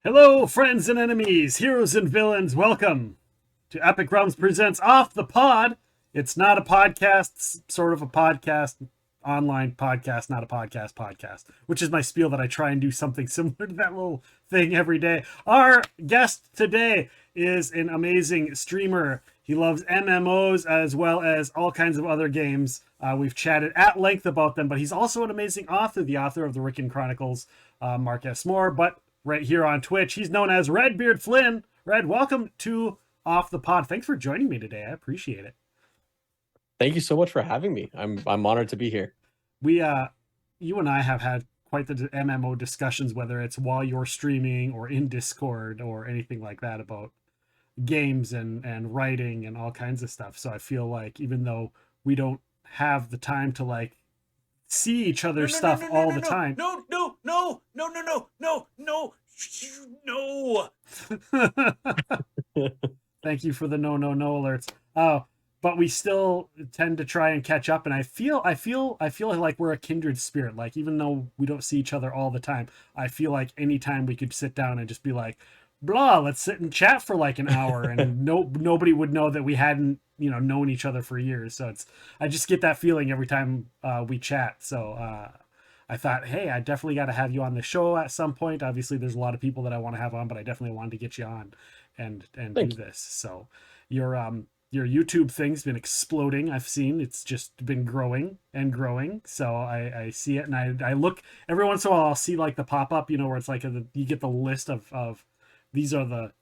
Hello, friends and enemies, heroes and villains. Welcome to Epic Realms Presents Off the Pod. It's not a podcast, it's sort of a podcast, online podcast, not a podcast, which is my spiel that I try and do something similar to that little thing every day. Our guest today is an amazing streamer. He loves MMOs as well as all kinds of other games. We've chatted at length about them, but he's also an amazing author, the author of the Rickon Chronicles, Mark S. Moore, but right here on Twitch, he's known as RedbeardFlynn. Red, welcome to Off the Pod. Thanks for joining me today. I appreciate it. Thank you so much for having me. I'm honored to be here. We you and I have had quite the MMO discussions, whether it's while you're streaming or in Discord or anything like that, about games and writing and all kinds of stuff. So I feel like even though we don't have the time to like see each other's stuff all the time. No. Thank you for the no alerts. But we still tend to try and catch up, and I feel like we're a kindred spirit. Like, even though we don't see each other all the time, I feel like anytime we could sit down and just be like, blah, let's sit and chat for like an hour, and nobody would know that we hadn't known each other for years. So I just get that feeling every time we chat. So I thought, hey, I definitely got to have you on the show at some point. Obviously, there's a lot of people that I want to have on, but I definitely wanted to get you on and do this. So your YouTube thing's been exploding. I've seen it's just been growing and growing. So I see it, and I look every once in a while. I'll see like the pop up, where it's like you get the list of these are the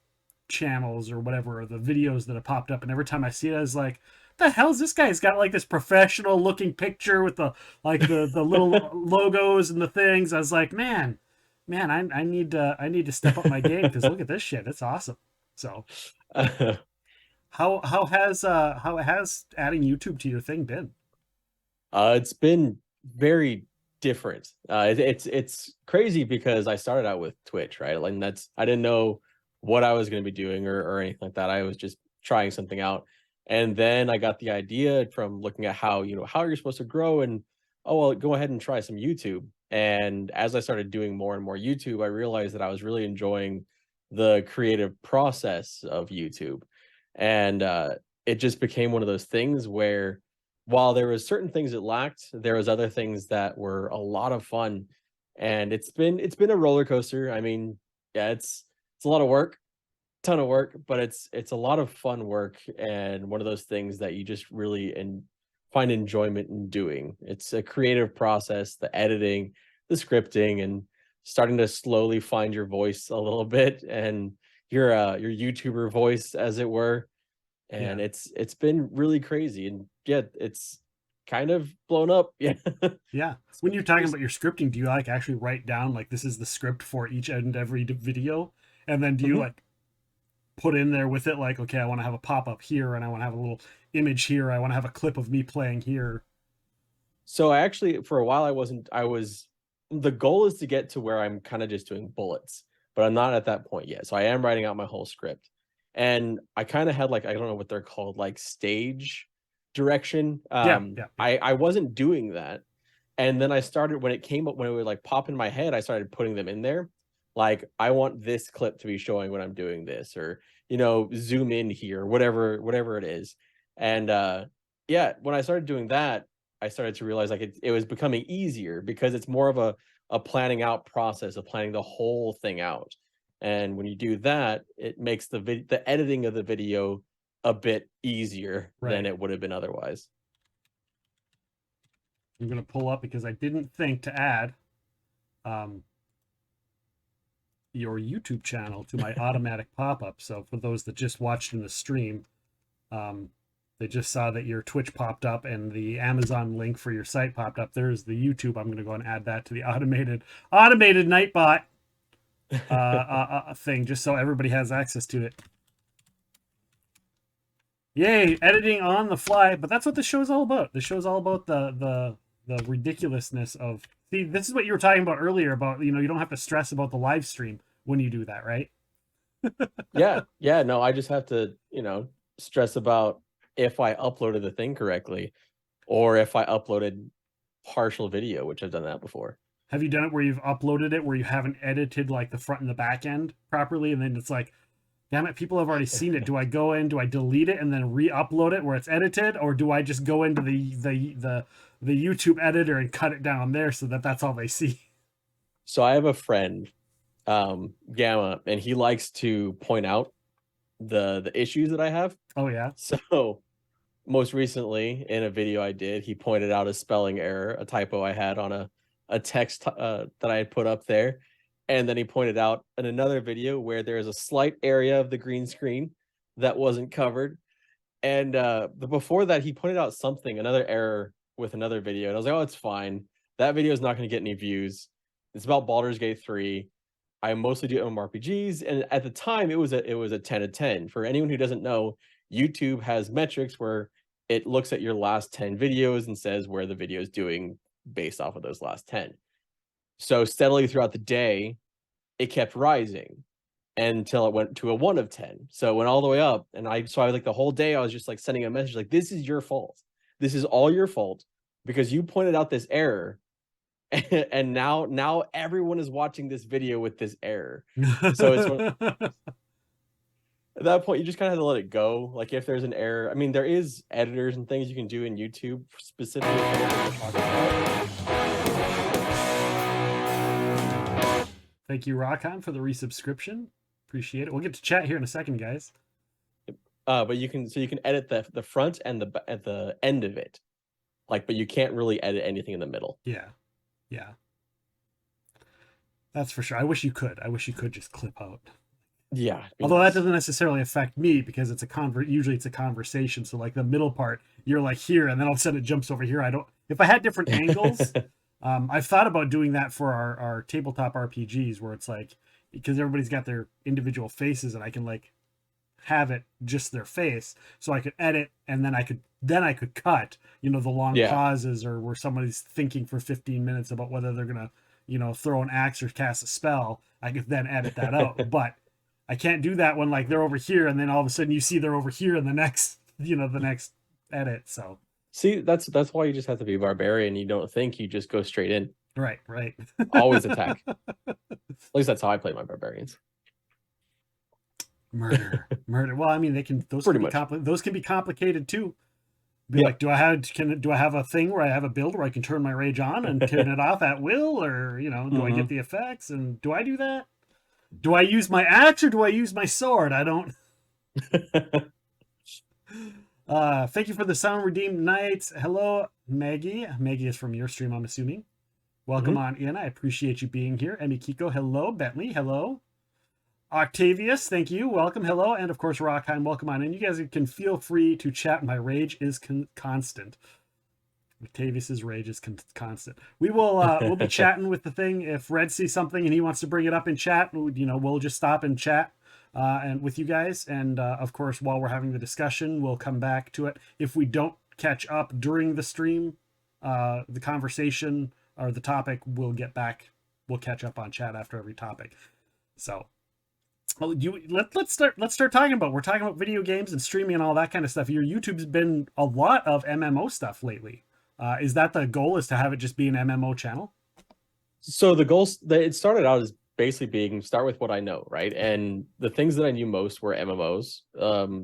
channels or whatever, or the videos that have popped up, and every time I see it, I was like, the hell's this guy's got like this professional looking picture with the little logos and the things. I was like, man, I need to step up my game, because look at this shit, it's awesome. So how has adding YouTube to your thing been? It's been very different. It's crazy because I started out with Twitch, right? Like, I didn't know what I was going to be doing or anything like that. I was just trying something out. And then I got the idea from looking at how you're supposed to grow, and well, go ahead and try some YouTube. And as I started doing more and more YouTube, I realized that I was really enjoying the creative process of YouTube. And it just became one of those things where, while there was certain things it lacked, there was other things that were a lot of fun. And it's been a roller coaster. I mean, yeah, it's a lot of work, ton of work, but it's a lot of fun work, and one of those things that you just really find enjoyment in doing. It's a creative process, the editing, the scripting, and starting to slowly find your voice a little bit, and your YouTuber voice, as it were. And Yeah. it's been really crazy, and yeah, it's kind of blown up. Yeah. Yeah. When you're talking about your scripting, do you like actually write down like, this is the script for each and every video, and then do you like put in there with it like, okay, I want to have a pop-up here, and I want to have a little image here, I want to have a clip of me playing here? So I actually, for a while, the goal is to get to where I'm kind of just doing bullets, but I'm not at that point yet. So I am writing out my whole script, and I kind of had like, I don't know what they're called, like stage direction. Yeah. I wasn't doing that. And then I started, when it would like pop in my head, I started putting them in there. Like, I want this clip to be showing when I'm doing this, or, zoom in here, whatever it is. And yeah, when I started doing that, I started to realize like it was becoming easier, because it's more of a planning out process of planning the whole thing out. And when you do that, it makes the editing of the video a bit easier than it would have been otherwise. I'm going to pull up, because I didn't think to add your YouTube channel to my automatic pop-up. So for those that just watched in the stream, they just saw that your Twitch popped up and the Amazon link for your site popped up. There's the YouTube. I'm going to go and add that to the automated Nightbot thing, just so everybody has access to it. Yay, editing on the fly. But that's what the show's all about. The show's all about the ridiculousness of, see, this is what you were talking about earlier about, you don't have to stress about the live stream when you do that, right? yeah, no, I just have to, stress about if I uploaded the thing correctly, or if I uploaded partial video, which I've done that before. Have you done it where you've uploaded it where you haven't edited like the front and the back end properly, and then it's like, damn it, people have already seen it. Do I go in? Do I delete it and then re-upload it where it's edited, or do I just go into the YouTube editor and cut it down there so that that's all they see? So I have a friend, Gamma, and he likes to point out the issues that I have. Oh yeah. So most recently in a video I did, he pointed out a spelling error, a typo I had on a text that I had put up there. And then he pointed out in another video where there's a slight area of the green screen that wasn't covered. And before that, he pointed out something, another error with another video. And I was like, oh, it's fine. That video is not going to get any views. It's about Baldur's Gate 3. I mostly do MMORPGs. And at the time, it was a 10 of 10. For anyone who doesn't know, YouTube has metrics where it looks at your last 10 videos and says where the video is doing based off of those last 10. So steadily throughout the day, it kept rising until it went to a 1 of 10. So it went all the way up. And I was like, the whole day I was just like sending a message like, this is your fault. This is all your fault because you pointed out this error. And now everyone is watching this video with this error. So it's at that point, you just kind of have to let it go. Like if there's an error, I mean, there is editors and things you can do in YouTube specifically for what we're talking about. Thank you, Rockon, for the resubscription. Appreciate it. We'll get to chat here in a second, guys. But you can edit the front and at the end of it, like, but you can't really edit anything in the middle. Yeah, yeah, that's for sure. I wish you could. I wish you could just clip out. Yeah. Although that doesn't necessarily affect me because it's usually it's a conversation. So like the middle part, you're like here, and then all of a sudden it jumps over here. If I had different angles, I've thought about doing that for our tabletop RPGs where it's like, because everybody's got their individual faces and I can like have it just their face. So I could edit and then I could cut, the long pauses or where somebody's thinking for 15 minutes about whether they're going to, throw an axe or cast a spell. I could then edit that out. But I can't do that when like they're over here and then all of a sudden you see they're over here in the next, the next edit. So see, that's why you just have to be a barbarian. You don't think, you just go straight in. Right. Always attack. At least that's how I play my barbarians. Murder. Well, I mean, those can be complicated too. Like, do I have a thing where I have a build where I can turn my rage on and turn it off at will, or do I get the effects, and do I do that? Do I use my axe or do I use my sword? I don't. Thank you for the Sound Redeemed Nights. Hello, Maggie. Maggie is from your stream, I'm assuming. Welcome on in. I appreciate you being here. Emmy Kiko, hello. Bentley, hello. Octavius, thank you. Welcome, hello. And of course, Rockheim, welcome on in. You guys can feel free to chat. My rage is constant. Octavius's rage is constant. We will we'll be chatting with the thing. If Red sees something and he wants to bring it up in chat, we'll just stop and chat and with you guys. And of course, while we're having the discussion, we'll come back to it. If we don't catch up during the stream, the conversation or the topic, we'll catch up on chat after every topic. So let's start talking about, we're talking about video games and streaming and all that kind of stuff. Your YouTube's been a lot of MMO stuff lately. Is that the goal, is to have it just be an MMO channel? So the goal, it started out as basically start with what I know, right? And the things that I knew most were MMOs.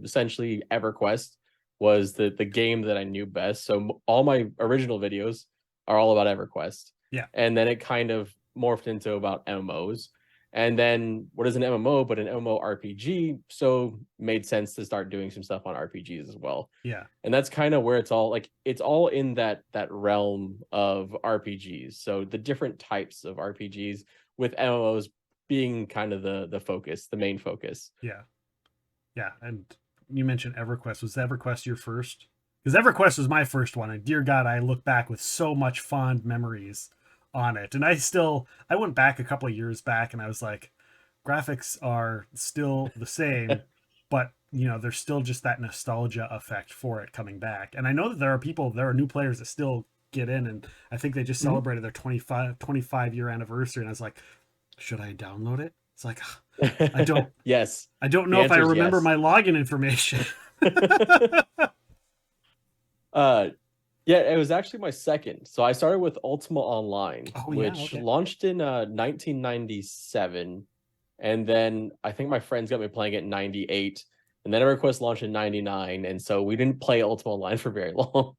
Essentially, Everquest was the game that I knew best. So all my original videos are all about Everquest. Yeah. And then it kind of morphed into about MMOs. And then what is an MMO but an MMORPG? So made sense to start doing some stuff on RPGs as well. Yeah. And that's kind of where it's all in that realm of RPGs. So the different types of RPGs, with MMOs being kind of the focus, the main focus. Yeah. Yeah. And you mentioned Everquest. Was Everquest your first? Because Everquest was my first one. And dear God, I look back with so much fond memories on it. And I went back a couple of years back and I was like, graphics are still the same, but there's still just that nostalgia effect for it coming back. And I know that there are new players that still get in, and I think they just celebrated their 25 year anniversary. And I was like, should I download it? It's like, I don't, yes. I don't know if I remember my login information. Yeah, Yeah, it was actually my second. So I started with Ultima Online, Oh yeah, which okay. launched in 1997. And then I think my friends got me playing it in 98. And then EverQuest launched in 99. And so we didn't play Ultima Online for very long.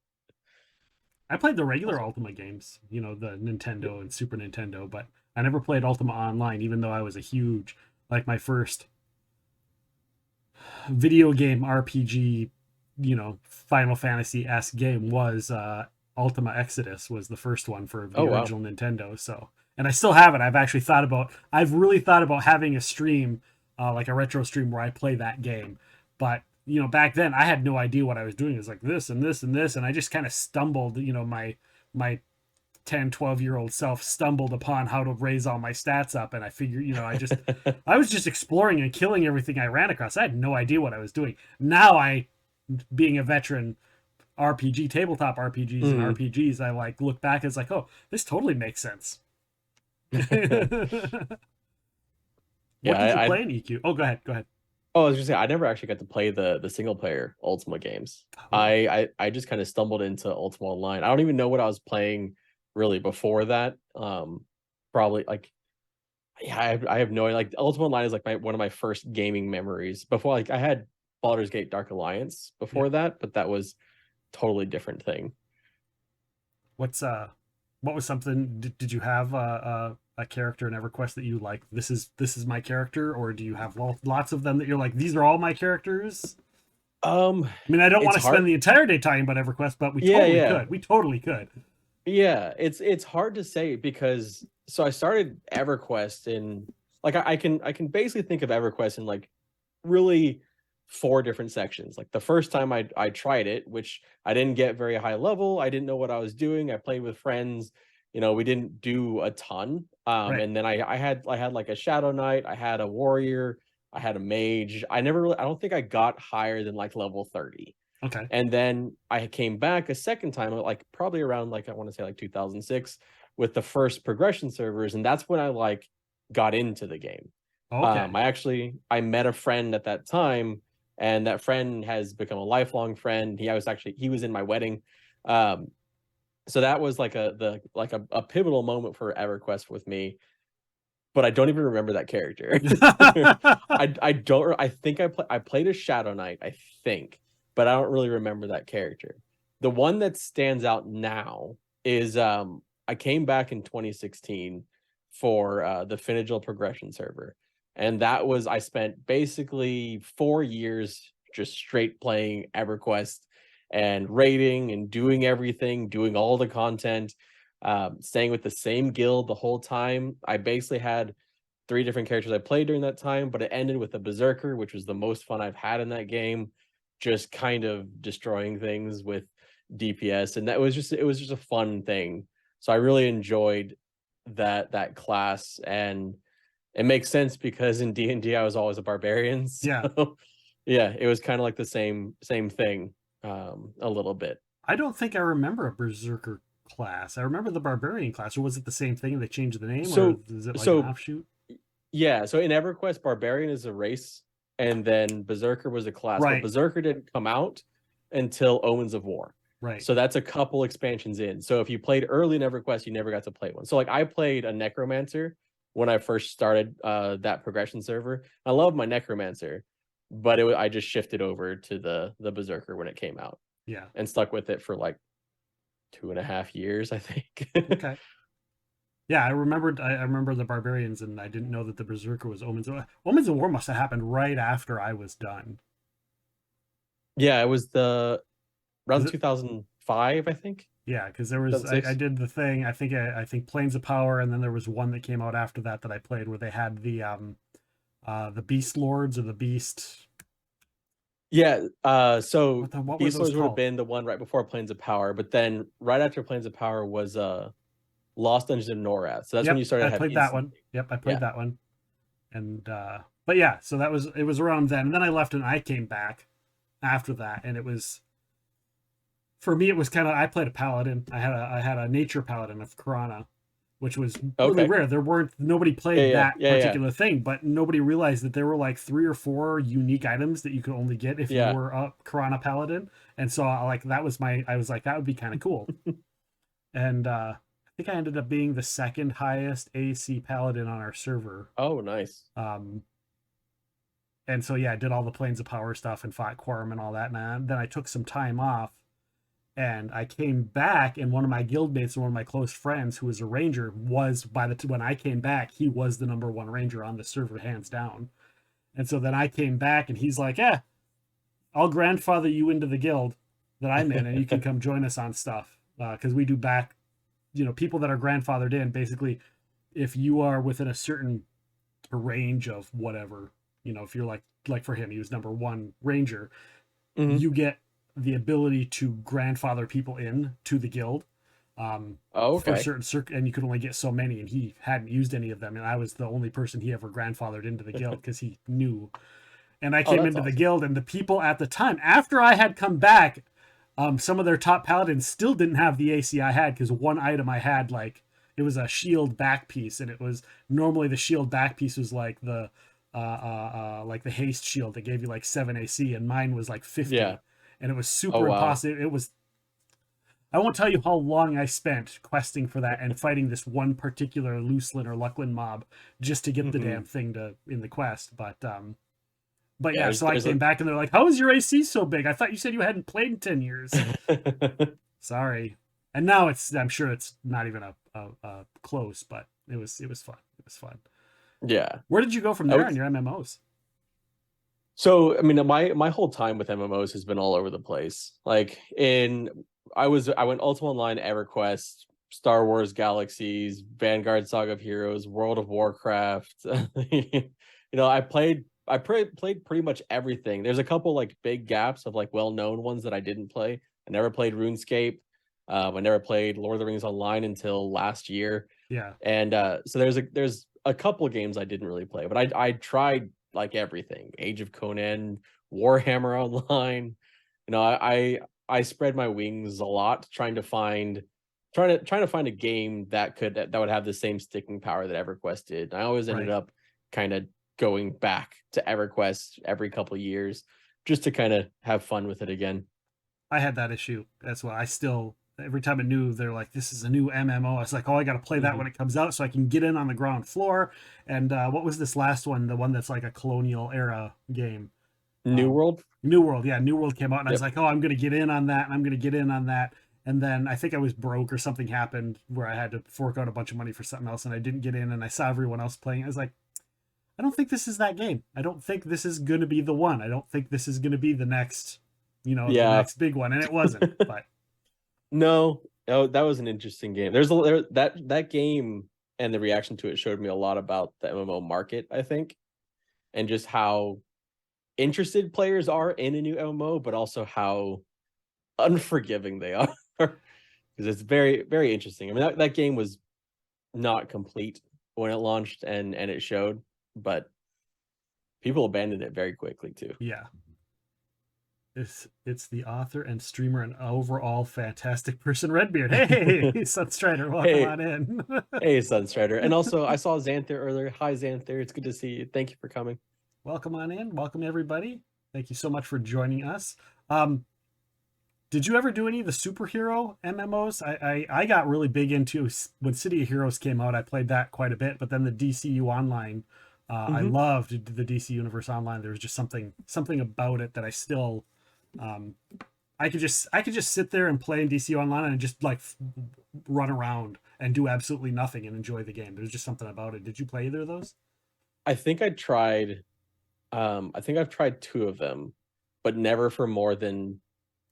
I played the regular Also, Ultima games, the Nintendo and Super Nintendo, but I never played Ultima Online, even though I was a huge, like my first video game RPG, Final Fantasy S game was Ultima Exodus was the first one for oh the wow. original Nintendo. So, and I still have it. I've really thought about having a stream, like a retro stream where I play that game. But, back then I had no idea what I was doing. It was like this and this and this. And I just kind of stumbled, my 10, 12-year-old self stumbled upon how to raise all my stats up. And I figured, I was just exploring and killing everything I ran across. I had no idea what I was doing. Now being a veteran tabletop RPGs and Mm. RPGs, I like look back as like, oh, this totally makes sense. Yeah, What did you I play in EQ? Oh, go ahead. Go ahead. oh, I was just saying I never actually got to play the single player Ultima games. Oh, I just kind of stumbled into Ultima Online. I don't even know what I was playing really before that. Probably like yeah, I have no idea. Like Ultima Online is like one of my first gaming memories. Before like I had Baldur's Gate Dark Alliance yeah. before that, but that was totally different thing. What's what was something? Did you have a character in EverQuest that you like? This is my character, or do you have lots of them that you're like these are all my characters? Um, I mean, I don't want it's to spend hard. the entire day talking about EverQuest, but we Yeah, totally yeah. could. We totally could. Yeah, it's hard to say because so I started EverQuest in like I can basically think of EverQuest in like really four different sections. Like the first time I tried it, which I didn't get very high level, I didn't know what I was doing. I played with friends, we didn't do a ton. Right. And then I had like a Shadow Knight, I had a warrior, I had a mage. I don't think I got higher than like level 30. Okay. And then I came back a second time, like probably around like I want to say like 2006 with the first progression servers, and that's when I like got into the game. Okay. I met a friend at that time, and that friend has become a lifelong friend. He was in my wedding. Um, so that was like a pivotal moment for EverQuest with me, but I don't even remember that character. I don't. I played a Shadow Knight, I think, but I don't really remember that character. The one that stands out now is I came back in 2016 for the Finagil progression server, and that was I spent basically 4 years just straight playing EverQuest and raiding and doing everything, doing all the content, staying with the same guild the whole time. I basically had three different characters I played during that time, but it ended with a berserker, which was the most fun I've had in that game, just kind of destroying things with DPS, and it was just a fun thing. So I really enjoyed that class, and it makes sense because in D&D I was always a barbarian, Yeah. so yeah, it was kind of like the same thing, a little bit. I don't think I remember a berserker class. I remember the barbarian class, or was it the same thing? They changed the name, or So is it like an so offshoot? Yeah, so in EverQuest, Barbarian is a race, and then Berserker was a class, but Right. Berserker didn't come out until Omens of War. Right. So that's a couple expansions in. So if you played early in EverQuest, you never got to play one. So like I played a Necromancer when I first started that progression server. I love my Necromancer, but I just shifted over to the Berserker when it came out Yeah. and stuck with it for like 2.5 years, I think. Okay. Yeah, I remember the barbarians, and I didn't know that the berserker was Omens. Omens of War must have happened right after I was done. Yeah, it was the Because around 2005, I think. yeah, because there was I 2006. did the thing. I think Planes of Power, and then there was one that came out after that I played where they had the Beast Lords or the Beast. Yeah, so What were Beast those Wars would have called? been the one right before Planes of Power, but then right after Planes of Power was Lost Dungeons of Norath. So that's when Yep, you started I to have played that instant. one. Yep, I played Yeah. that one. And but yeah, so it was around then. And then I left and I came back after that, and it was for me it was kind of I played a paladin. I had a nature paladin of Karana, which was really Okay. rare. Nobody Yeah, played yeah, that yeah, yeah. particular thing, but nobody realized that there were like three or four unique items that you could only get if you Yeah. were a Karana paladin, And so that was I was like, that would be kind of cool. And I think I ended up being the second highest AC paladin on our server. Oh, nice. And so yeah, I did all the Planes of Power stuff and fought Quorum and all that. And then I took some time off, and I came back, and one of my guildmates and one of my close friends, who was a ranger, was when I came back, he was the number one ranger on the server, hands down. And so then I came back, and he's like, "Yeah, I'll grandfather you into the guild that I'm in, and you can come join us on stuff because we do back, people that are grandfathered in. Basically, if you are within a certain range of whatever, if you're like for him, he was number one ranger, Mm-hmm. you get the ability to grandfather people in to the guild Oh, for okay. certain and you could only get so many, and he hadn't used any of them, and I was the only person he ever grandfathered into the guild because he knew. And I Oh, came that's into the awesome. guild, and the people at the time, after I had come back, some of their top paladins still didn't have the AC I had, because one item I had, like, it was a shield back piece, and it was normally the shield back piece was like the haste shield that gave you like 7 AC, and mine was like Yeah. 50, and it was Oh, super wow. impossible. It was, I won't tell you how long I spent questing for that and fighting this one particular Looseland or Lucklin mob just to get the Mm-hmm. damn thing to in the quest. But Yeah, yeah, there's so I there's came a back, and they're like, "How is your AC so big? I thought you said you hadn't played in 10 years." Sorry. And now I'm sure it's not even a close, but it was fun. It was fun. Yeah. Where did you go from I there on was your MMOs? So, I mean, my whole time with MMOs has been all over the place. I went Ultima Online, EverQuest, Star Wars Galaxies, Vanguard Saga of Heroes, World of Warcraft. I played pretty much everything. There's a couple like big gaps of like well-known ones that I didn't play. I never played RuneScape. I never played Lord of the Rings Online until last year. Yeah. And so there's a couple of games I didn't really play, but I tried like everything. Age of Conan, Warhammer Online. I spread my wings a lot trying to find a game that would have the same sticking power that EverQuest did. I always ended Right. up kind of going back to EverQuest every couple of years just to kind of have fun with it again. I had that issue. That's why I still, every time I knew they're like, this is a new MMO, I was like, oh, I got to play that Hmm. when it comes out so I can get in on the ground floor. And what was this last one? The one that's like a colonial era game. New Um, World. New World. Yeah, New World came out, and I was Yep. like, oh, I'm going to get in on that, and I'm going to get in on that. And then I think I was broke or something happened where I had to fork out a bunch of money for something else, and I didn't get in, and I saw everyone else playing. I was like, I don't think this is that game. I don't think this is going to be the one. I don't think this is going to be the next, the Yeah. next big one. And it wasn't. But No, oh, that was an interesting game. That game and the reaction to it showed me a lot about the MMO market, I think, and just how interested players are in a new MMO, but also how unforgiving they are. Because it's very, very interesting. I mean, that game was not complete when it launched and it showed, but people abandoned it very quickly too. yeah, it's the author and streamer and overall fantastic person, Redbeard. Hey, Sunstrider, welcome Hey, on in. hey, Sunstrider. And also I saw Xanther earlier. Hi Xanther, it's good to see you. Thank you for coming. Welcome on in. Welcome everybody. Thank you so much for joining us. Um, did you ever do any of the superhero MMOs? I got really big into when City of Heroes came out. I played that quite a bit, but then the DCU Online, I Hmm. loved the DC Universe Online. There was just something about it that I still, um, I could just sit there and play in DCU Online and just like run around and do absolutely nothing and enjoy the game. There's just something about it. Did you play either of those? I think I've tried two of them, but never for more than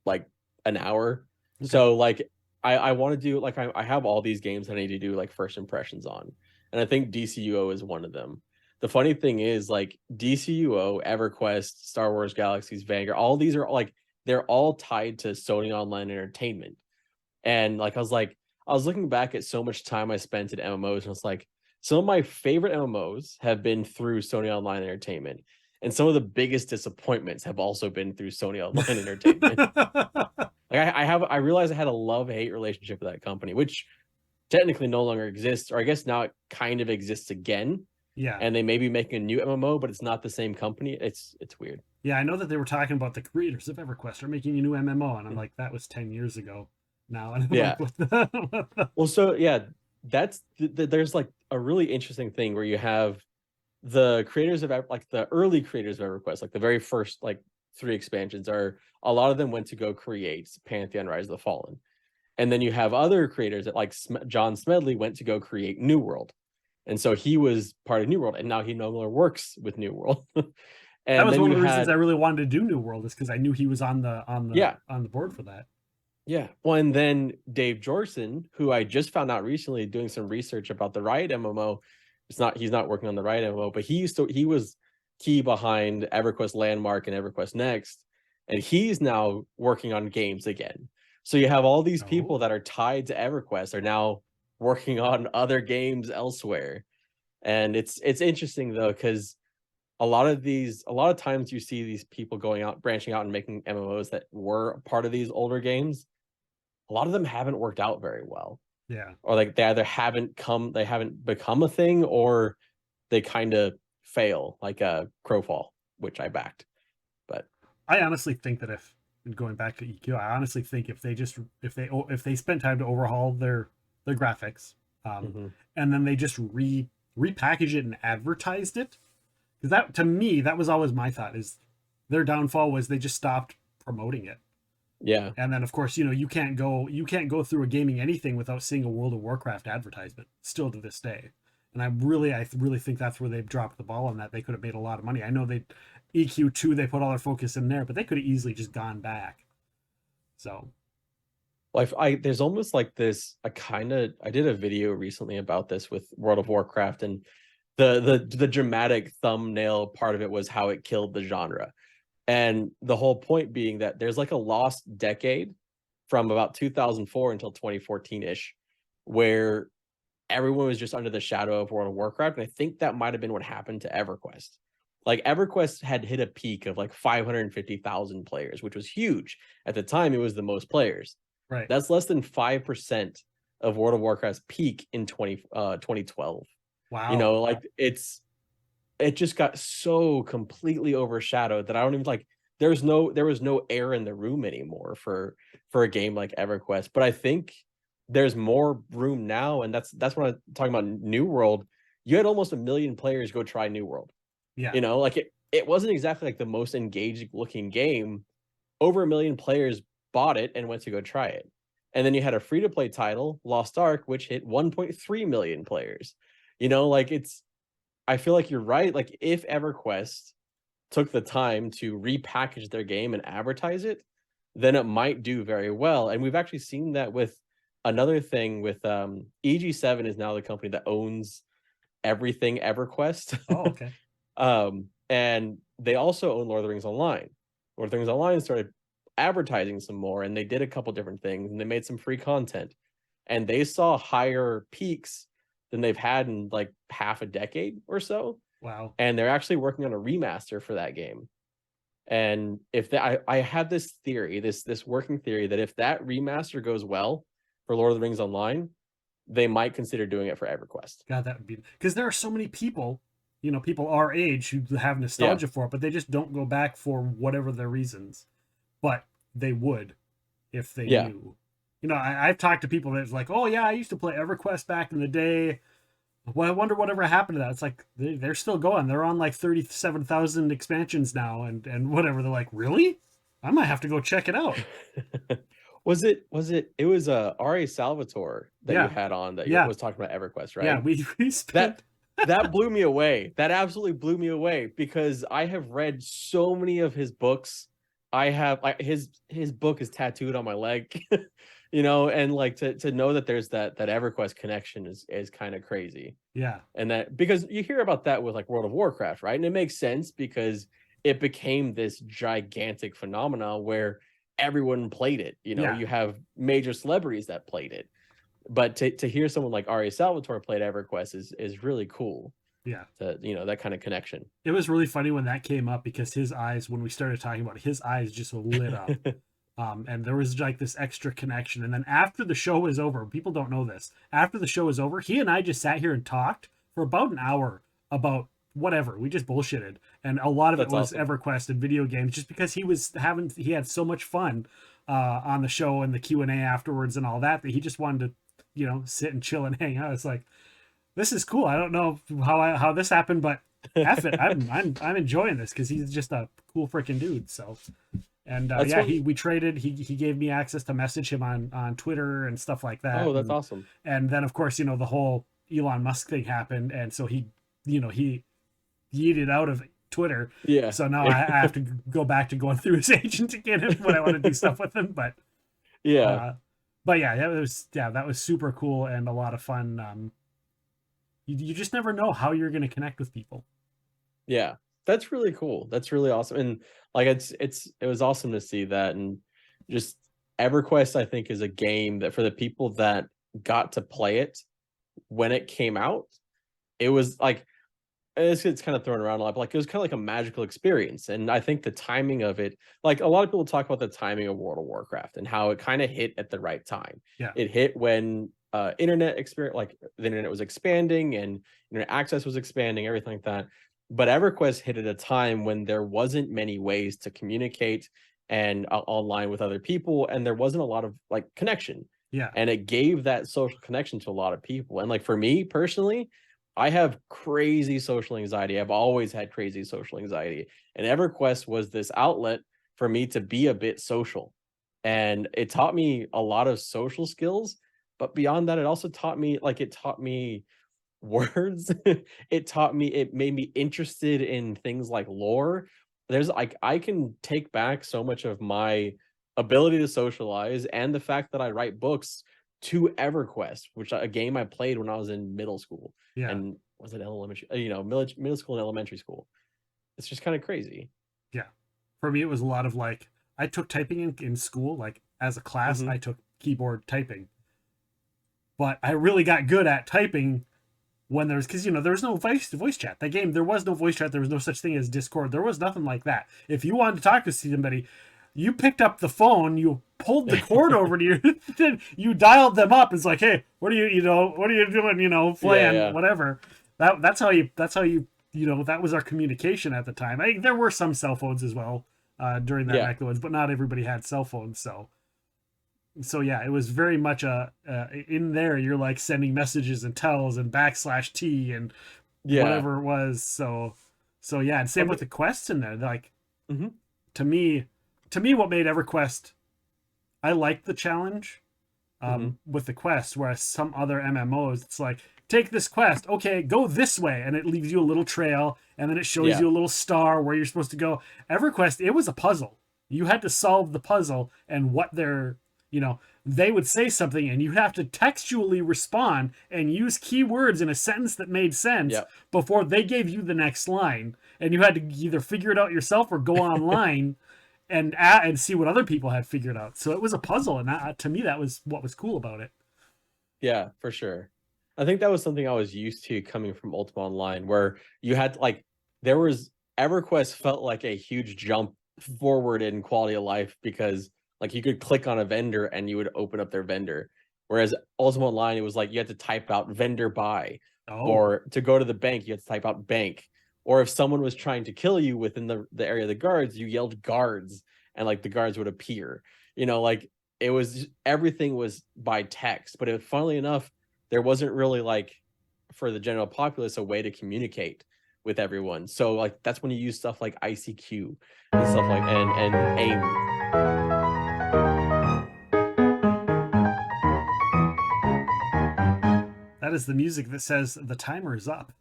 like an hour. Okay. So like I want to do like I have all these games that I need to do like first impressions on. And I think DCUO is one of them. The funny thing is like DCUO, EverQuest, Star Wars Galaxies, Vanguard, all these are like they're all tied to Sony Online Entertainment. And I was looking back at so much time I spent in MMOs, and I was like, some of my favorite MMOs have been through Sony Online Entertainment. And some of the biggest disappointments have also been through Sony Online Entertainment. Like I realized I had a love-hate relationship with that company, which technically no longer exists, or I guess now it kind of exists again. Yeah. And they may be making a new MMO, but it's not the same company. It's weird. Yeah, I know that they were talking about the creators of EverQuest are making a new MMO, and I'm Mm. like, that was 10 years ago now, and I'm Yeah. like, what the, what the? Well, so yeah, that's there's like a really interesting thing where you have the creators of like the early creators of EverQuest, like the very first like three expansions are a lot of them went to go create Pantheon Rise of the Fallen. And then you have other creators that like John Smedley went to go create New World. And so he was part of New World and now he no longer works with New World. That And was then one you of the reasons I had really wanted to do New World, is because I knew he was yeah, on the board for that. yeah. Well, and then Dave Jorson, who I just found out recently doing some research about the Riot MMO. He's not working on the Riot MMO, but he was key behind EverQuest Landmark and EverQuest Next, and he's now working on games again. So you have all these people Oh, that are tied to EverQuest are now working on other games elsewhere. And it's interesting though, because a lot of times you see these people going out, branching out and making MMOs that were part of these older games. A lot of them haven't worked out very well, yeah. or like they haven't become a thing, or they kind of fail, like a Crowfall, which I backed. But I honestly think that if, going back to EQ, I honestly think if they just, if they spent time to overhaul their graphics, mhm. and then they just repackage it and advertised it, because that, to me, that was always my thought, is their downfall was they just stopped promoting it. Yeah, And then of course, you can't go through a gaming anything without seeing a World of Warcraft advertisement still to this day. And I really think that's where they've dropped the ball on that. They could have made a lot of money. I know they, EQ2, they put all their focus in there, but they could have easily just gone back. So, like there's almost like this. I did a video recently about this with World of Warcraft, and the dramatic thumbnail part of it was how it killed the genre. And the whole point being that there's like a lost decade from about 2004 until 2014-ish, where everyone was just under the shadow of World of Warcraft. And I think that might have been what happened to EverQuest. Like EverQuest had hit a peak of like 550,000 players, which was huge. At the time, it was the most players. right. That's less than 5% of World of Warcraft's peak in 2012. You Wow. know, like it just got so completely overshadowed that I don't even like there was no air in the room anymore for a game like EverQuest. But I think there's more room now, and that's when I'm talking about New World. You had almost 1 million players go try New World. Yeah. You know, like it wasn't exactly like the most engaging looking game. Over 1 million players bought it and went to go try it. And then you had a free to play title, Lost Ark, which hit 1.3 million players. You know, like I feel like you're right. Like if EverQuest took the time to repackage their game and advertise it, then it might do very well. And we've actually seen that with another thing with EG7 is now the company that owns everything EverQuest. Oh, okay. And they also own Lord of the Rings Online. Lord of the Rings Online started advertising some more, and they did a couple different things, and they made some free content, and they saw higher peaks than they've had in like half a decade or so. Wow. And they're actually working on a remaster for that game. And if that, I have this theory, this working theory that if that remaster goes well for Lord of the Rings Online, they might consider doing it for EverQuest. God, that would be, because there are so many people, people our age who have Yeah, nostalgia for it, but they just don't go back for whatever their reasons. But they would if they yeah. knew. I've talked to people that's like, oh yeah, I used to play EverQuest back in the day. Well, I wonder whatever happened to that. It's like they're still going. They're on like 37,000 expansions now, and whatever. They're like, really? I might have to go check it out. It was Ari Salvatore that you Yeah, had on that you yeah, was talking about EverQuest, yeah. right? We That spent. that blew me away. That absolutely blew me away because I have read so many of his books. His book is tattooed on my leg, and like to know that there's that EverQuest connection is kind of crazy. Yeah, And that because you hear about that with like World of Warcraft, right? And it makes sense because it became this gigantic phenomenon where everyone played it. yeah, You have major celebrities that played it. But to hear someone like Ari Salvatore played EverQuest is really cool. yeah. That kind of connection. It was really funny when that came up, because his eyes, when we started talking about it, his eyes just lit up. And there was like this extra connection. And then after the show was over, people don't know this. After the show was over, he and I just sat here and talked for about an hour about whatever. We just bullshitted, and a lot of it That's was awesome. EverQuest and video games, just because he had so much fun on the show and the Q&A afterwards and all that he just wanted to, sit and chill and hang out. It's like, this is cool. I don't know how this happened, but F it, I'm enjoying this because he's just a cool freaking dude. So, and That's yeah, what. we traded. He gave me access to message him on Twitter and stuff like that. Oh, that's awesome. And then of course, the whole Elon Musk thing happened, and so he yeeted out of Twitter. Yeah. So now I have to go back to going through his agent again when I want to do stuff with him. Yeah. Uh, but yeah, that was super cool and a lot of fun. You just never know how you're going to connect with people. Yeah. That's really cool. That's really awesome. And like it was awesome to see that. And just EverQuest, I think, is a game that for the people that got to play it when it came out, it was like it's kind of thrown around a lot, but like it was kind of like a magical experience. And I think the timing of it, like a lot of people talk about the timing of World of Warcraft and how it kind of hit at the right time. Yeah. It hit when internet experience, like the internet was expanding and internet access was expanding, everything like that. But EverQuest hit at a time when there wasn't many ways to communicate and online with other people, and there wasn't a lot of like connection. Yeah. And it gave that social connection to a lot of people. And like for me personally, I have crazy social anxiety. I've always had crazy social anxiety. And EverQuest was this outlet for me to be a bit social. And it taught me a lot of social skills. But beyond that, it taught me words. It made me interested in things like lore. There's like, I can take back so much of my ability to socialize and the fact that I write books to EverQuest, which a game I played when I was in middle school. Yeah. And was it elementary, middle school and elementary school. It's just kind of crazy. Yeah. For me, it was a lot of like, I took typing in school, like as a class, I took keyboard typing. But I really got good at typing when there was, because there was no voice chat. That game, there was no voice chat. There was no such thing as Discord. There was nothing like that. If you wanted to talk to somebody, you picked up the phone, you pulled the cord over to you, then you dialed them up. It's like, hey, what are you doing? Playing whatever. That's how you that was our communication at the time. There were some cell phones as well during that neck of the woods, but not everybody had cell phones. So yeah, it was very much in there. You're like sending messages and tells and /T and whatever it was. So yeah, and same with the quests in there. Like to me, what made EverQuest, I liked the challenge with the quest, whereas some other MMOs, it's like, take this quest, okay, go this way, and it leaves you a little trail, and then it shows you a little star where you're supposed to go. EverQuest, it was a puzzle. You had to solve the puzzle, and what they're, they would say something, and you have to textually respond and use keywords in a sentence that made sense before they gave you the next line. And you had to either figure it out yourself or go online and see what other people had figured out. So it was a puzzle, and to me, that was what was cool about it. Yeah, for sure. I think that was something I was used to coming from Ultima Online, where you had like, EverQuest felt like a huge jump forward in quality of life, because like you could click on a vendor and you would open up their vendor. Whereas Ultima Online, it was like you had to type out vendor buy, or to go to the bank, you had to type out bank. Or if someone was trying to kill you within the area of the guards, you yelled guards, and like the guards would appear. Like it was, everything was by text. But funnily enough, there wasn't really like, for the general populace, a way to communicate with everyone. So like that's when you use stuff like ICQ and stuff like and AIM. That is the music that says the timer is up.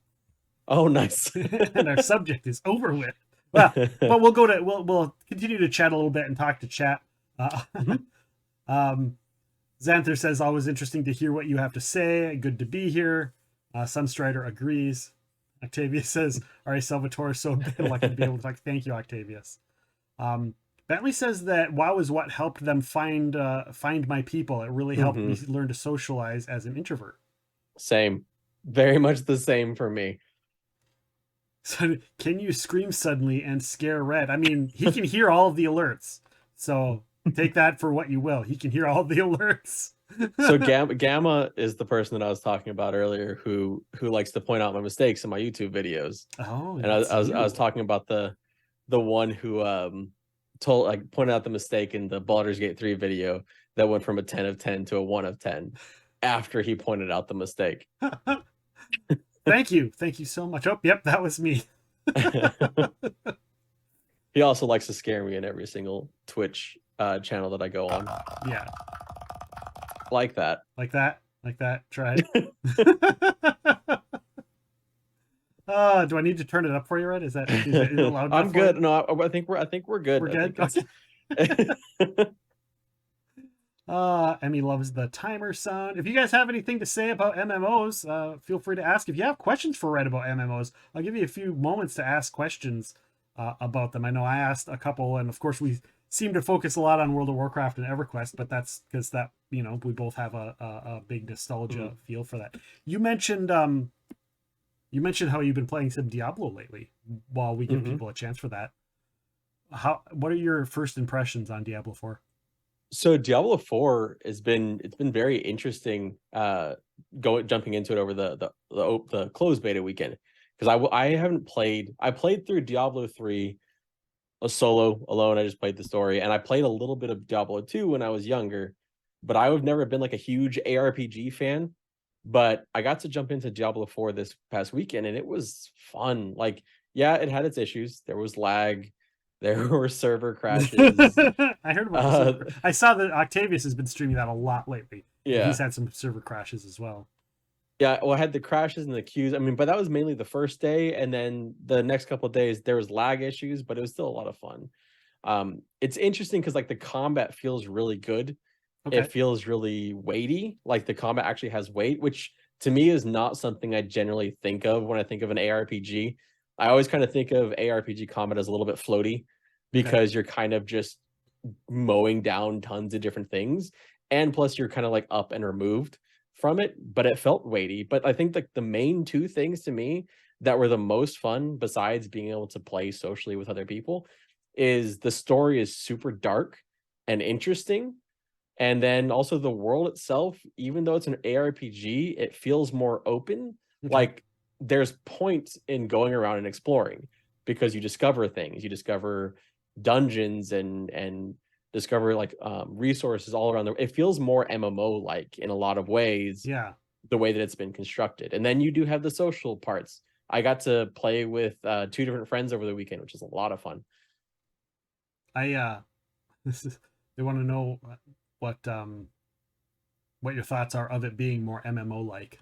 Oh, nice. And our subject is over with. Well, but we'll continue to chat a little bit and talk to chat. Xanther says, always interesting to hear what you have to say. Good to be here. Sunstrider agrees. Octavius says, "All Salvatore, so lucky to be able to talk." Thank you, Octavius. Bentley says that WoW is what helped them find my people. It really helped me learn to socialize as an introvert. Same. Very much the same for me. So can you scream suddenly and scare Red? I mean, he can hear all of the alerts. So take that for what you will. He can hear all the alerts. So Gamma is the person that I was talking about earlier who likes to point out my mistakes in my YouTube videos. Oh, And that's I was you. talking about the one who told like pointed out the mistake in the Baldur's Gate 3 video that went from a 10 of 10 to a 1 of 10 after he pointed out the mistake. Thank you. Thank you so much. Oh, yep, that was me. He also likes to scare me in every single Twitch channel that I go on. Yeah. Like that. Like that. Like that. Try it. Do I need to turn it up for you, Red? Is it loud enough? I'm good. No, I think we're good. We're good. Emmy loves the timer sound. If you guys have anything to say about MMOs, feel free to ask. If you have questions for Red about MMOs, I'll give you a few moments to ask questions about them. I know I asked a couple, and of course we seem to focus a lot on World of Warcraft and EverQuest, but that's because that we both have a big nostalgia feel for that. You mentioned how you've been playing some Diablo lately. While we give people a chance for that, what are your first impressions on Diablo 4? So Diablo 4 it's been very interesting jumping into it over the closed beta weekend, because I haven't played. I played through Diablo 3 a solo alone. I just played the story, and I played a little bit of Diablo 2 when I was younger, but I've never been like a huge ARPG fan. But I got to jump into Diablo 4 this past weekend, and it was fun. Like, yeah, it had its issues. There was lag, there were server crashes. I heard about the server. I saw that Octavius has been streaming that a lot lately. Yeah, he's had some server crashes as well. Yeah, well, I had the crashes and the queues. I mean, but that was mainly the first day, and then the next couple of days there was lag issues, but it was still a lot of fun. It's interesting because like the combat feels really good. Okay. It feels really weighty. Like the combat actually has weight, which to me is not something I generally think of when I think of an ARPG. I always kind of think of ARPG combat as a little bit floaty because you're kind of just mowing down tons of different things, and plus you're kind of like up and removed from it, but it felt weighty. But I think like the main two things to me that were the most fun, besides being able to play socially with other people, is the story is super dark and interesting. And then also the world itself, even though it's an ARPG, it feels more open. Like there's points in going around and exploring because you discover things, you discover dungeons and discover like resources all around it feels more MMO like in a lot of ways. Yeah, the way that it's been constructed. And then you do have the social parts. I got to play with 2 different friends over the weekend, which is a lot of fun. They want to know what your thoughts are of it being more MMO like.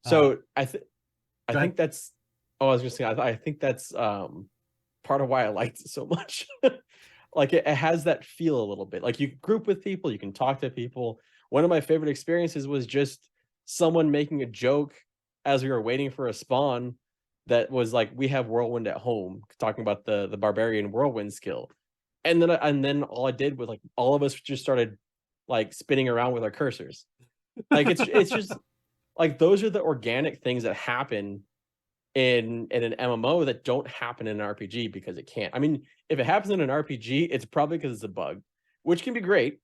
So I think that's I was just saying I think that's part of why I liked it so much. Like it has that feel a little bit. Like you group with people, you can talk to people. One of my favorite experiences was just someone making a joke as we were waiting for a spawn that was like, we have whirlwind at home, talking about the barbarian whirlwind skill. And then all I did was like all of us just started like spinning around with our cursors. Like it's just like those are the organic things that happen in an MMO that don't happen in an RPG because it can't. I mean, if it happens in an RPG, it's probably because it's a bug, which can be great.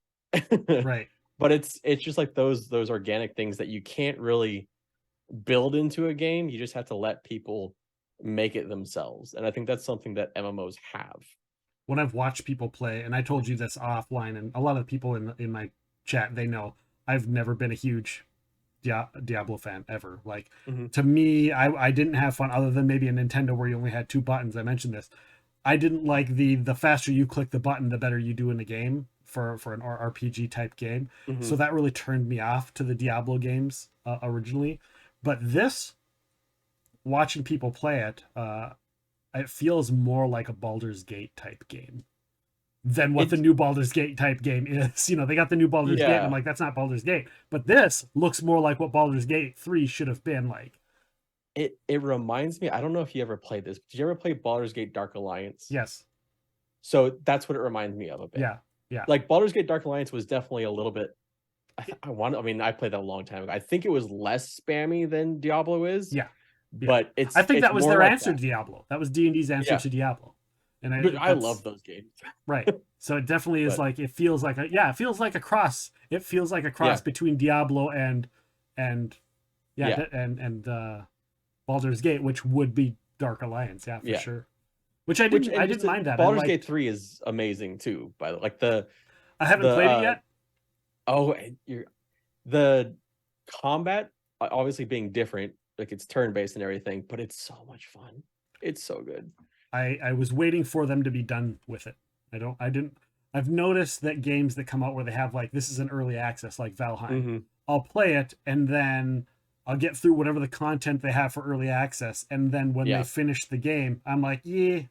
Right. But it's just like those organic things that you can't really build into a game. You just have to let people make it themselves. And I think that's something that MMOs have. When I've watched people play, and I told you this offline, and a lot of the people in my chat, they know I've never been a huge Diablo fan ever. Like to me, I didn't have fun other than maybe a Nintendo where you only had 2 buttons. I mentioned this. I didn't like the faster you click the button, the better you do in the game for an RPG type game. So that really turned me off to the Diablo games originally. But this, watching people play it, it feels more like a Baldur's Gate type game than what the new Baldur's Gate type game is. They got the new Baldur's Gate, and I'm like, that's not Baldur's Gate. But this looks more like what Baldur's Gate 3 should have been like. It reminds me, I don't know if you ever played this. Did you ever play Baldur's Gate Dark Alliance? Yes. So that's what it reminds me of a bit. Yeah. Like Baldur's Gate Dark Alliance was definitely a little bit. I played that a long time ago. I think it was less spammy than Diablo is. Yeah. But I think that was their answer to Diablo. That was D&D's answer to Diablo. And But I that's love those games. right. So it definitely is But like, it feels like it feels like a cross. It feels like a cross yeah, between Diablo and yeah, yeah, and Baldur's Gate, which would be Dark Alliance, yeah, for yeah. sure. Which I Which didn't and I just didn't mind that. I Baldur's Gate liked. 3 is amazing too. By the like I haven't the played it yet. oh and you're the combat obviously being different, like it's turn based and everything, but it's so much fun. It's so good. I was waiting for them to be done with it. I didn't. I've noticed that games that come out where they have like this is an early access, like Valheim, Hmm. I'll play it and then I'll get through whatever the content they have for early access, and then when they Yeah, finish the game, I'm like, yeah,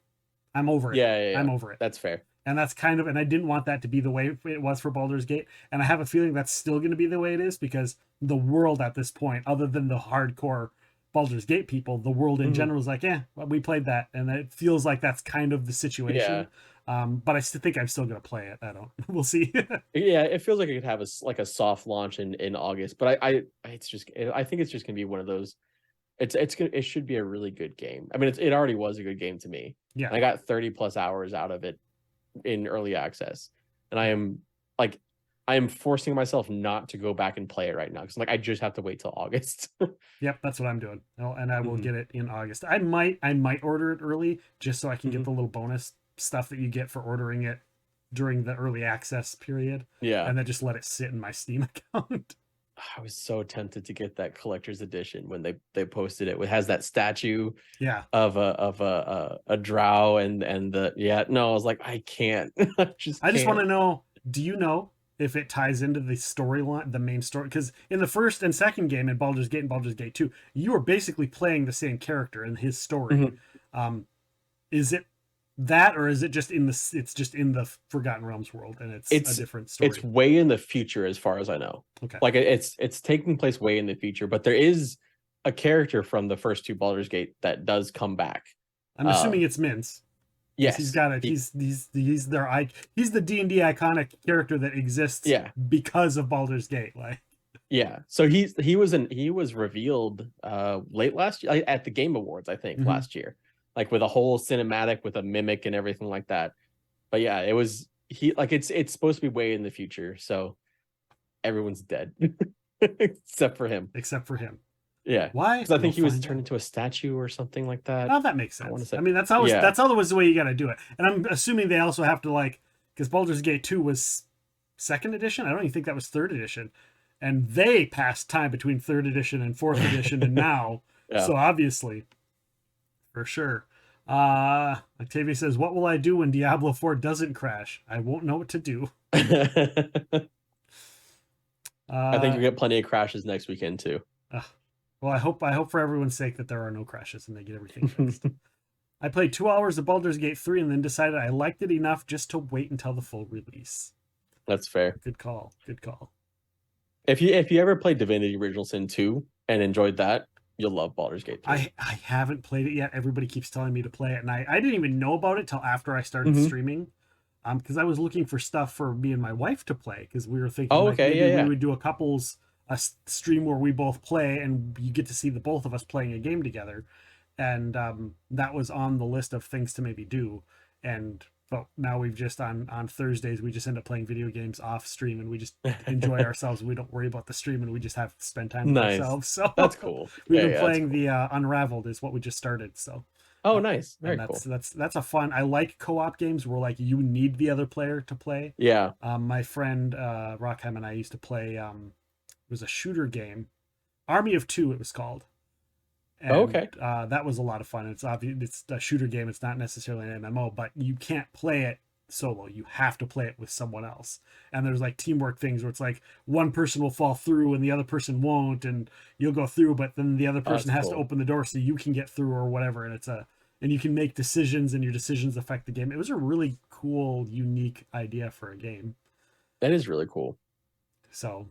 I'm over it. yeah. I'm over it. That's fair. And that's kind of, and I didn't want that to be the way it was for Baldur's Gate, and I have a feeling that's still going to be the way it is because the world at this point, other than the hardcore Baldur's Gate people, the world in Hmm. general is like, yeah, well, we played that, and it feels like that's kind of the Yeah, situation. But I still think I'm still going to play it. I don't. We'll see. yeah. It feels like it could have like a soft launch in August, but it's just I think it's just gonna be one of those. It's good. It should be a really good game. I mean, it already was a good game to me. Yeah, And I got 30 plus hours out of it in early access, and yeah, like I am forcing myself not to go back and play it right now because like I just have to wait till August. yep. That's what I'm doing, and I will Hmm. get it in August. I might order it early just so I can get Hmm. the little bonus stuff that you get for ordering it during the early access period, Yeah, and then just let it sit in my Steam account. I was so tempted to get that collector's edition when they posted it. It has that statue Yeah, of a drow and the yeah. No, I was like, I can't. I just I just want to can't. know. Do you know if it ties into the storyline, the main story? Because in the first and second game, in Baldur's Gate and Baldur's Gate 2, you are basically playing the same character in his story. Mhm. Um, is it that, or is it just in the? It's just in the Forgotten Realms world, and it's a It's different it's story. way in the future as far as I know. Okay, Like it's taking place way in the future, but there is a character from the first two Baldur's Gate that does come back. I'm Uh assuming it's Minz because he's yes. got it. He's their he's the D&D iconic character that exists Yeah. because of Baldur's Gate. Like, Yeah. So he was revealed late last year at the Game Awards, I think, mhm. last year. Like with a whole cinematic with a mimic and everything like that. But yeah, it was he like it's supposed to be way in the future, so everyone's dead except for him. Except for him. Yeah, Why? because I We'll think he was find turned out. into a statue or something like that. Oh, that makes I want to sense. say, I mean, yeah. that's always the way you got to do it. And I'm assuming they also have to like because Baldur's Gate 2 was second edition. I don't even think that was third edition, and they passed time between third edition and fourth edition, and now, Yeah. so obviously, for sure. Octavia says, "What will I do when Diablo 4 doesn't crash? I won't know what to do." I think Uh, we get plenty of crashes next weekend too. ugh. Well, I hope for everyone's sake that there are no crashes and they get everything fixed. I played 2 hours of Baldur's Gate 3 and then decided I liked it enough just to wait until the full release. That's fair. Good call. Good call. If you ever played Divinity Original Sin 2 and enjoyed that, you'll love Baldur's Gate 3. I haven't played it yet. Everybody keeps telling me to play it, and I didn't even know about it till after I started Hmm. streaming. Because I was looking for stuff for me and my wife to play because we were thinking Oh, like okay, maybe yeah, we yeah. would do a couples stream where we both play and you get to see the both of us playing a game together, and that was on the list of things to maybe do. And but now we've just on Thursdays we just end up playing video games off stream and we just enjoy ourselves. We don't worry about the stream and we just have to spend time with Nice. ourselves. So That's cool. we've Yeah, been yeah, that's playing cool. the Unraveled is what we just started. So Oh, uh, nice. and Very that's cool. that's a fun. I like co-op games where like you need the other player to play. Yeah. My friend Rockheim and I used to play. It was a shooter game, Army of Two. It was called, Oh, and okay. that was a lot of fun. It's obvious it's a shooter game. It's not necessarily an MMO, but you can't play it solo. You have to play it with someone else. And there's like teamwork things where it's like one person will fall through and the other person won't, and you'll go through, but then the other Oh, person that's has to cool. open the door so you can get through or whatever. And and you can make decisions and your decisions affect the game. It was a really cool, unique idea for a game. That is really cool. So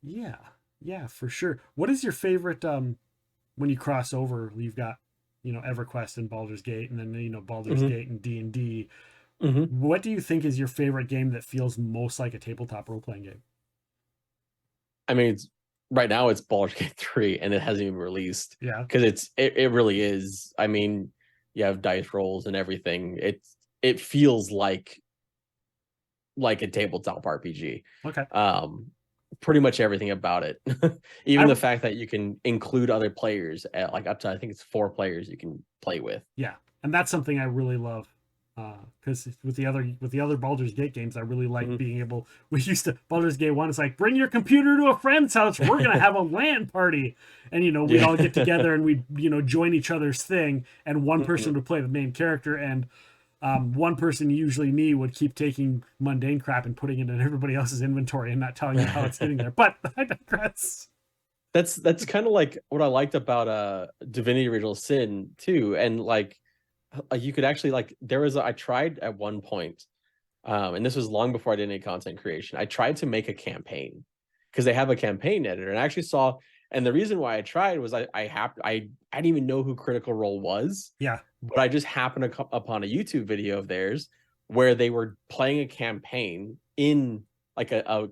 yeah, yeah, for sure. What is your favorite when you cross over? You've got EverQuest and Baldur's Gate, and then Baldur's Hmm. Gate and D&D. Hmm. What do you think is your favorite game that feels most like a tabletop role playing game? I mean, right now it's Baldur's Gate 3 and it hasn't even released Yeah. because it really is. I mean, you have dice rolls and everything. It feels like a tabletop RPG. Okay. Pretty much everything about it. Even I the fact that you can include other players at like up to, I think it's 4 players you can play with. Yeah, and that's something I really love. Because with the other Baldur's Gate games, I really like being able. We used to Baldur's Gate 1. It's like bring your computer to a friend's house. We're gonna have a LAN party, and we'd all get together and we'd join each other's thing, and one person would play the main character, and one person, usually me, would keep taking mundane crap and putting it in everybody else's inventory and not telling you how it's getting there. But I digress. That's kind of like what I liked about Divinity Original Sin too, and like you could actually like I tried at one point, and this was long before I did any content creation. I tried to make a campaign because they have a campaign editor, and I actually saw. And the reason why I tried was I didn't even know who Critical Role was. Yeah. But I just happened upon a YouTube video of theirs where they were playing a campaign in like a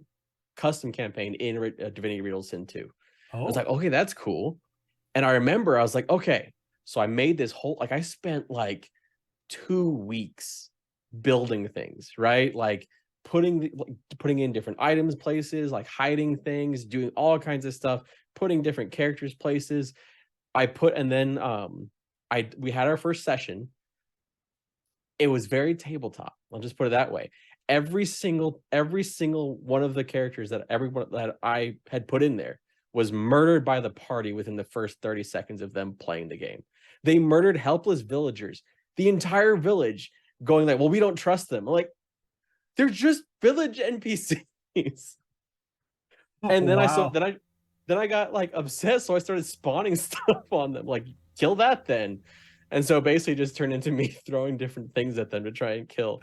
custom campaign in Divinity Original Sin 2. I was like, okay, that's cool. And I remember I was like, okay, so I made this whole, like I spent like 2 weeks building things, right? Like putting in different items places, like hiding things, doing all kinds of stuff, putting different characters places. And then we had our first session. It was very tabletop. I'll just put it that way. Every single one of the characters that I had put in there was murdered by the party within the first 30 seconds of them playing the game. They murdered helpless villagers. The entire village going like, well, we don't trust them. I'm like, they're just village NPCs. And then I got like obsessed, so I started spawning stuff on them, like kill that then. And so basically just turned into me throwing different things at them to try and kill.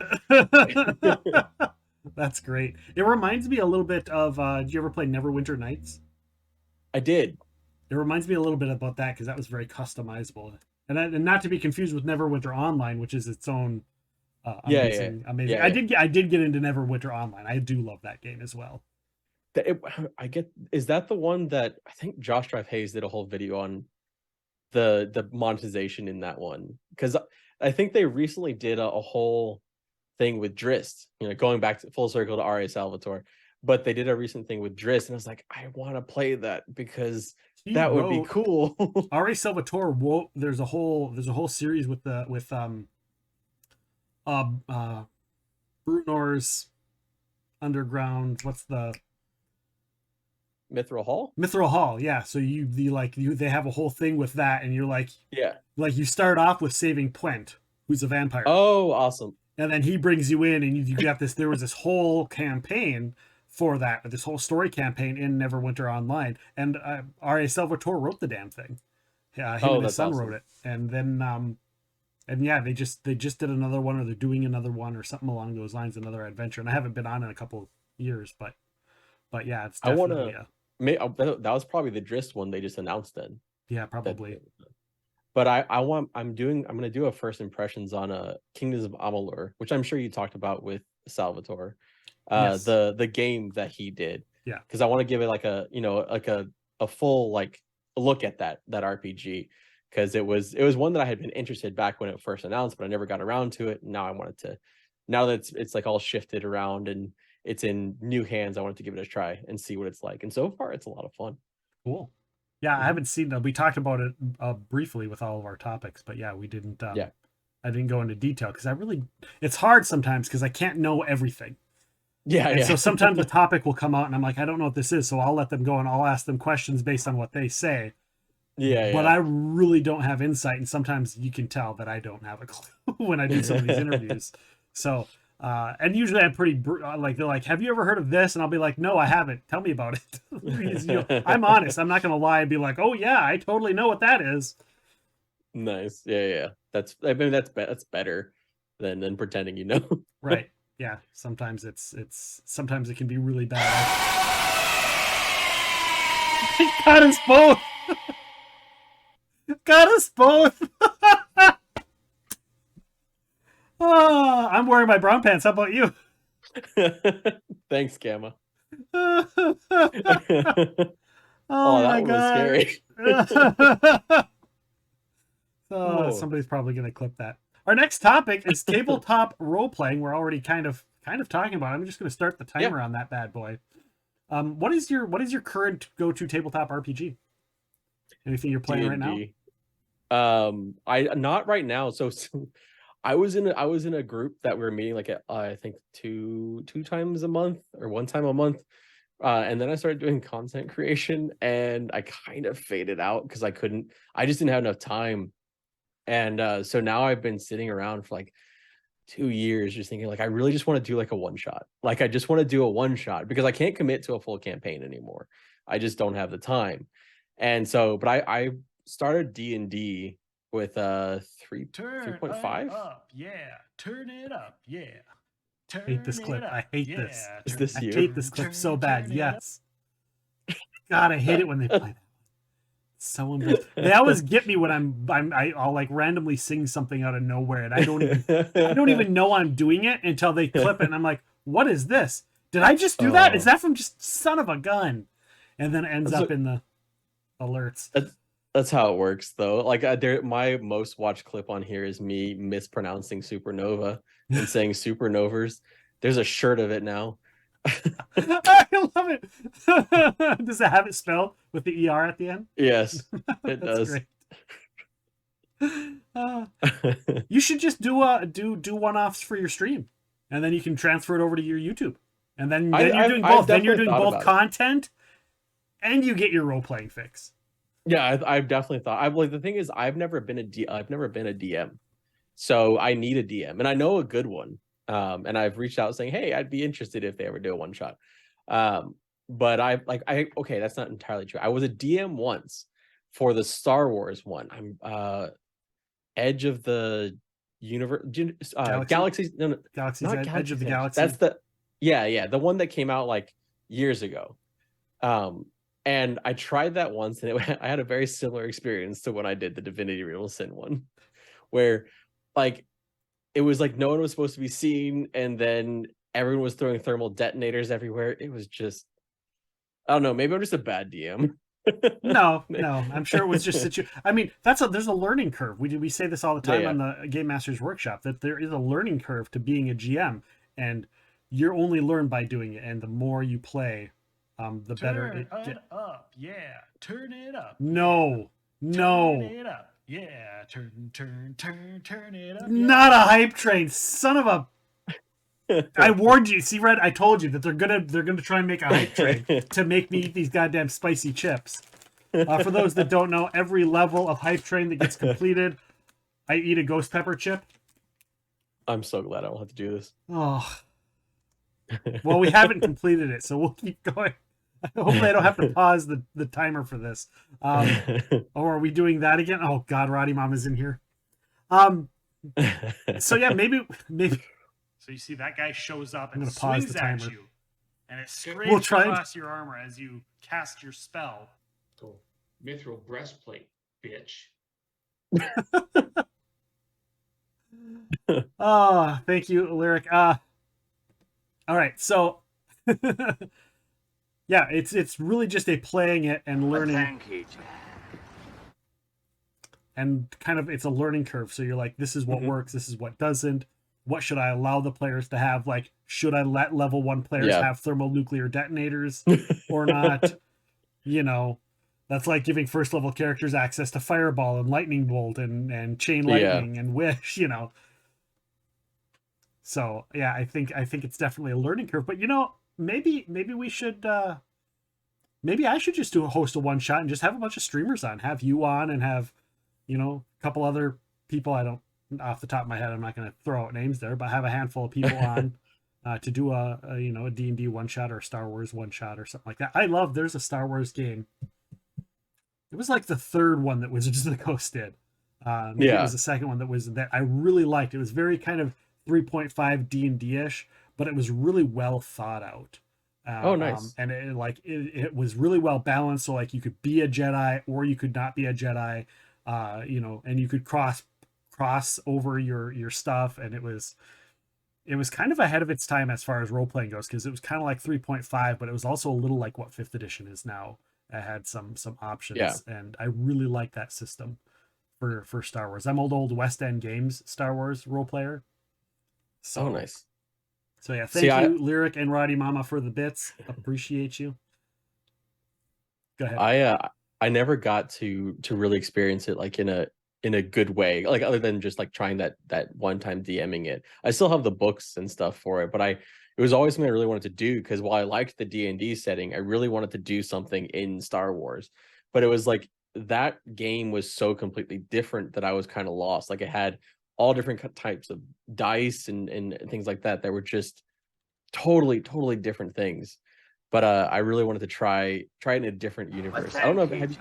That's great. It reminds me a little bit of did you ever play Neverwinter Nights? I did. It reminds me a little bit about that because that was very customizable. And not to be confused with Neverwinter Online, which is its own amazing. Yeah. I did get into Neverwinter Online. I do love that game as well. Is that the one that I think Josh Drive Hayes did a whole video on the monetization in that one? Because I think they recently did a whole thing with Drist, going back to full circle to R.A. Salvatore, but they did a recent thing with Drist, and I was like, I want to play that because that would be cool. R.A. Salvatore there's a whole series with Brunor's Underground, what's the Mithril Hall? Mithril Hall, yeah. So they have a whole thing with that, and you're like, yeah, like you start off with saving Pwent, who's a vampire. Oh, awesome! And then he brings you in, and you got this. There was this whole campaign for that, this whole story campaign in Neverwinter Online, and R.A. Salvatore wrote the damn thing. Him and his son wrote it, and then and yeah, they just did another one, or they're doing another one, or something along those lines, another adventure. And I haven't been on in a couple years, but yeah, it's definitely that was probably the Drist one they just announced then. Yeah, probably. But I'm going to do a first impressions on Kingdoms of Amalur, which I'm sure you talked about with Salvatore, yes. the game that he did. Yeah, because I want to give it like a full like look at that RPG, because it was one that I had been interested back when it first announced, but I never got around to it. Now I wanted to, now that it's like all shifted around and it's in new hands, I wanted to give it a try and see what it's like. And so far, it's a lot of fun. Cool. Yeah, I haven't seen that. We talked about it briefly with all of our topics, but yeah, we didn't. I didn't go into detail because it's hard sometimes because I can't know everything. Yeah. So sometimes a topic will come out and I'm like, I don't know what this is. So I'll let them go and I'll ask them questions based on what they say. But I really don't have insight. And sometimes you can tell that I don't have a clue when I do some of these interviews. So, and usually I'm pretty, like, they're like, have you ever heard of this? And I'll be like, no, I haven't. Tell me about it. I'm honest. I'm not going to lie and be like, oh yeah, I totally know what that is. Nice. Yeah. That's better than pretending you know. Right. Yeah. Sometimes sometimes it can be really bad. Got us both. Got us both. Oh, I'm wearing my brown pants. How about you? Thanks, Gamma. Oh that my one God. was scary. Oh, Oh, somebody's probably going to clip that. Our next topic is tabletop role playing. We're already kind of talking about it. I'm just going to start the yeah, timer on that bad boy. What is your current go-to tabletop RPG? Anything you're playing right now? D&D. I not right now. So I was in a group that we were meeting like I think two times a month or one time a month. And then I started doing content creation and I kind of faded out because I just didn't have enough time. And so now I've been sitting around for like 2 years just thinking like I really just want to do like a one shot. Like I just want to do a one shot because I can't commit to a full campaign anymore. I just don't have the time. And so, but I started D&D with 3.5. Up, yeah. Turn it up, yeah. I hate this clip. I hate this. Is this I you? hate this clip so bad. Yes. God, I hate it when they play that. It's so embarrassing. They always get me when I'll like randomly sing something out of nowhere and I don't even know I'm doing it until they clip it and I'm like, what is this? Did I just do that? Is that from just son of a gun? And then it ends up in the alerts. That's how it works though. Like my most watched clip on here is me mispronouncing supernova and saying supernovers. There's a shirt of it now. I love it. Does it have it spelled with the ER at the end? Yes, it does. Great. You should just do one-offs for your stream, and then you can transfer it over to your YouTube, and then you're doing both. Then you're doing both content, and you get your role-playing fix. Yeah, I've definitely thought. I've like the thing is I've never been a DM, so I need a DM, and I know a good one. And I've reached out saying, hey, I'd be interested if they ever do a one shot. But okay, that's not entirely true. I was a DM once for the Star Wars one. I'm Edge of the Universe, Galaxies. No, Galaxy's Edge, Edge of the Galaxy. That's the one that came out like years ago. And I tried that once, and I had a very similar experience to when I did the Divinity Real Sin one, where like it was like no one was supposed to be seen, and then everyone was throwing thermal detonators everywhere. It was just, I don't know. Maybe I'm just a bad DM. No, I'm sure it was just I mean, there's a learning curve. We say this all the time on the Game Masters Workshop, that there is a learning curve to being a GM, and you're only learn by doing it. And the more you play, the better it gets. Up, yeah. Turn it up. No. Turn it up. Yeah, turn it up. Yeah. Not a hype train, son of a. I warned you. See, Red, I told you that they're gonna try and make a hype train to make me eat these goddamn spicy chips. For those that don't know, every level of hype train that gets completed, I eat a ghost pepper chip. I'm so glad I don't have to do this. Oh, well, we haven't completed it, so we'll keep going. Hopefully, I don't have to pause the timer for this. Or are we doing that again? Oh God, Roddy Mom is in here. So yeah, maybe. So you see that guy shows up and I'm gonna pause swings the at timer. you, and it scrapes across your armor as you cast your spell. Cool. Mithril breastplate, bitch. Oh, thank you, Lyric. All right, so yeah, it's really just a playing it and learning. Thank you, And kind of it's a learning curve. So you're like, this is what works, this is what doesn't. What should I allow the players to have? Like, should I let level 1 players have thermonuclear detonators or not? You know, that's like giving first level characters access to fireball and lightning bolt and chain lightning and wish, you know. So yeah, I think it's definitely a learning curve. But you know, maybe we should maybe I should just host a one shot and just have a bunch of streamers on. Have you on and have, you know, a couple other people. I don't, off the top of my head, I'm not going to throw out names there, but have a handful of people on to do a you know, a D&D one shot or a Star Wars one shot or something like that. I love, there's a Star Wars game. It was like the third one that Wizards of the Coast did. Maybe it was the second one that I really liked. It was very kind of 3.5 D&D-ish, but it was really well thought out. Oh, nice. And it was really well balanced. So like you could be a Jedi or you could not be a Jedi, you know, and you could cross over your stuff. And it was kind of ahead of its time as far as role playing goes, because it was kind of like 3.5, but it was also a little like what 5th edition is now. It had some options, and I really like that system for Star Wars. I'm old West End Games Star Wars role player. So Oh, nice. So yeah, See, thank you, Lyric and Roddy Mama, for the bits. Appreciate you. Go ahead. I never got to really experience it like in a good way, like other than just like trying that one time DMing it. I still have the books and stuff for it, but it was always something I really wanted to do, because while I liked the D&D setting, I really wanted to do something in Star Wars. But it was like that game was so completely different that I was kind of lost. Like it had all different types of dice and things like that were just totally different things. But I really wanted to try it in a different universe. I don't know if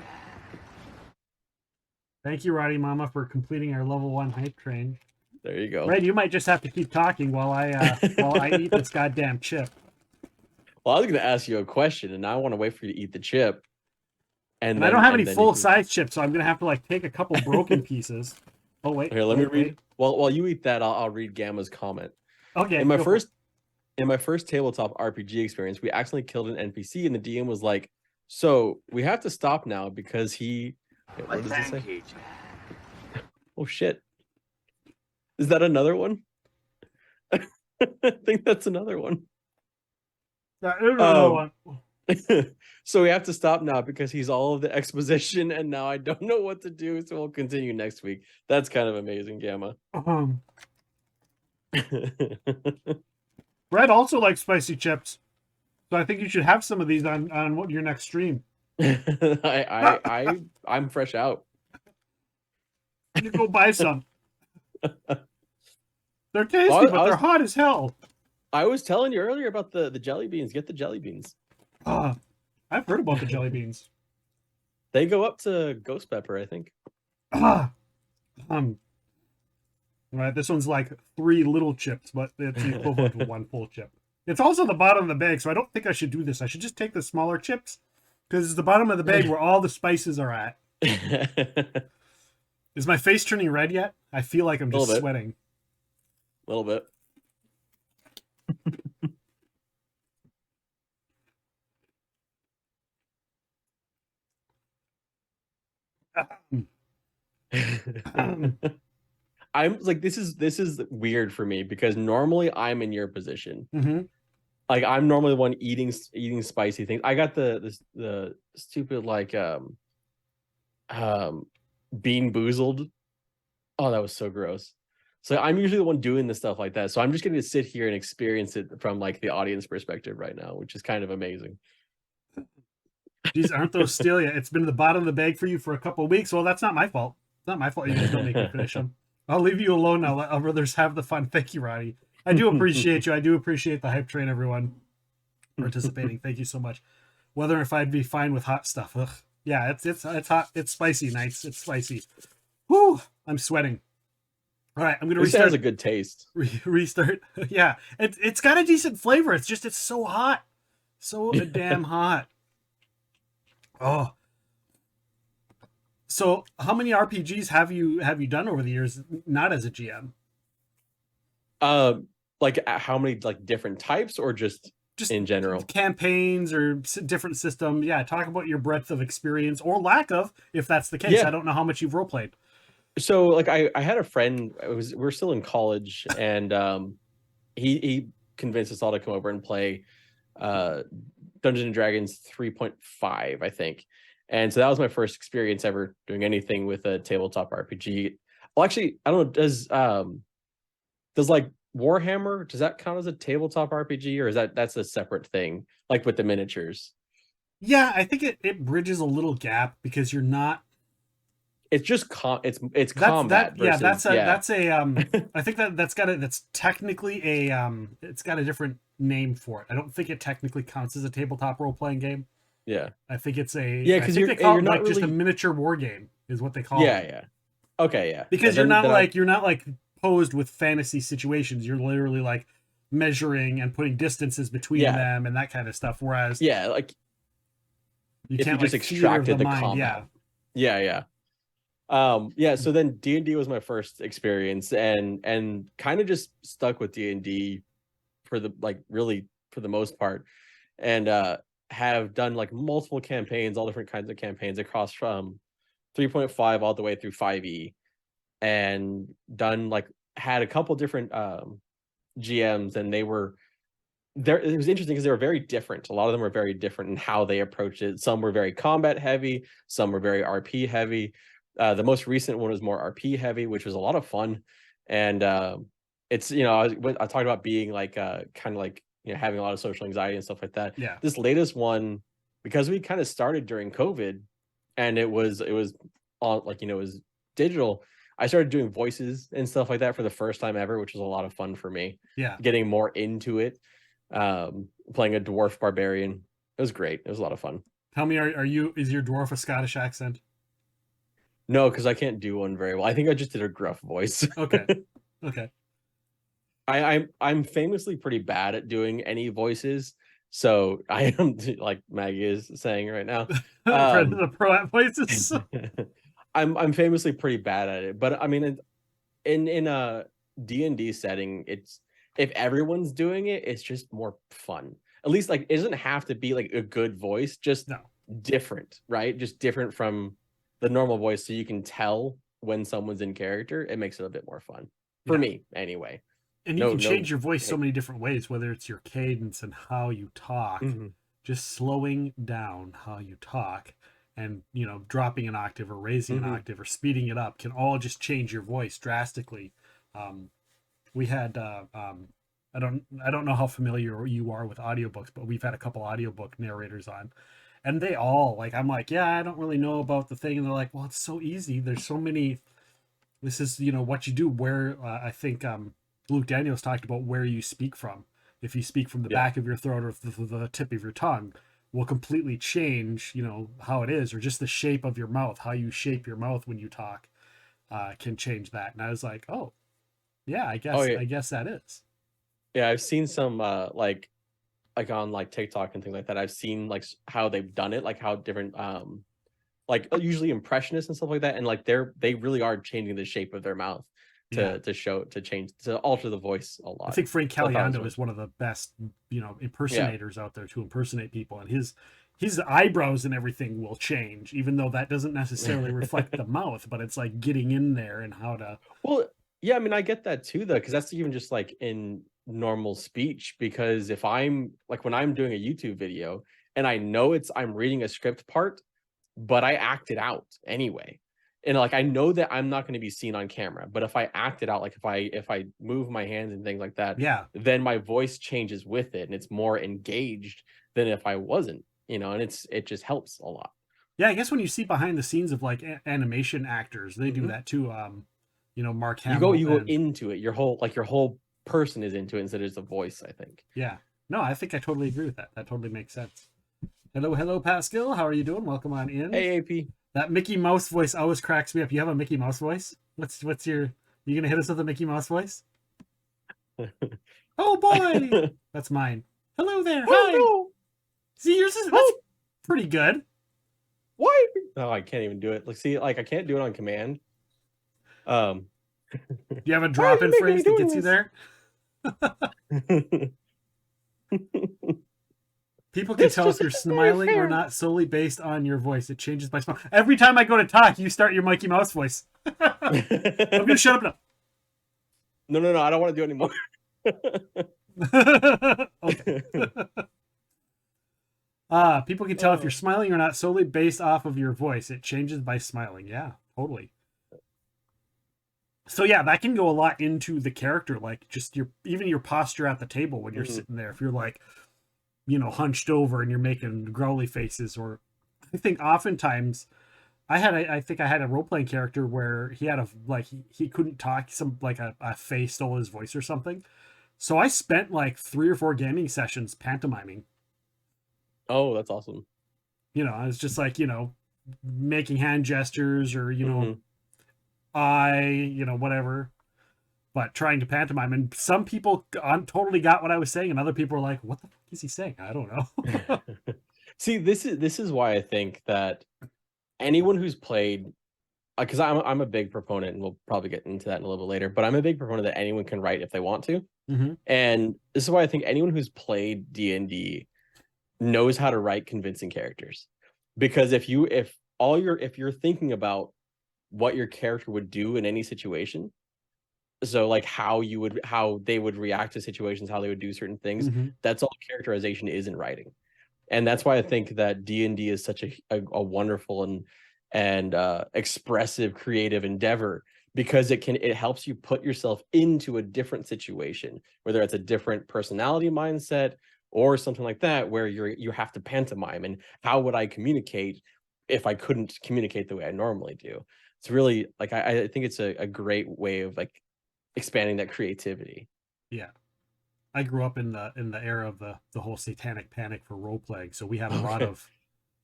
Thank you, Roddy Mama, for completing our level 1 hype train. there you go. Red, you might just have to keep talking while I eat this goddamn chip. Well, I was going to ask you a question, and I want to wait for you to eat the chip. And I don't have any full size chips, so I'm gonna have to like take a couple broken pieces. Oh wait. Here, let me read. While you eat that, I'll read Gamma's comment. Okay. In my first tabletop RPG experience, we accidentally killed an NPC, and the DM was like, "So we have to stop now because he." Wait, what does it say? Oh shit! Is that another one? I think that's another one. That is another one. So we have to stop now because he's all of the exposition, and now I don't know what to do. So we'll continue next week. That's kind of amazing, Gamma. Red also likes spicy chips, so I think you should have some of these on what your next stream. I'm fresh out. You go buy some. They're tasty, but they're hot as hell. I was telling you earlier about the jelly beans. Get the jelly beans. I've heard about the jelly beans. They go up to ghost pepper, I think. Right, this one's like 3 little chips, but it's the equivalent of 1 full chip. It's also the bottom of the bag, so I don't think I should do this. I should just take the smaller chips, because it's the bottom of the bag where all the spices are at. Is my face turning red yet? I feel like I'm just sweating. A little bit. I'm like, this is weird for me, because normally I'm in your position. Mm-hmm. Like I'm normally the one eating spicy things. I got the stupid like bean boozled. Oh, that was so gross. So I'm usually the one doing the stuff like that. So I'm just going to sit here and experience it from like the audience perspective right now, which is kind of amazing. These aren't those Stelia. It's been the bottom of the bag for you for a couple of weeks. Well, that's not my fault. It's not my fault you guys don't make me finish them. I'll leave you alone now. Let others have the fun. Thank you, Roddy. I do appreciate you. I do appreciate the hype train, everyone participating. Thank you so much. Whether if I'd be fine with hot stuff. Ugh. Yeah, it's hot. It's spicy. Nice. It's spicy. Whoo! I'm sweating. All right, I'm gonna restart. It has a good taste. Restart. Yeah, it's got a decent flavor. It's just it's so hot, so damn hot. Oh. So, how many RPGs have you done over the years? Not as a GM. Like how many like different types, or just in general campaigns or different system? Yeah, talk about your breadth of experience or lack of, if that's the case. Yeah. I don't know how much you've role played. So like I had a friend, we're still in college, and he convinced us all to come over and play Dungeons and Dragons 3.5, I think. And so that was my first experience ever doing anything with a tabletop RPG. Well, actually, I don't know, does like Warhammer, does that count as a tabletop RPG, or is that's a separate thing, like with the miniatures? Yeah, I think it bridges a little gap, because you're not. It's just it's combat. That's I think that's technically it's got a different name for it. I don't think it technically counts as a tabletop role playing game. Yeah, I think it's a because they call it like just a miniature war game is what they call it. Yeah. Okay, yeah. Because you're not like posed with fantasy situations. You're literally like measuring and putting distances between them and that kind of stuff. Whereas like you if can't you just extracted the combat. Yeah. So then D&D was my first experience, and kind of just stuck with D&D for the most part, and have done like multiple campaigns, all different kinds of campaigns across from 3.5 all the way through 5e, and done like had a couple different GMs, and they were there. It was interesting because they were very different. A lot of them were very different in how they approached it. Some were very combat heavy, some were very RP heavy. The most recent one was more RP heavy, which was a lot of fun. And it's, you know, I talked about being like kind of like, you know, having a lot of social anxiety and stuff like that. Yeah. This latest one, because we kind of started during COVID, and it was all like, you know, it was digital. I started doing voices and stuff like that for the first time ever, which was a lot of fun for me. Yeah. Getting more into it, playing a dwarf barbarian. It was great. It was a lot of fun. Tell me, is your dwarf a Scottish accent? No, because I can't do one very well. I think I just did a gruff voice. Okay. Okay. I'm famously pretty bad at doing any voices, so I am, like Maggie is saying right now. For the pro at voices. I'm famously pretty bad at it, but I mean, in a D&D setting, it's, if everyone's doing it, it's just more fun. At least, like, it doesn't have to be like a good voice, just different, right? Just different from the normal voice, so you can tell when someone's in character. It makes it a bit more fun for me, anyway. And you can change your voice so many different ways, whether it's your cadence and how you talk, just slowing down how you talk, and, you know, dropping an octave or raising an octave or speeding it up can all just change your voice drastically. We had I don't know how familiar you are with audiobooks, but we've had a couple audiobook narrators on, and they all, like, I'm like, yeah, I don't really know about the thing, and they're like, well, it's so easy. There's so many. This is, you know, what you do. Where I think Luke Daniels talked about where you speak from. If you speak from the back of your throat or the tip of your tongue, will completely change, you know, how it is, or just the shape of your mouth, how you shape your mouth when you talk, can change that. And I was like, oh, yeah, I guess that is. Yeah, I've seen some like on like TikTok and things like that. I've seen like how they've done it, like how different like usually impressionists and stuff like that, and like they really are changing the shape of their mouth to alter the voice a lot. I think Frank Caliendo is one of the best, you know, impersonators out there to impersonate people, and his eyebrows and everything will change, even though that doesn't necessarily reflect the mouth, but it's like getting in there and how to. Well, yeah, I mean, I get that too, though, because that's even just like in normal speech. Because if I'm like, when I'm doing a YouTube video and I know I'm reading a script part, but I act it out anyway. And like, I know that I'm not going to be seen on camera, but if I act it out, like if I move my hands and things like that, then my voice changes with it, and it's more engaged than if I wasn't, you know, and it just helps a lot. Yeah, I guess when you see behind the scenes of like animation actors, they do that too. You know, Mark Hamill. You go into it. Your whole person is into it instead of just a voice, I think. Yeah. No, I think I totally agree with that. That totally makes sense. Hello, Pascal. How are you doing? Welcome on in. Hey, AP. That Mickey Mouse voice always cracks me up. You have a Mickey Mouse voice? What's your? You gonna hit us with a Mickey Mouse voice? Oh boy, that's mine. Hello there. Hi. No. See, yours is that's pretty good. Why? Oh, I can't even do it. Like, see, like I can't do it on command. Do you have a drop-in phrase that gets you there? People can tell if you're smiling or not solely based on your voice. It changes by smile. Every time I go to talk, you start your Mickey Mouse voice. I'm gonna shut up now. No, I don't want to do it anymore. Okay. People can tell if you're smiling or not solely based off of your voice. It changes by smiling. Yeah, totally. So yeah, that can go a lot into the character, like just even your posture at the table when you're sitting there. If you're like, you know, hunched over and you're making growly faces, or I think oftentimes I think I had a role-playing character where he had he couldn't talk, some like a Fae stole his voice or something. So I spent like 3 or 4 gaming sessions pantomiming. Oh, that's awesome. You know, I was just like, you know, making hand gestures or, you know, you know, whatever, but trying to pantomime. And some people totally got what I was saying, and other people were like, what the fuck is he saying? I don't know. See, this is why I think that anyone who's played, because I'm a big proponent, and we'll probably get into that in a little bit later, but I'm a big proponent that anyone can write if they want to. And this is why I think anyone who's played D&D knows how to write convincing characters. Because if if you're thinking about what your character would do in any situation, so like how they would react to situations, how they would do certain things, that's all characterization is in writing. And that's why I think that D&D is such a wonderful and expressive, creative endeavor, because it helps you put yourself into a different situation, whether it's a different personality mindset or something like that, where you have to pantomime. And how would I communicate if I couldn't communicate the way I normally do? It's really like I think it's a great way of like expanding that creativity. Yeah. I grew up in the era of the whole satanic panic for role playing, so we had a lot of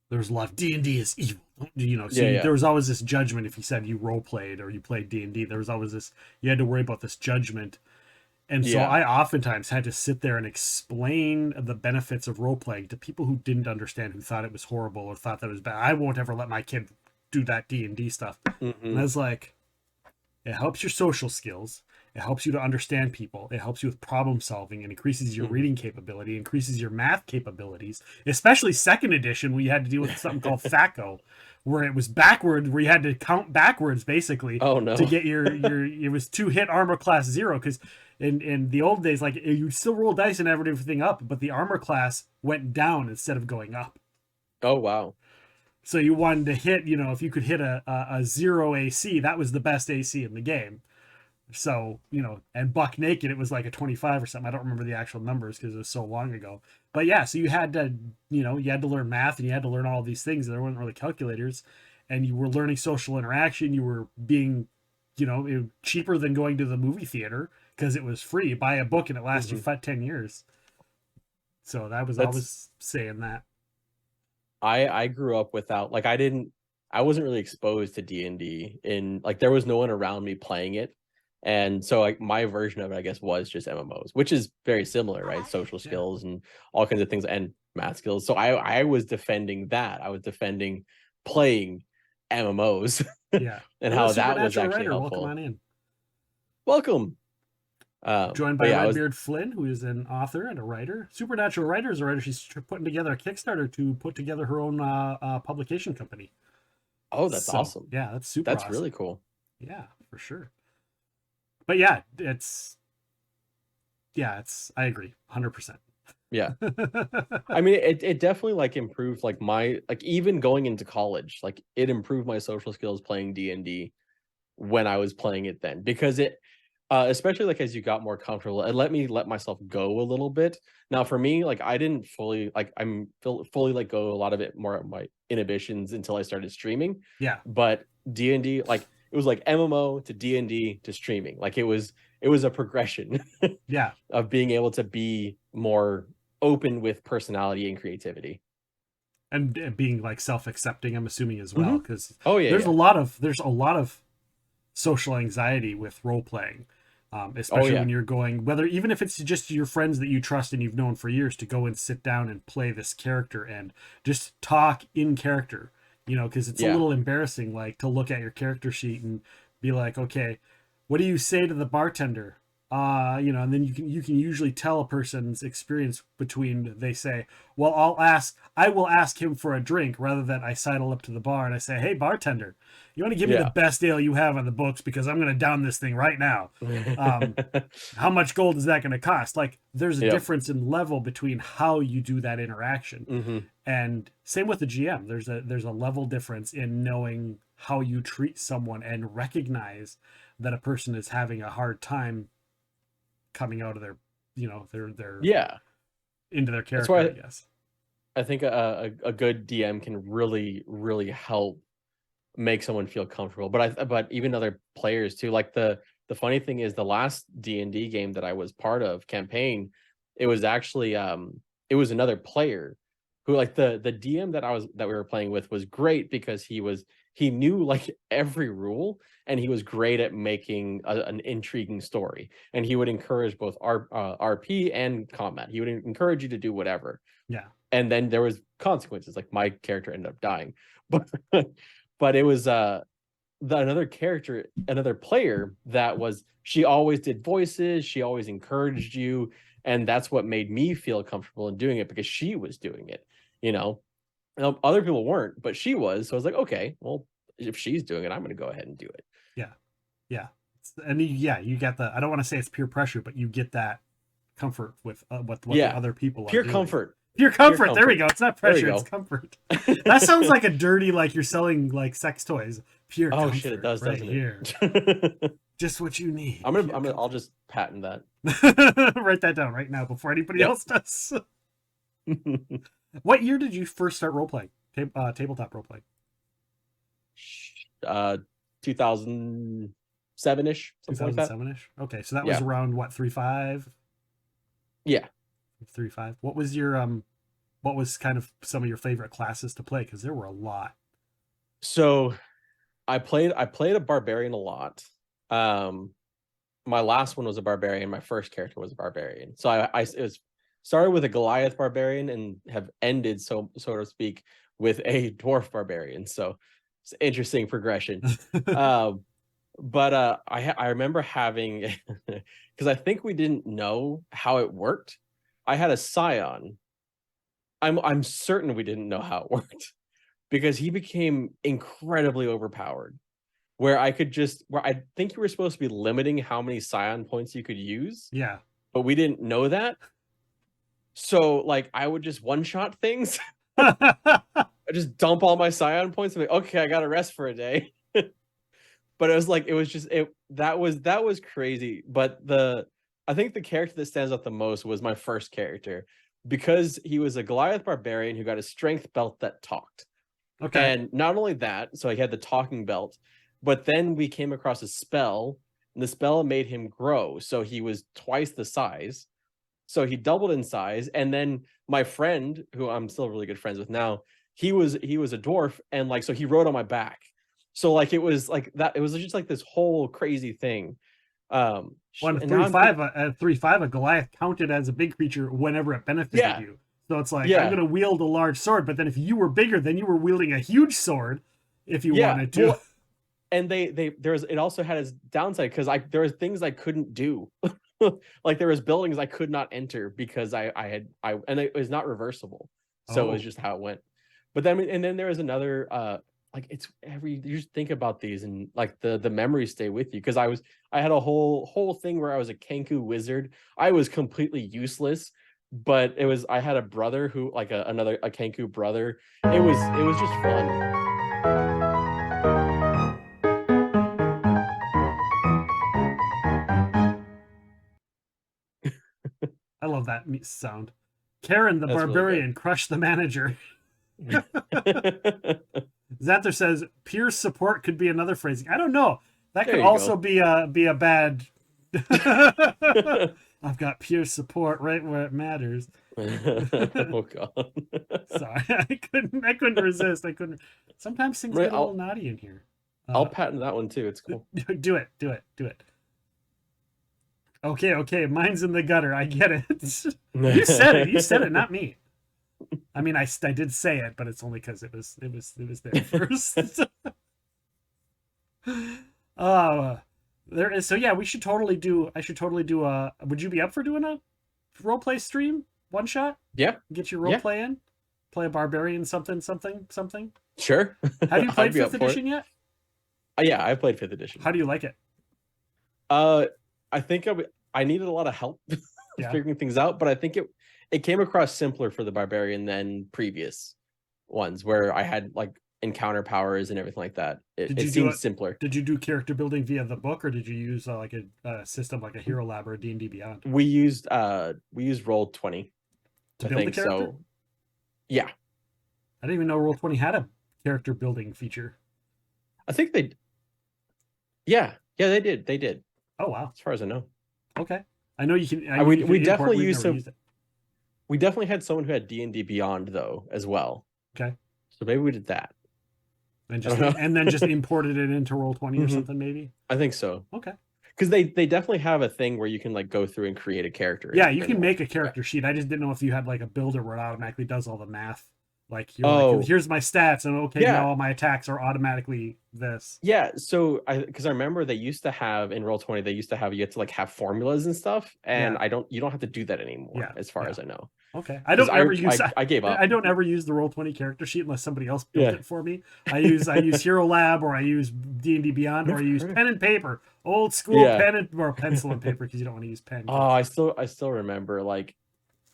there's a lot of D&D is evil, you know. So there was always this judgment if you said you role played or you played D&D. There was always this, you had to worry about this judgment, and so I oftentimes had to sit there and explain the benefits of role playing to people who didn't understand, who thought it was horrible or thought that it was bad. I won't ever let my kid do that D&D stuff. And I was like, it helps your social skills. It helps you to understand people. It helps you with problem solving and increases your reading capability, increases your math capabilities, especially second edition, where you had to deal with something called THACO, where it was backward, where you had to count backwards basically to get your it was 2-hit armor class 0. Because in the old days, like, you still roll dice and everything up, but the armor class went down instead of going up. Oh, wow. So you wanted to hit, you know, if you could hit a 0 AC, that was the best AC in the game. So, you know, and buck naked, it was like a 25 or something. I don't remember the actual numbers because it was so long ago. But yeah, so you had to, you know, you had to learn math and you had to learn all these things. There weren't really calculators, and you were learning social interaction. You were being, you know, cheaper than going to the movie theater because it was free. You buy a book and it lasts you 10 years. So I was saying that. I grew up without, like, I wasn't really exposed to D&D, in like, there was no one around me playing it. And so like my version of it, I guess, was just MMOs, which is very similar, right? Social skills and all kinds of things, and math skills. So I was defending that. I was defending playing MMOs. Yeah. And how that was actually writer, helpful. welcome on in. Welcome. Joined by RedbeardFlynn, who is an author and a writer. Supernatural Writer is a writer. She's putting together a Kickstarter to put together her own publication company. Oh, that's awesome. Yeah, that's super That's awesome. really cool. Yeah, for sure. But yeah, I agree 100%. Yeah. I mean, it definitely like improved like my, like, even going into college, like it improved my social skills playing D&D when I was playing it then, because it especially like as you got more comfortable, it let me let myself go a little bit. Now for me, like, I didn't fully fully let go a lot of it, more of my inhibitions, until I started streaming. Yeah. But D&D, like, it was like MMO to D&D to streaming. Like it was a progression Yeah. of being able to be more open with personality and creativity. And being like self-accepting, I'm assuming, as well, because there's a lot of social anxiety with role playing, especially when you're going, even if it's just your friends that you trust and you've known for years, to go and sit down and play this character and just talk in character, you know, because it's a little embarrassing, like, to look at your character sheet and be like, okay, what do you say to the bartender? You know, and then you can usually tell a person's experience between, they say, well, I will ask him for a drink, rather than I sidle up to the bar and I say, hey, bartender, you want to give me the best ale you have on the books, because I'm going to down this thing right now. How much gold is that going to cost? Like, there's a difference in level between how you do that interaction. And same with the GM. There's a level difference in knowing how you treat someone and recognize that a person is having a hard time coming out of their, you know, their into their character. I guess I think a good DM can really, really help make someone feel comfortable. But even other players too. Like the funny thing is, the last D&D game that I was part of, campaign, it was actually it was another player who, like, the DM that we were playing with was great, because he knew like every rule, and he was great at making an intriguing story, and he would encourage both RP and combat. He would encourage you to do whatever. Yeah. And then there was consequences, like my character ended up dying, but it was another player she always did voices, she always encouraged you, and that's what made me feel comfortable in doing it, because she was doing it, you know. Other people weren't, but she was. So I was like, okay, well, if she's doing it, I'm going to go ahead and do it. Yeah. And you get the, I don't want to say it's peer pressure, but you get that comfort with what the other people Pure are doing. comfort. Pure comfort. There we go. It's not There we pressure, go. it's comfort. That sounds like a dirty, like you're selling like sex toys. Pure Oh comfort. shit, it does, right doesn't here. it? Just what you need. I'll just patent that. Write that down right now before anybody Yep. else does. What year did you first start role playing? Tabletop role playing? 2007-ish, something like that. 2007-ish. Okay, so that was around what, 3.5? Yeah. 3.5. What was your what was kind of some of your favorite classes to play? Because there were a lot. So I played a barbarian a lot. My last one was a barbarian. My first character was a barbarian. So it was started with a Goliath barbarian and have ended, so to speak, with a dwarf barbarian. So it's an interesting progression. But I remember having, because I think we didn't know how it worked. I had a scion. I'm certain we didn't know how it worked, because he became incredibly overpowered. Where I think you were supposed to be limiting how many scion points you could use. Yeah. But we didn't know that. So like I would just one-shot things. I just dump all my scion points and be like, okay, I gotta rest for a day. But that was crazy. But I think the character that stands out the most was my first character, because he was a Goliath barbarian who got a strength belt that talked. Okay. And not only that, so he had the talking belt, but then we came across a spell, and the spell made him grow. So he was twice the size. So he doubled in size. And then my friend, who I'm still really good friends with now, he was a dwarf, and like, so he rode on my back. So like it was like that, it was just like this whole crazy thing. Well, 3.5, a Goliath counted as a big creature whenever it benefited you. So it's like, I'm gonna wield a large sword, but then if you were bigger, then you were wielding a huge sword if you wanted to. Well, and it also had its downside, because there was things I couldn't do. Like there was buildings I could not enter because and it was not reversible. So it was just how it went. But then there was another like you just think about these, and like the memories stay with you, because I had a whole thing where I was a Kenku wizard. I was completely useless, but I had a brother who, like a Kenku brother. It was just fun. I love that sound. Karen the That's barbarian really crushed the manager. Xanther says peer support could be another phrasing. I don't know. That could also be a bad. I've got peer support right where it matters. Oh god. Sorry, I couldn't resist. Sometimes things get a little naughty in here. I'll patent that one too. It's cool. Do it. Okay. Mine's in the gutter. I get it. You said it. You said it, not me. I mean, I did say it, but it's only because it was there first. There is. So yeah, we should totally do. I should totally do a. Would you be up for doing a role play stream, one shot? Yeah. Get your role play in. Play a barbarian, something. Sure. Have you played 5th edition yet? Yeah, I played 5th edition. How do you like it? I think I needed a lot of help figuring things out, but I think it came across simpler for the barbarian than previous ones, where I had like encounter powers and everything like that. It seemed simpler. Did you do character building via the book, or did you use like a system like a Hero Lab or a D&D Beyond? We used Roll20 to build the character. So, yeah, I didn't even know Roll20 had a character building feature. I think they. Yeah, they did. Oh wow! As far as I know. Okay, I know you can. We definitely used some. We definitely had someone who had D&D Beyond though as well. Okay. So maybe we did that. And then just imported it into Roll20 or something, maybe. I think so. Okay. Because they definitely have a thing where you can like go through and create a character. Yeah, you can make a character sheet. I just didn't know if you had like a builder where it automatically does all the math Like you're Oh. like, here's my stats, and okay, Yeah. now all my attacks are automatically this. Yeah, so because I remember they used to have in Roll20, they used to have you had to like have formulas and stuff, and Yeah. you don't have to do that anymore, Yeah, as far yeah. as I know. Okay, I 'Cause don't ever use. I gave up. I don't ever use the Roll20 character sheet unless somebody else built Yeah. it for me. I use Hero Lab, or I use D&D Beyond, or I Never use heard of- pen and paper, old school Yeah. pen and or pencil and paper, because you don't want to use pen. 'cause- Oh, I still remember like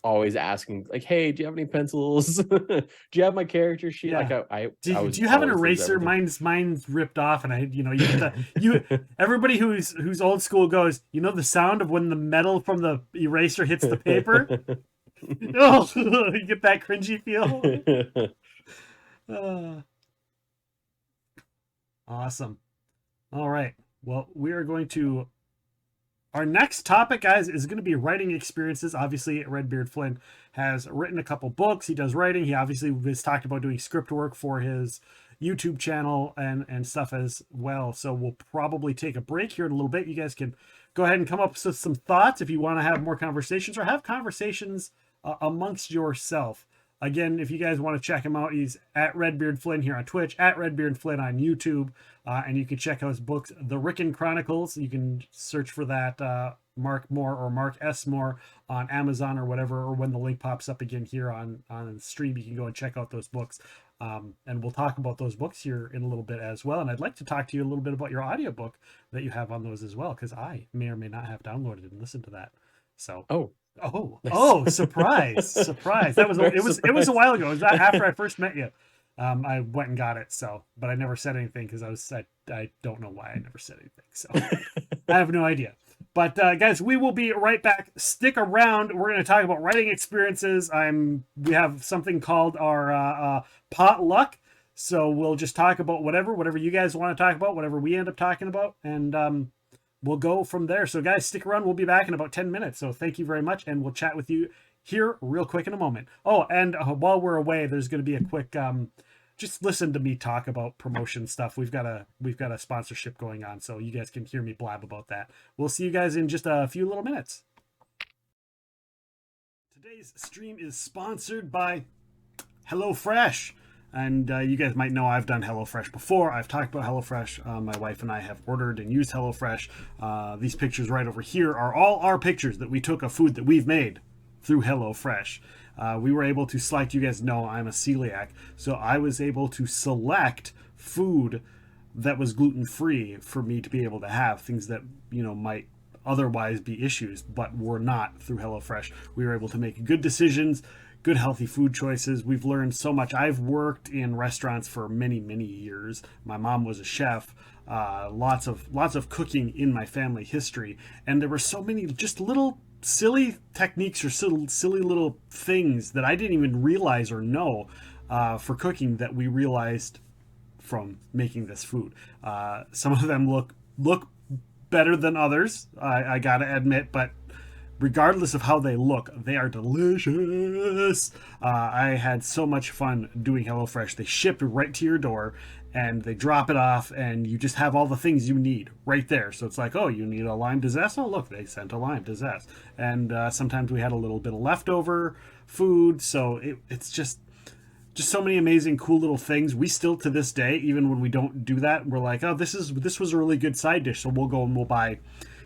always asking like, "Hey, do you have any pencils? Do you have my character sheet?" Yeah. Like I Do was you have an always lose eraser? everything. Mine's ripped off, and you get the everybody who's old school goes, the sound of when the metal from the eraser hits the paper. Oh, you get that cringy feel. Awesome. All right. Well, we are going to. Our next topic, guys, is going to be writing experiences. Obviously, Redbeard Flynn has written a couple books. He does writing. He obviously has talked about doing script work for his YouTube channel and stuff as well. So we'll probably take a break here in a little bit. You guys can go ahead and come up with some thoughts if you want to have more conversations, or have conversations amongst yourself. Again, if you guys want to check him out, he's at Redbeard Flynn here on Twitch, at Redbeard Flynn on YouTube, and you can check out his books, The Rickon Chronicles. You can search for that Mark Moore or Mark S. Moore on Amazon or whatever, or when the link pops up again here on the stream, you can go and check out those books. And we'll talk about those books here in a little bit as well. And I'd like to talk to you a little bit about your audiobook that you have on those as well, because I may or may not have downloaded and listened to that. So surprise. That was it was a while ago. It was after I first met you. I went and got it, but I never said anything because I don't know why I never said anything. So I have no idea. But guys, we will be right back. Stick around. We're going to talk about writing experiences. We have something called our potluck. So we'll just talk about whatever you guys want to talk about, whatever we end up talking about, and we'll go from there. So guys, stick around. We'll be back in about 10 minutes. So thank you very much, and we'll chat with you here real quick in a moment. Oh, and while we're away, there's going to be a quick just listen to me talk about promotion stuff. We've got a sponsorship going on, so you guys can hear me blab about that. We'll see you guys in just a few little minutes. Today's stream is sponsored by HelloFresh. And you guys might know I've done HelloFresh before. I've talked about HelloFresh. My wife and I have ordered and used HelloFresh. These pictures right over here are all our pictures that we took of food that we've made through HelloFresh. We were able to select, you guys know I'm a celiac, so I was able to select food that was gluten-free for me to be able to have, things that, might otherwise be issues, but were not through HelloFresh. We were able to make good decisions, good healthy food choices. We've learned so much. I've worked in restaurants for many years. My mom was a chef. Lots of cooking in my family history, and there were so many just little silly techniques or silly little things that I didn't even realize or know for cooking that we realized from making this food. Some of them look better than others, I gotta admit, but regardless of how they look, they are delicious. I had so much fun doing HelloFresh. They ship right to your door, and they drop it off, and you just have all the things you need right there. So it's like, oh, you need a lime to zest? Oh, look, they sent a lime to zest. And sometimes we had a little bit of leftover food, so it's just so many amazing, cool little things. We still, to this day, even when we don't do that, we're like, oh, this was a really good side dish, so we'll go and we'll buy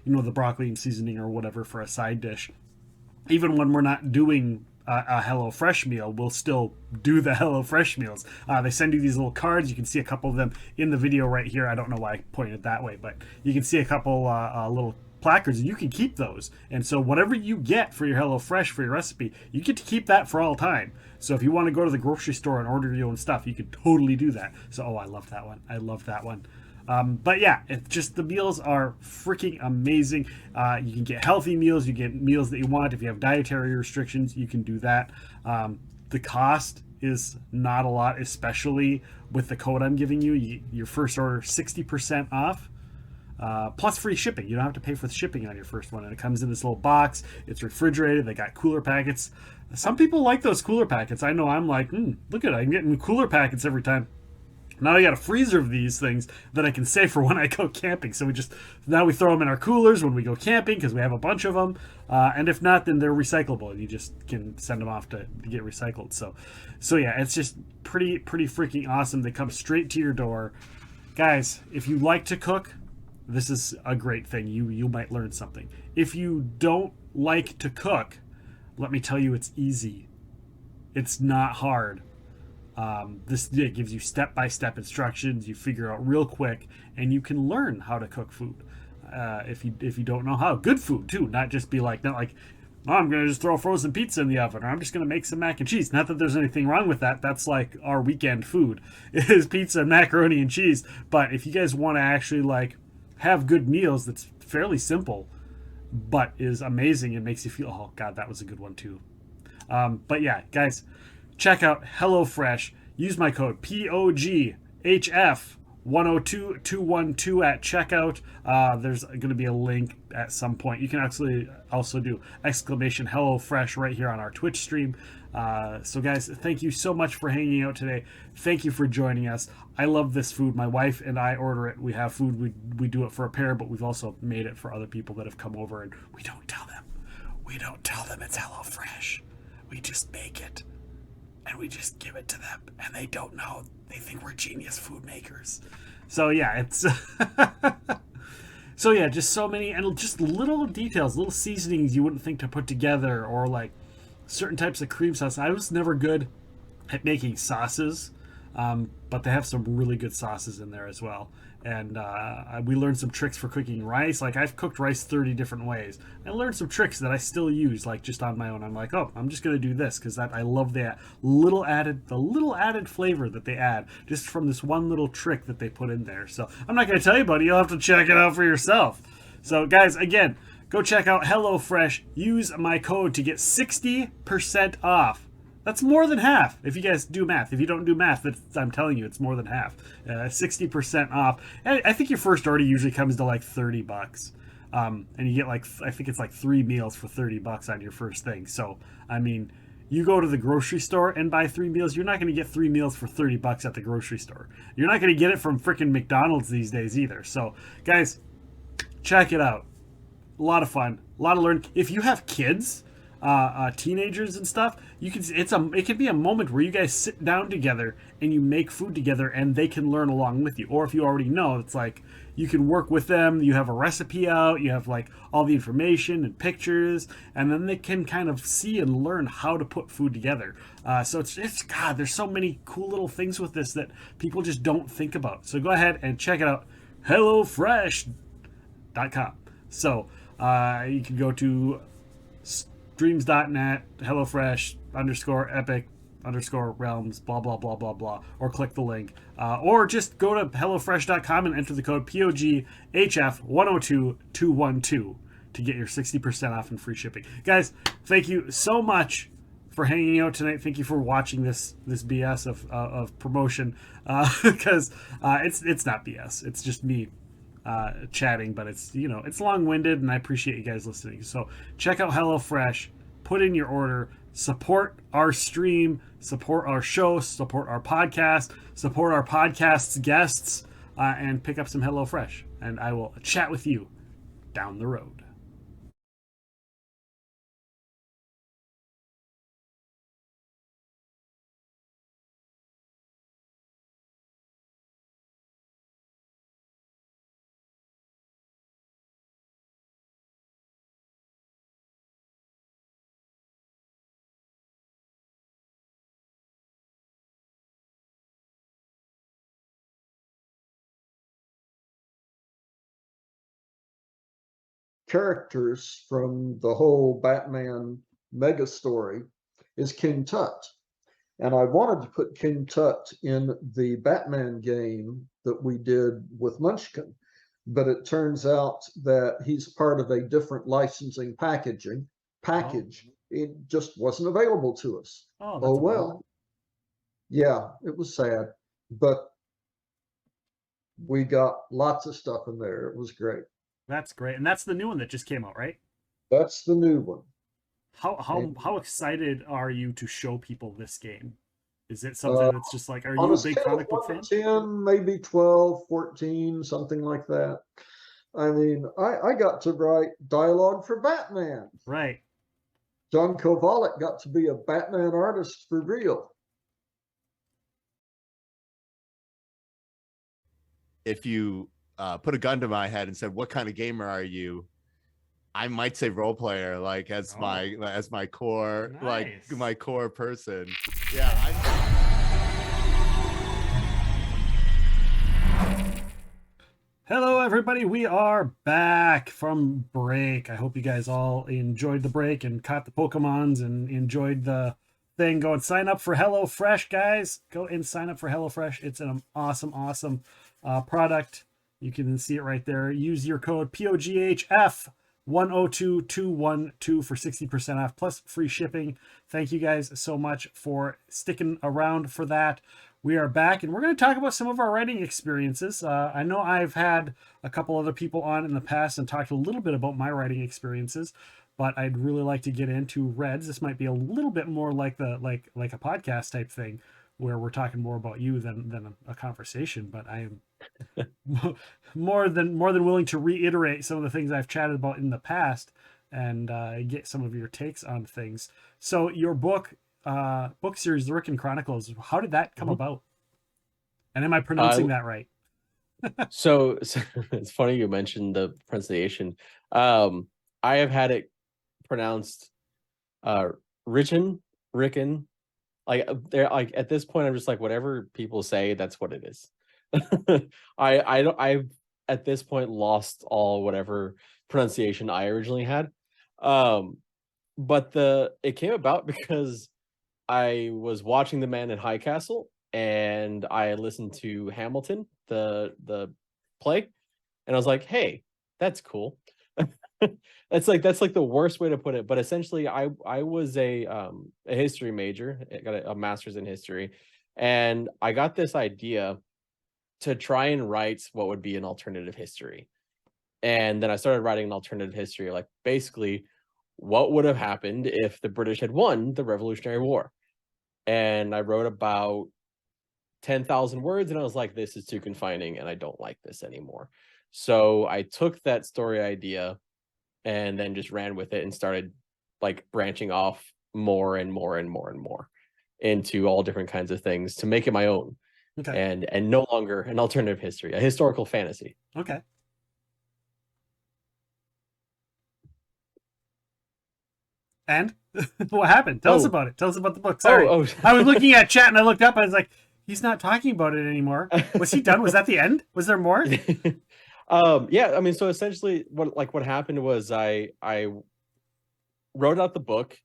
the broccoli and seasoning or whatever for a side dish. Even when we're not doing a HelloFresh meal, we'll still do the HelloFresh meals. They send you these little cards. You can see a couple of them in the video right here. I don't know why I pointed that way, but you can see a couple little placards, and you can keep those. And so whatever you get for your HelloFresh for your recipe, you get to keep that for all time. So if you want to go to the grocery store and order your own stuff, you can totally do that. So, I love that one. I love that one. But yeah, it's just, the meals are freaking amazing. You can get healthy meals. You get meals that you want. If you have dietary restrictions, you can do that. The cost is not a lot, especially with the code I'm giving you. Your first order, 60% off. Plus free shipping. You don't have to pay for the shipping on your first one. And it comes in this little box. It's refrigerated. They got cooler packets. Some people like those cooler packets. I know I'm like, look at it. I'm getting cooler packets every time. Now I got a freezer of these things that I can save for when I go camping. So now we throw them in our coolers when we go camping because we have a bunch of them. And if not, then they're recyclable. You just can send them off to get recycled. So yeah, it's just pretty freaking awesome. They come straight to your door. Guys, if you like to cook, this is a great thing. You might learn something. If you don't like to cook, let me tell you, it's easy. It's not hard. It gives you step-by-step instructions. You figure out real quick, and you can learn how to cook food. If you don't know how, good food too, not like oh, I'm gonna just throw frozen pizza in the oven, or I'm just gonna make some mac and cheese. Not that there's anything wrong with that. That's like our weekend food is pizza, macaroni, and cheese. But if you guys want to actually like have good meals, that's fairly simple, but is amazing. It makes you feel, oh god, that was a good one too. But yeah, guys, check out HelloFresh. Use my code POGHF102212 at checkout. There's going to be a link at some point. You can actually also do exclamation HelloFresh right here on our Twitch stream. So guys, thank you so much for hanging out today. Thank you for joining us. I love this food. My wife and I order it. We have food. We do it for a pair, but we've also made it for other people that have come over, and we don't tell them. We don't tell them it's HelloFresh. We just make it, and we just give it to them, and they don't know. They think we're genius food makers. So yeah, it's so yeah, just so many, and just little details, little seasonings you wouldn't think to put together, or like certain types of cream sauce. I was never good at making sauces, but they have some really good sauces in there as well. And we learned some tricks for cooking rice. Like, I've cooked rice 30 different ways. I learned some tricks that I still use, like just on my own. I'm like, oh, I'm just gonna do this because I love the little added flavor that they add just from this one little trick that they put in there. So I'm not gonna tell you, buddy. You'll have to check it out for yourself. So guys, again, go check out HelloFresh. Use my code to get 60% off. That's more than half if you guys do math. If you don't do math, I'm telling you, it's more than half. 60% off. And I think your first order usually comes to like $30. And you get like, I think it's like 3 meals for $30 on your first thing. So, I mean, you go to the grocery store and buy 3 meals, you're not going to get 3 meals for $30 at the grocery store. You're not going to get it from freaking McDonald's these days either. So, guys, check it out. A lot of fun, a lot of learning. If you have kids, teenagers and stuff, it can be a moment where you guys sit down together and you make food together, and they can learn along with you. Or if you already know, it's like you can work with them. You have a recipe out, you have like all the information and pictures, and then they can kind of see and learn how to put food together. So it's God, there's so many cool little things with this that people just don't think about. So go ahead and check it out, HelloFresh.com. So you can go to streams.net, HelloFresh _epic _realms, blah, blah, blah, blah, blah, or click the link. Or just go to HelloFresh.com and enter the code POGHF102212 to get your 60% off and free shipping. Guys, thank you so much for hanging out tonight. Thank you for watching this BS of promotion, because it's not BS. It's just me chatting, but it's long-winded, and I appreciate you guys listening. So check out HelloFresh, put in your order, support our stream, support our show, support our podcast, support our podcast's guests, and pick up some HelloFresh, and I will chat with you down the road. Characters from the whole Batman mega story is King Tut. And I wanted to put King Tut in the Batman game that we did with Munchkin, but it turns out that he's part of a different licensing package. It just wasn't available to us. Oh well. Yeah, it was sad, but we got lots of stuff in there. It was great. That's great. And that's the new one that just came out, right? That's the new one. How excited are you to show people this game? Is it something that's just like, are On you a a big scale comic of book 1 fan? to 10, maybe 12, 14, something like that. I mean, I got to write dialogue for Batman. Right. John Kovalic got to be a Batman artist for real. If you put a gun to my head and said, "What kind of gamer are you?" I might say role player, like as my core, like Nice. my core person. Yeah. Hello, everybody. We are back from break. I hope you guys all enjoyed the break and caught the Pokemons and enjoyed the thing. Go and sign up for HelloFresh, guys. Go and sign up for HelloFresh. It's an awesome, awesome product. You can see it right there. Use your code POGHF102212 for 60% off plus free shipping. Thank you guys so much for sticking around for that. We are back, and we're going to talk about some of our writing experiences. I know I've had a couple other people on in the past and talked a little bit about my writing experiences, but I'd really like to get into Reds. This might be a little bit more like like a podcast type thing, where we're talking more about you than a conversation. But I am more than willing to reiterate some of the things I've chatted about in the past and get some of your takes on things. So your book series, The Ricken Chronicles, how did that come about? And am I pronouncing that right? So it's funny you mentioned the pronunciation. I have had it pronounced Ricken. Like they're like, at this point I'm just like, whatever people say, that's what it is. I've at this point lost all whatever pronunciation I originally had. But it came about because I was watching The Man in High Castle and I listened to Hamilton, the play, and I was like, hey, that's cool. That's like the worst way to put it, but essentially I was a history major. I got a master's in history, and I got this idea to try and write what would be an alternative history. And then I started writing an alternative history, like basically what would have happened if the British had won the Revolutionary War. And I wrote about 10,000 words, and I was like, this is too confining and I don't like this anymore. So I took that story idea and then just ran with it and started like branching off more and more and more and more into all different kinds of things to make it my own. Okay. And no longer an alternative history, a historical fantasy. Okay. And what happened? Tell us about it. Tell us about the book. Sorry. I was looking at chat and I looked up and I was like, he's not talking about it anymore. Was he done? Was that the end? Was there more? Yeah, I mean, so essentially what happened was I wrote out the book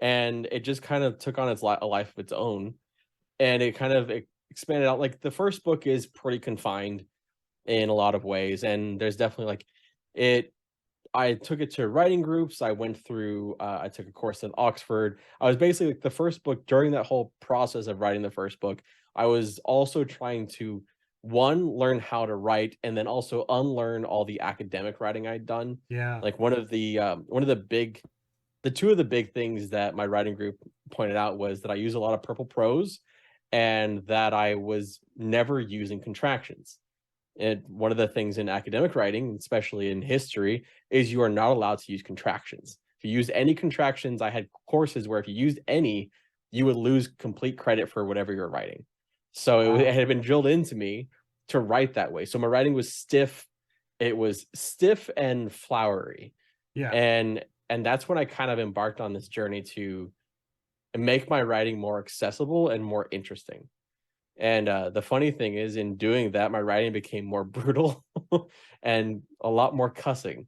and it just kind of took on a life of its own, and it kind of expanded out. Like the first book is pretty confined in a lot of ways, and there's definitely I took it to writing groups. I went through, I took a course in Oxford. I was basically like the first book. During that whole process of writing the first book, I was also trying to, one, learn how to write, and then also unlearn all the academic writing I'd done. Yeah. Like two of the big things that my writing group pointed out was that I use a lot of purple prose and that I was never using contractions. And one of the things in academic writing, especially in history, is you are not allowed to use contractions. If you use any contractions, I had courses where if you used any, you would lose complete credit for whatever you're writing. So it had been drilled into me to write that way. So my writing was stiff. It was stiff and flowery. Yeah. And that's when I kind of embarked on this journey to make my writing more accessible and more interesting. And the funny thing is, in doing that, my writing became more brutal and a lot more cussing.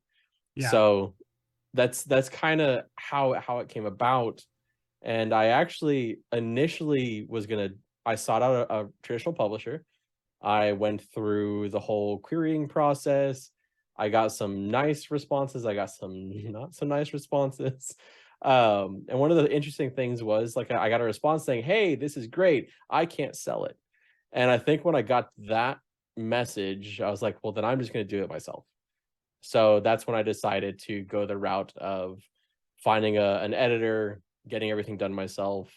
Yeah. So that's kind of how it came about. And I actually initially I sought out a traditional publisher. I went through the whole querying process. I got some nice responses. I got some not so nice responses. And one of the interesting things was like I got a response saying, hey, this is great. I can't sell it. And I think when I got that message, I was like, well, then I'm just going to do it myself. So that's when I decided to go the route of finding an editor, getting everything done myself.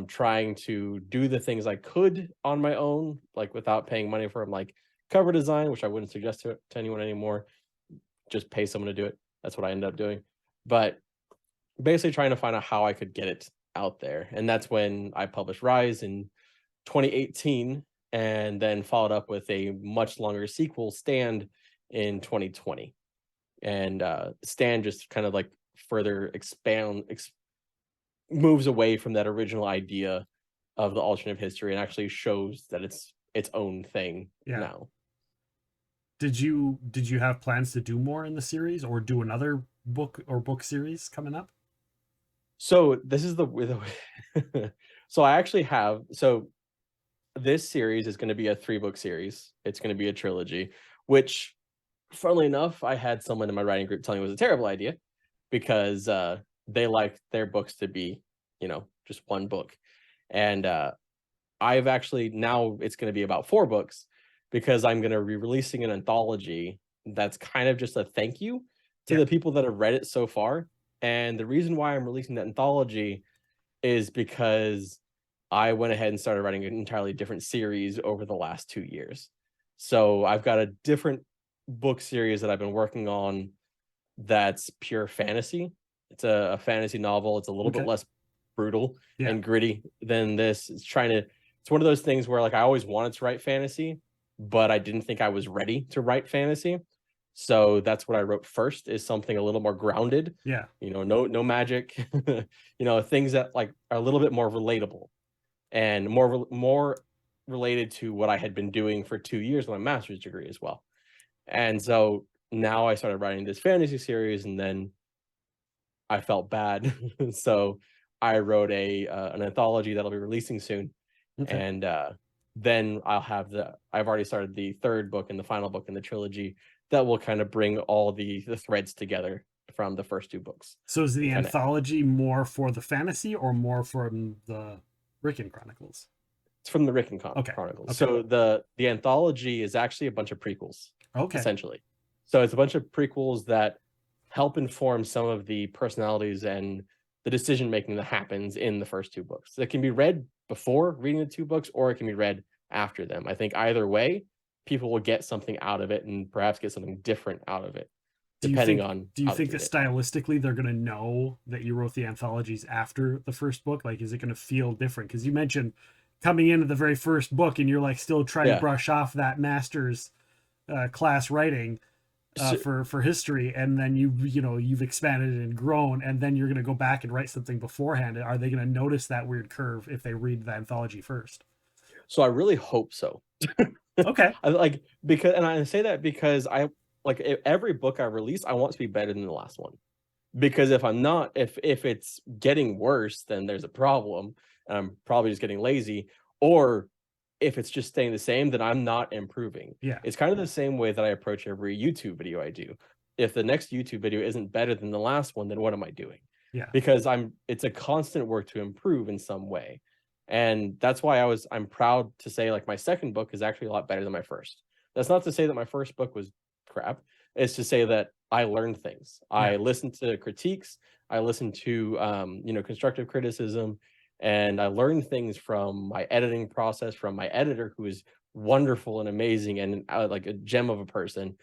trying to do the things I could on my own, like without paying money for them, like cover design, which I wouldn't suggest to anyone anymore. Just pay someone to do it. That's what I ended up doing. But basically trying to find out how I could get it out there. And that's when I published Rise in 2018, and then followed up with a much longer sequel, Stand, in 2020. And Stand just kind of like further moves away from that original idea of the alternate history and actually shows that it's its own thing now. Did you have plans to do more in the series, or do another book series coming up? So this is the so I actually have, so this series is going to be a 3-book series. It's going to be a trilogy, which, funnily enough, I had someone in my writing group telling me was a terrible idea, because they like their books to be, just one book. And I've actually, now it's going to be about 4 books, because I'm going to be releasing an anthology that's kind of just a thank you to the people that have read it so far. And the reason why I'm releasing that anthology is because I went ahead and started writing an entirely different series over the last 2 years. So I've got a different book series that I've been working on that's pure fantasy. It's a fantasy novel. It's a little bit less brutal and gritty than this. It's one of those things where, like, I always wanted to write fantasy, but I didn't think I was ready to write fantasy. So that's what I wrote first, is something a little more grounded. No magic, things that like are a little bit more relatable and more related to what I had been doing for 2 years with my master's degree as well. And so now I started writing this fantasy series, and then I felt bad. So I wrote an anthology that'll be releasing soon. And then I've already started the 3rd book and the final book in the trilogy that will kind of bring all the threads together from the first 2 books. So is the anthology more for the fantasy or more from the Rickon Chronicles? It's from the Rickon Chronicles. So the anthology is actually a bunch of prequels, essentially. So it's a bunch of prequels that help inform some of the personalities and the decision making that happens in the first 2 books. It can be read before reading the 2 books, or it can be read after them. I think either way, people will get something out of it, and perhaps get something different out of it, depending on. Do you think that stylistically they're going to know that you wrote the anthologies after the first book? Like, is it going to feel different? Because you mentioned coming into the very first book, and you're like still trying to brush off that master's class writing for history, and then you've expanded and grown, and then you're going to go back and write something beforehand. Are they going to notice that weird curve if they read the anthology first? So I really hope so. Because I say that because I like every book I release, I want to be better than the last one. Because if I'm not, if it's getting worse, then there's a problem, and I'm probably just getting lazy. Or if it's just staying the same, then I'm not improving. It's kind of the same way that I approach every YouTube video I do. If the next YouTube video isn't better than the last one, then what am I doing? Because it's a constant work to improve in some way. And that's why I'm proud to say, like, my second book is actually a lot better than my first. That's not to say that my first book was crap. It's to say that I learned things. I listened to critiques. I listened to, constructive criticism, and I learned things from my editing process, from my editor, who is wonderful and amazing and like a gem of a person.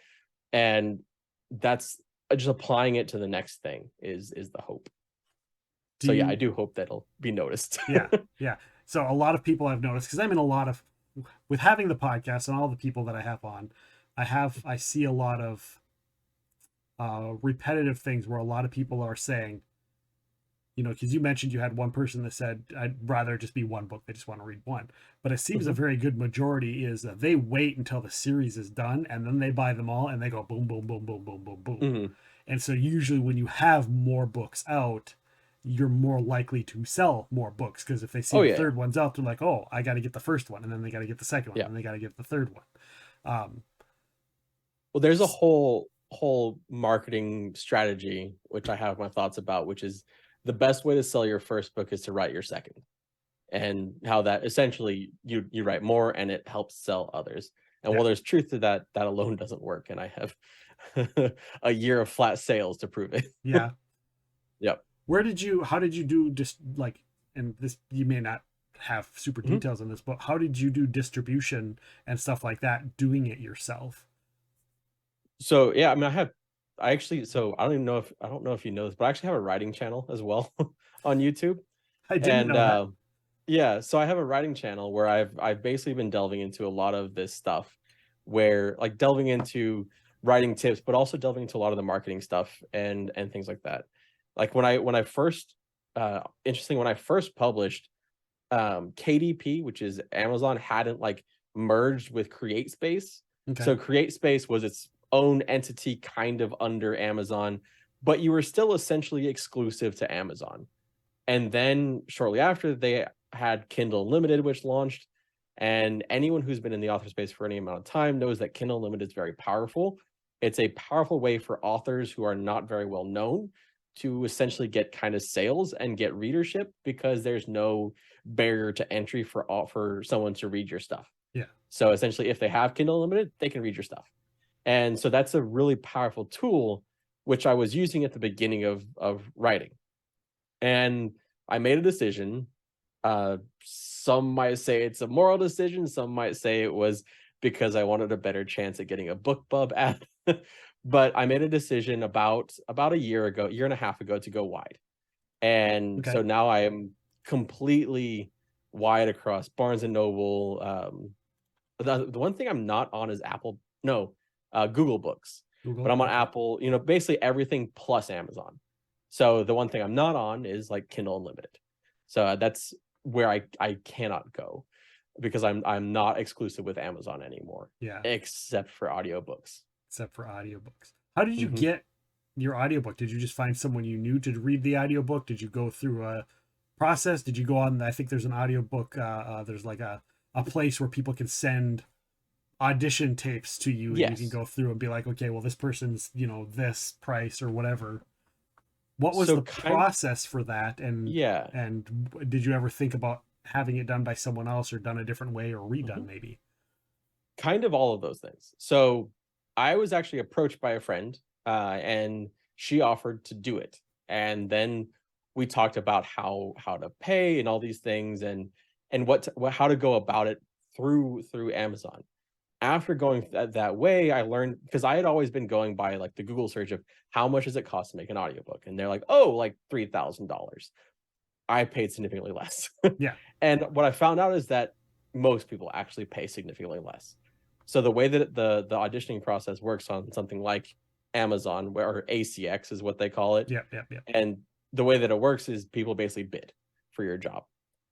And that's just applying it to the next thing is the hope. I do hope that'll be noticed. So a lot of people I've noticed, because I'm in a lot of, with having the podcast and all the people that I have on, I see a lot of repetitive things where a lot of people are saying, because you mentioned you had one person that said, I'd rather just be one book. They just want to read one. But it seems a very good majority is that they wait until the series is done, and then they buy them all, and they go boom, boom, boom, boom, boom, boom, boom. And so usually when you have more books out, you're more likely to sell more books, because if they see the third one's out, they're like, oh, I got to get the first one, and then they got to get the second one, and they got to get the third one. Well, there's a whole marketing strategy which I have my thoughts about, which is the best way to sell your first book is to write your second, and how that essentially you write more and it helps sell others. And while there's truth to that, that alone doesn't work, and I have a year of flat sales to prove it. How did you do just like and this, you may not have super Mhm. details on this, but how did you do distribution and stuff like that, doing it yourself? So yeah, I mean, I actually, so I don't know if you know this, but I actually have a writing channel as well on YouTube. I didn't And know that. yeah, so I have a writing channel where I've basically been delving into a lot of this stuff, where like delving into writing tips, but also delving into a lot of the marketing stuff and things like that. Like when I first interesting, when I first published, KDP, which is Amazon, hadn't like merged with CreateSpace. Okay. So CreateSpace was its own entity kind of under Amazon, but you were still essentially exclusive to Amazon. And then shortly after, they had Kindle Unlimited, which launched. And anyone who's been in the author space for any amount of time knows that Kindle Unlimited is very powerful. It's a powerful way for authors who are not very well known to essentially get kind of sales and get readership, because there's no barrier to entry for someone to read your stuff. Yeah. So essentially, if they have Kindle Unlimited, they can read your stuff. And so that's a really powerful tool, which I was using at the beginning of writing. And I made a decision. Some might say it's a moral decision. Some might say it was because I wanted a better chance at getting a BookBub app. But I made a decision about a year and a half ago, to go wide. And Okay. so now I am completely wide across Barnes and Noble. The one thing I'm not on is Google Books. Google. But I'm on Okay. Apple, basically everything plus Amazon. So the one thing I'm not on is like Kindle Unlimited. So that's where I cannot go, because I'm not exclusive with Amazon anymore, Yeah. except for audiobooks. Except for audiobooks. How did you Mhm. get your audiobook? Did you just find someone you knew to read the audiobook? Did you go through a process? Did you go on, I think there's an audiobook, there's like a place where people can send audition tapes to you, and you can Yes. go through and be like, okay, well, this person's, this price or whatever. What was So the process for that? Yeah. And did you ever think about having it done by someone else, or done a different way, or redone Mhm. maybe? Kind of all of those things. So I was actually approached by a friend, and she offered to do it. And then we talked about how to pay and all these things, and how to go about it through Amazon. After going that way, I learned, because I had always been going by like the Google search of how much does it cost to make an audiobook, and they're like, oh, like $3,000. I paid significantly less. Yeah. And what I found out is that most people actually pay significantly less. So the way that the auditioning process works on something like Amazon, or ACX is what they call it. Yeah. Yeah. Yeah. And the way that it works is people basically bid for your job.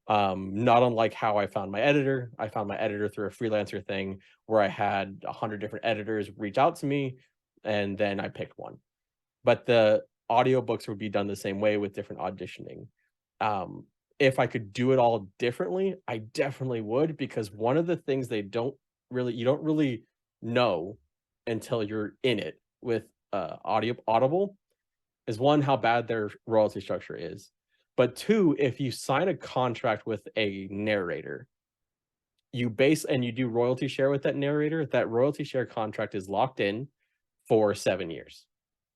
Not unlike how I found my editor. I found my editor through a freelancer thing, where I had 100 different editors reach out to me, and then I picked one. But the audiobooks would be done the same way, with different auditioning. If I could do it all differently, I definitely would, because one of the things you don't really know until you're in it with Audible, is one, how bad their royalty structure is, but two, if you sign a contract with a narrator, you do royalty share with that narrator, that royalty share contract is locked in for 7 years.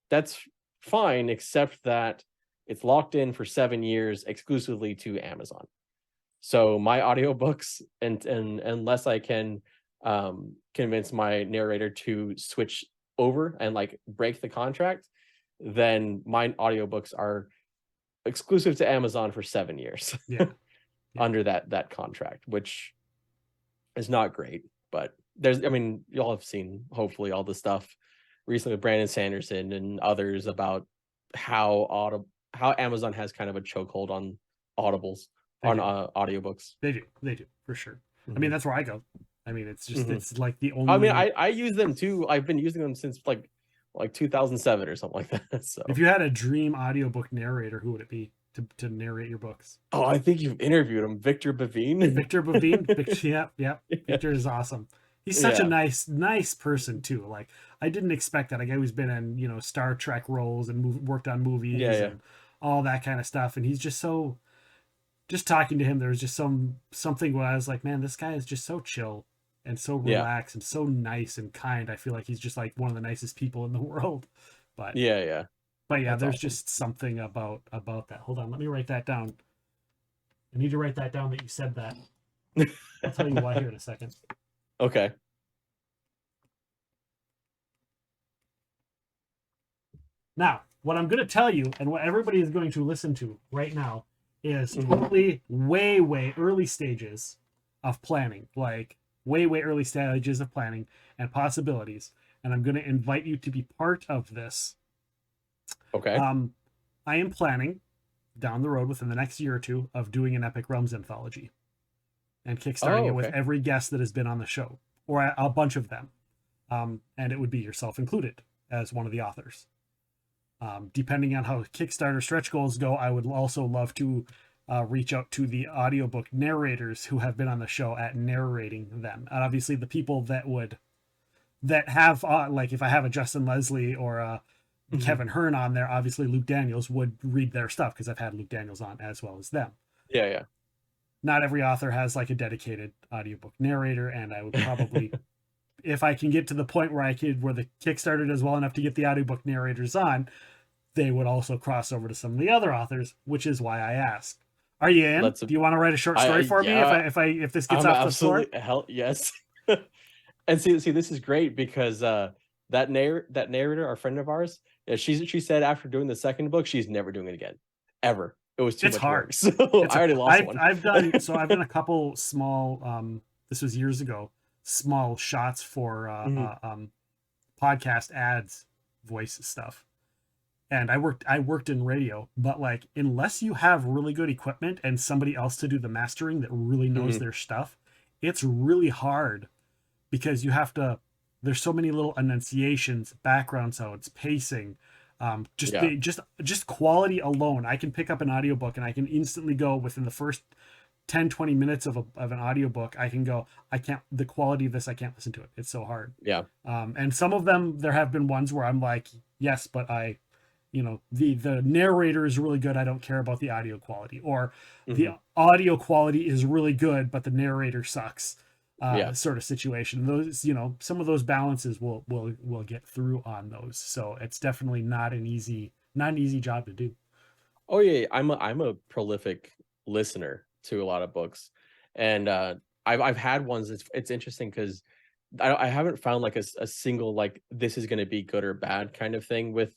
That's fine, except that it's locked in for 7 years exclusively to Amazon. So my audiobooks, and unless I can convince my narrator to switch over and like break the contract, then my audiobooks are exclusive to Amazon for 7 years. Yeah. Yeah. Under that contract, which is not great. But y'all have seen hopefully all the stuff recently with Brandon Sanderson and others about how Amazon has kind of a chokehold on audibles, on audiobooks. They do for sure. I Mhm. mean, that's where I go. I mean, it's just Mhm. it's like the only. I mean, I use them too. I've been using them since like 2007 or something like that. So If you had a dream audiobook narrator, who would it be to narrate your books? oh, I think you've interviewed him, Victor Bavine. Victor Bavine. Yeah. Victor is awesome. He's such a nice person too. Like, I didn't expect that. A guy who's been in Star Trek roles and worked on movies and all that kind of stuff, and he's just so. Just talking to him, there was just something where I was like, man, this guy is just so chill and so relaxed and so nice and kind. I feel like he's just like one of the nicest people in the world. But yeah. But yeah, That's there's awesome. just something about that. Hold on, let me write that down. I need to write that down that you said that. I'll tell you why here in a second. Okay. Now, what I'm going to tell you and what everybody is going to listen to right now is totally way early stages of planning, like way early stages of planning and possibilities. And I'm going to invite you to be part of this. Okay. I am planning down the road within the next year or two of doing an Epic Realms anthology and kickstarting it with okay. every guest that has been on the show, or a bunch of them. And it would be yourself included as one of the authors. Depending on how Kickstarter stretch goals go, I would also love to reach out to the audiobook narrators who have been on the show at narrating them. And obviously the people that have like if I have a Justin Leslie or a Kevin Hearn on there, obviously Luke Daniels would read their stuff because I've had Luke Daniels on as well as them. Yeah. Not every author has like a dedicated audiobook narrator, and I would probably if I can get to the point where where the Kickstarter does well enough to get the audiobook narrators on, they would also cross over to some of the other authors, which is why I asked. Are you in? Do you want to write a short story for me if this gets off the floor? Hell yes. And see, this is great because that narrator, our friend of ours, she said after doing the second book, she's never doing it again, ever. It was too much hard. work. So I already lost one. I've done a couple small. This was years ago. Small shots for podcast ads, voice stuff. And I worked in radio, but like unless you have really good equipment and somebody else to do the mastering that really knows their stuff, it's really hard because you have to. There's so many little enunciations, background sounds, pacing, just quality alone. I can pick up an audiobook and I can instantly go within the first 10-20 minutes of an audiobook. I can go, the quality of this, I can't listen to it. It's so hard. Yeah. And some of them, there have been ones where I'm like, yes, but the narrator is really good. I don't care about the audio quality, or the audio quality is really good, but the narrator sucks. Sort of situation. Those, some of those balances will get through on those. So it's definitely not an easy job to do. Oh yeah, I'm a prolific listener to a lot of books, and I've had ones. It's interesting because I haven't found like a single like this is going to be good or bad kind of thing with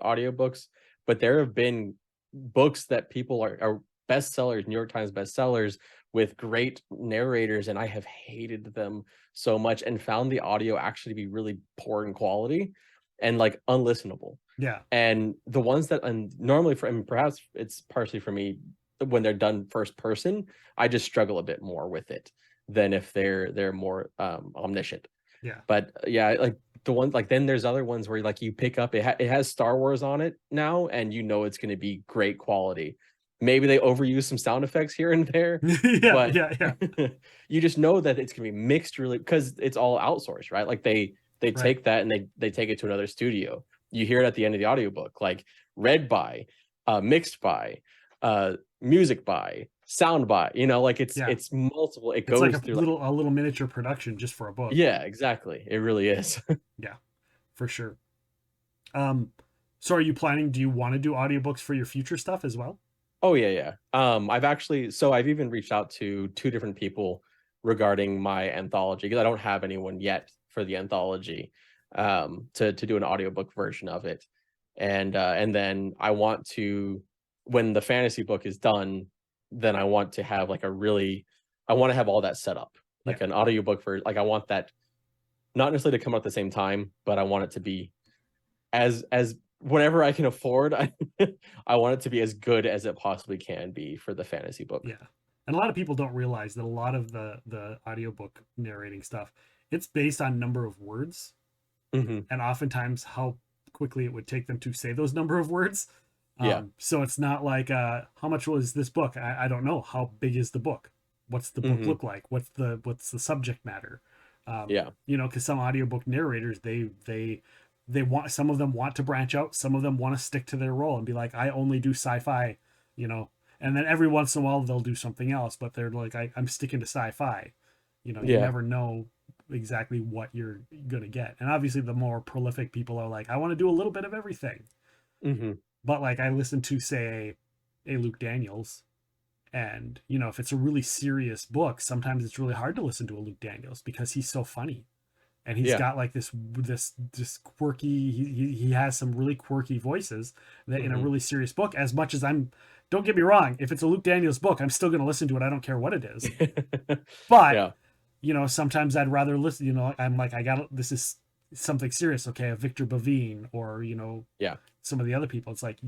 audiobooks, but there have been books that people are bestsellers, New York Times bestsellers with great narrators, and I have hated them so much and found the audio actually to be really poor in quality and like unlistenable. Yeah. And the ones that, and normally perhaps it's partially for me, when they're done first person, I just struggle a bit more with it than if they're more omniscient. Yeah. But yeah, like the ones like then there's other ones where like you pick up it has Star Wars on it now, and it's going to be great quality. Maybe they overuse some sound effects here and there. yeah. You just know that it's going to be mixed really because it's all outsourced, right? Like they take that and they take it to another studio. You hear it at the end of the audiobook, like read by, mixed by, music by, sound by, like it's multiple. It goes like through a little miniature production just for a book. Yeah, exactly. It really is. Yeah, for sure. So are you planning, do you want to do audiobooks for your future stuff as well? Oh yeah. I've even reached out to 2 different people regarding my anthology because I don't have anyone yet for the anthology to do an audiobook version of it. And then I want to, when the fantasy book is done, then I want to have like I want to have all that set up, like an audiobook for, like I want that not necessarily to come out at the same time, but I want it to be as whatever I can afford. I want it to be as good as it possibly can be for the fantasy book. Yeah. And a lot of people don't realize that a lot of the audiobook narrating stuff, it's based on number of words, and oftentimes how quickly it would take them to say those number of words. So it's not like how much was this book? I don't know. How big is the book? What's the book look like? What's the subject matter? Because some audiobook narrators, they want, some of them want to branch out, some of them want to stick to their role and be like, I only do sci-fi, and then every once in a while they'll do something else, but they're like, I'm sticking to sci-fi. You never know exactly what you're gonna get. And obviously the more prolific people are like, I want to do a little bit of everything. But like I listen to, say, a Luke Daniels, And, you know, if it's a really serious book, sometimes it's really hard to listen to a Luke Daniels because he's so funny. And he's got like this quirky, he has some really quirky voices that in a really serious book, as much as don't get me wrong, if it's a Luke Daniels book, I'm still going to listen to it. I don't care what it is. But, you know, sometimes I'd rather listen, you know, I'm like, this is something serious. Okay. A Victor Bavine or, you know, some of the other people. It's like,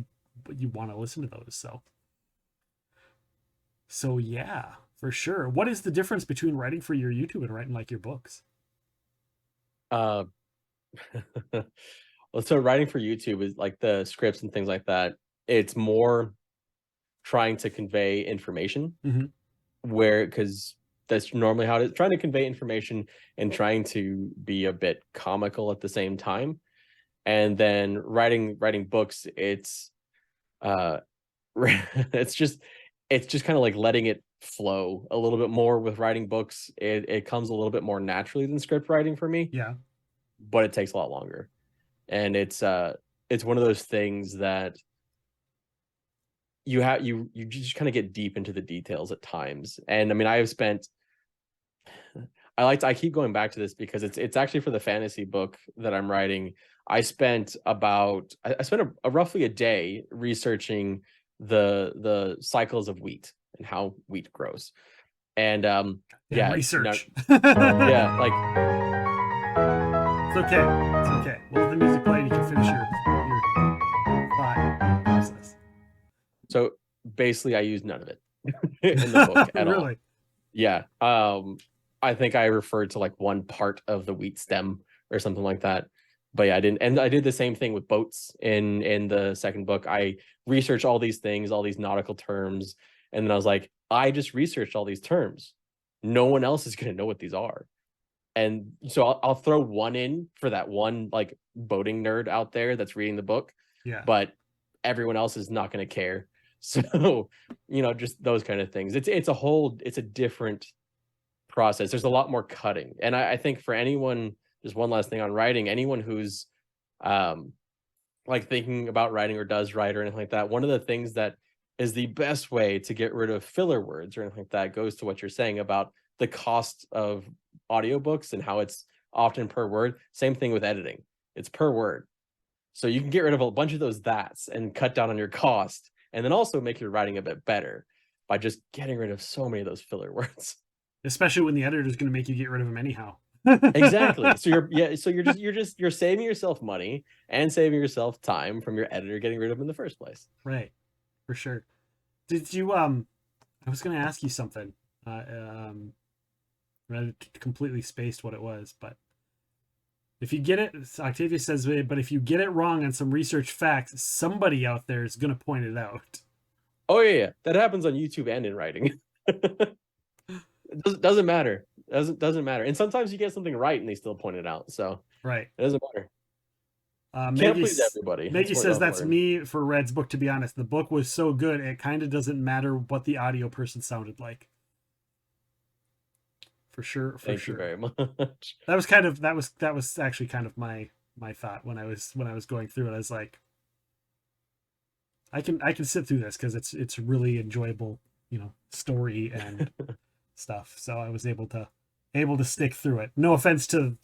you want to listen to those. So yeah, for sure. What is the difference between writing for your YouTube and writing like your books? Well, so writing for YouTube is like the scripts and things like that. It's more trying to convey information because that's normally how it is. Trying to convey information and trying to be a bit comical at the same time. And then writing books, it's it's just kind of like letting it flow a little bit more with writing books. It comes a little bit more naturally than script writing for me. Yeah. But it takes a lot longer. And it's one of those things that you just kind of get deep into the details at times. And I mean, I keep going back to this because it's actually for the fantasy book that I'm writing. I spent roughly a day researching the cycles of wheat and how wheat grows. And research. Yeah, like it's okay. Well, the music playing, you can finish your thought process. So basically, I use none of it in the book at all. Yeah. I think I referred to like one part of the wheat stem or something like that. But yeah, I didn't. And I did the same thing with boats in the second book. I researched all these things, all these nautical terms. And then I was like, I just researched all these terms. No one else is going to know what these are. And so I'll throw one in for that one like boating nerd out there that's reading the book. Yeah. But everyone else is not going to care. So, you know, just those kind of things. It's a different process. There's a lot more cutting. And I think for anyone, just one last thing on writing, anyone who's like thinking about writing or does write or anything like that, one of the things that is the best way to get rid of filler words or anything like that goes to what you're saying about the cost of audiobooks and how it's often per word. Same thing with editing. It's per word. So you can get rid of a bunch of those that's and cut down on your cost, and then also make your writing a bit better by just getting rid of so many of those filler words. Especially when the editor is going to make you get rid of them anyhow. Exactly. So you're saving yourself money and saving yourself time from your editor getting rid of them in the first place. Right. For sure. Did you I was going to ask you something. I completely spaced what it was, but if you get it, Octavia says, but if you get it wrong on some research facts, somebody out there is going to point it out. Oh yeah. That happens on YouTube and in writing. It doesn't matter. Doesn't matter. And sometimes you get something right and they still point it out. So right. It doesn't matter. Can't please everybody. Maggie says that's me for Red's book. To be honest, the book was so good it kind of doesn't matter what the audio person sounded like. For sure. Thank you very much. That was actually kind of my thought when I was going through it. I was like, I can sit through this because it's really enjoyable, you know, story and stuff. So I was able to stick through it. No offense to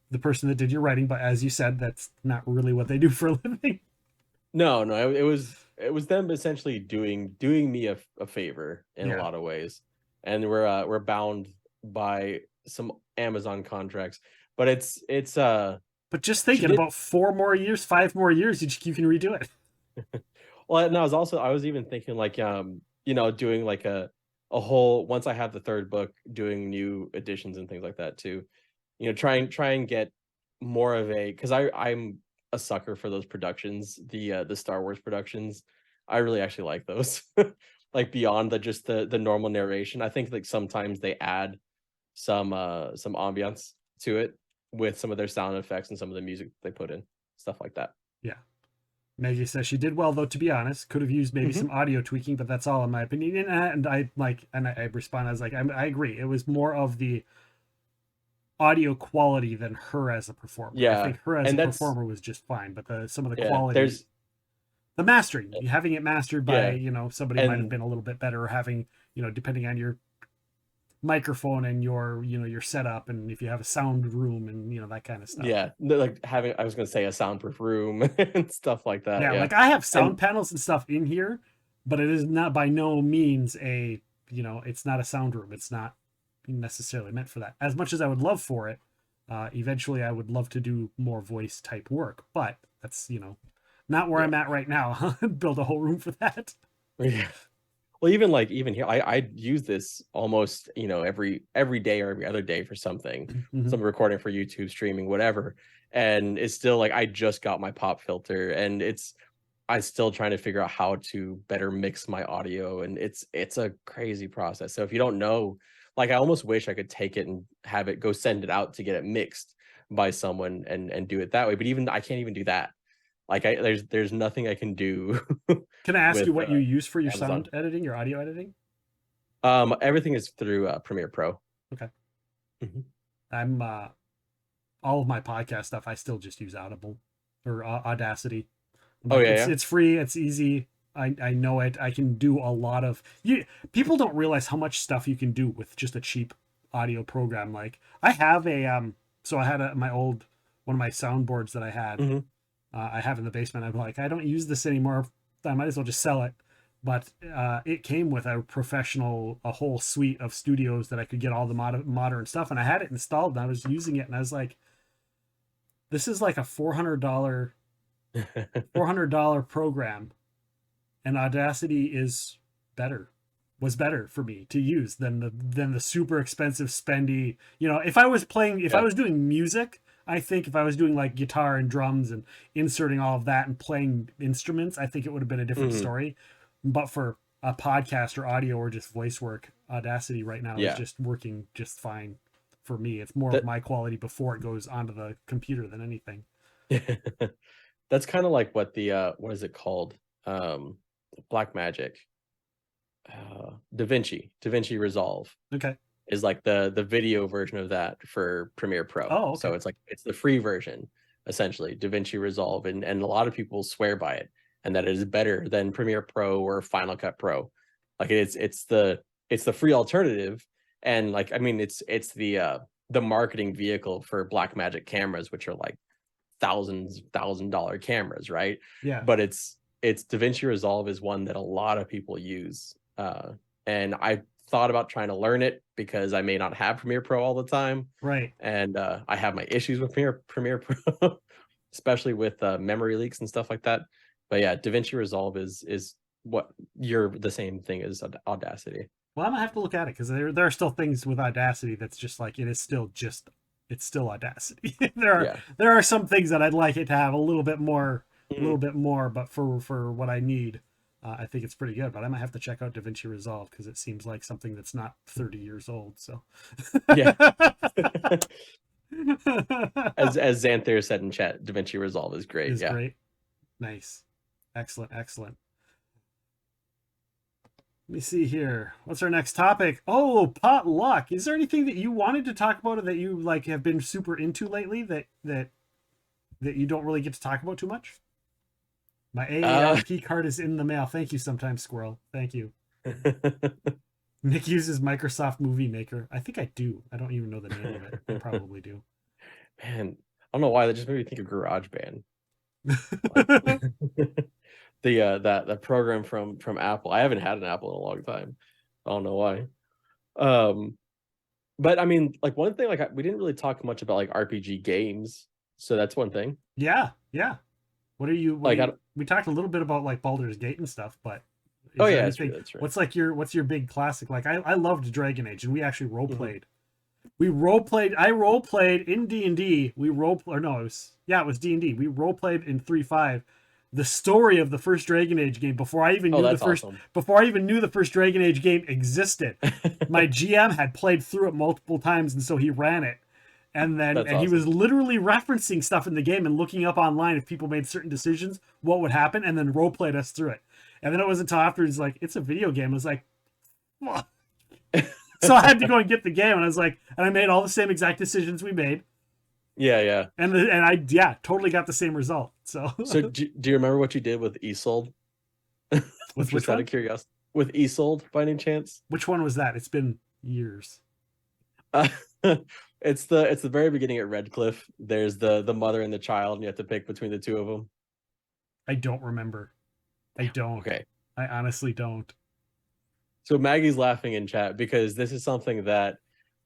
the person that did your writing, but as you said, that's not really what they do for a living. No, it was them essentially doing me a favor in a lot of ways, and we're bound by some Amazon contracts, but it's but just thinking about 5 more years, you can redo it. Well, and I was even thinking like you know, doing like a whole, once I have the third book, doing new editions and things like that too. You know, try and get more of a, because I'm a sucker for those productions, the Star Wars productions. I really actually like those. Like beyond just the normal narration. I think like sometimes they add some ambiance to it with some of their sound effects and some of the music they put in, stuff like that. Yeah. Maggie says she did well, though, to be honest. Could have used maybe some audio tweaking, but that's all in my opinion. And I respond, I was like, I agree. It was more of the audio quality than her as a performer. Yeah. I think her as a performer was just fine, but some of the quality The mastering, having it mastered by, Yeah. somebody might have And been a little bit better, or having, depending on your microphone and your setup, and if you have a sound room and, that kind of stuff. yeah, like having, I was gonna say, a soundproof room and stuff like that. Yeah, Yeah. like I have sound And panels and stuff in here, but it is not by no means it's not a sound room. It's not necessarily meant for that. As much as I would love for it, eventually I would love to do more voice type work, but that's, not where Yeah. I'm at right now. Build a whole room for that. Yeah. Well, even here, I use this almost, every day or every other day for something, Mhm. some recording for YouTube, streaming, whatever. And it's still like, I just got my pop filter, and I'm still trying to figure out how to better mix my audio, and it's a crazy process. So if you don't know, like, I almost wish I could take it and have it go send it out to get it mixed by someone and do it that way. But even I can't even do that. Like, there's nothing I can do Can I ask with you what you use for your Amazon. sound editing, your audio editing? Everything is through Premiere Pro. Okay. Mhm. I'm all of my podcast stuff, I still just use Audible or Audacity. Oh, yeah, it's yeah. it's free, it's easy. I know it. I can do a lot of people don't realize how much stuff you can do with just a cheap audio program. Like I have so I had one of my soundboards that I had. Mhm. I have in the basement. I'm like, I don't use this anymore. I might as well just sell it. But it came with a whole suite of studios that I could get all the modern stuff, and I had it installed, and I was using it, and I was like, this is like a $400 program, and Audacity was better for me to use than the super expensive spendy. If I was doing music, I think if I was doing like guitar and drums and inserting all of that and playing instruments, I think it would have been a different Mhm. story. But for a podcast or audio or just voice work, Audacity right now is Yeah. just working just fine for me. It's more That- of my quality before it goes onto the computer than anything. That's kind of like what the what is it called? Black Magic. DaVinci Resolve Okay. is like the video version of that for Premiere Pro. Oh, okay. So it's the free version, essentially, DaVinci Resolve, and a lot of people swear by it, and that it is better than Premiere Pro or Final Cut Pro. Like it's the free alternative, and like, I mean, it's the marketing vehicle for Blackmagic cameras, which are like $1,000 cameras, right? Yeah. But it's DaVinci Resolve is one that a lot of people use, and I thought about trying to learn it because I may not have Premiere Pro all the time, Right. and I have my issues with Premiere Pro, especially with memory leaks and stuff like that. But yeah, DaVinci Resolve is what you're the same thing as Audacity. Well, I'm gonna have to look at it because there are still things with Audacity that's just like it's still Audacity. there are some things that I'd like it to have a little bit more, but for what I need, I think it's pretty good. But I might have to check out DaVinci Resolve because it seems like something that's not 30 years old. So Yeah. as Xanther said in chat, DaVinci Resolve is great. Is great. Nice. Excellent. Let me see here. What's our next topic? Oh, potluck. Is there anything that you wanted to talk about or that you like have been super into lately that you don't really get to talk about too much? My AARP card is in the mail. Thank you sometimes, Squirrel. Thank you. Nick uses Microsoft Movie Maker. I think I do. I don't even know the name of it. I probably do. Man, I don't know why that just made me think of GarageBand. That program from Apple. I haven't had an Apple in a long time. I don't know why. But I mean, like, one thing, like, we didn't really talk much about like RPG games, so that's one thing. Yeah. What are you? We talked a little bit about like Baldur's Gate and stuff, but that's true. What's your big classic? Like I loved Dragon Age, and we actually role played. We role played. I role played in D&D. It was D&D. We role played in 3.5 the story of the first Dragon Age game before I even knew the first Dragon Age game existed. My GM had played through it multiple times, and so he ran it. And then he was literally referencing stuff in the game and looking up online if people made certain decisions, what would happen, and then role played us through it. And then it wasn't until afterwards, like, it's a video game. I was like, what? So I had to go and get the game, and I was like, and I made all the same exact decisions we made. Yeah. And I totally got the same result. So So do you remember what you did with Isolde? with Just which out one? of curiosity. With Isolde, by any chance? Which one was that? It's been years. Uh, it's the very beginning at Redcliffe. There's the mother and the child, and you have to pick between the two of them. I don't remember. I don't. Okay. I honestly don't. So Maggie's laughing in chat because this is something that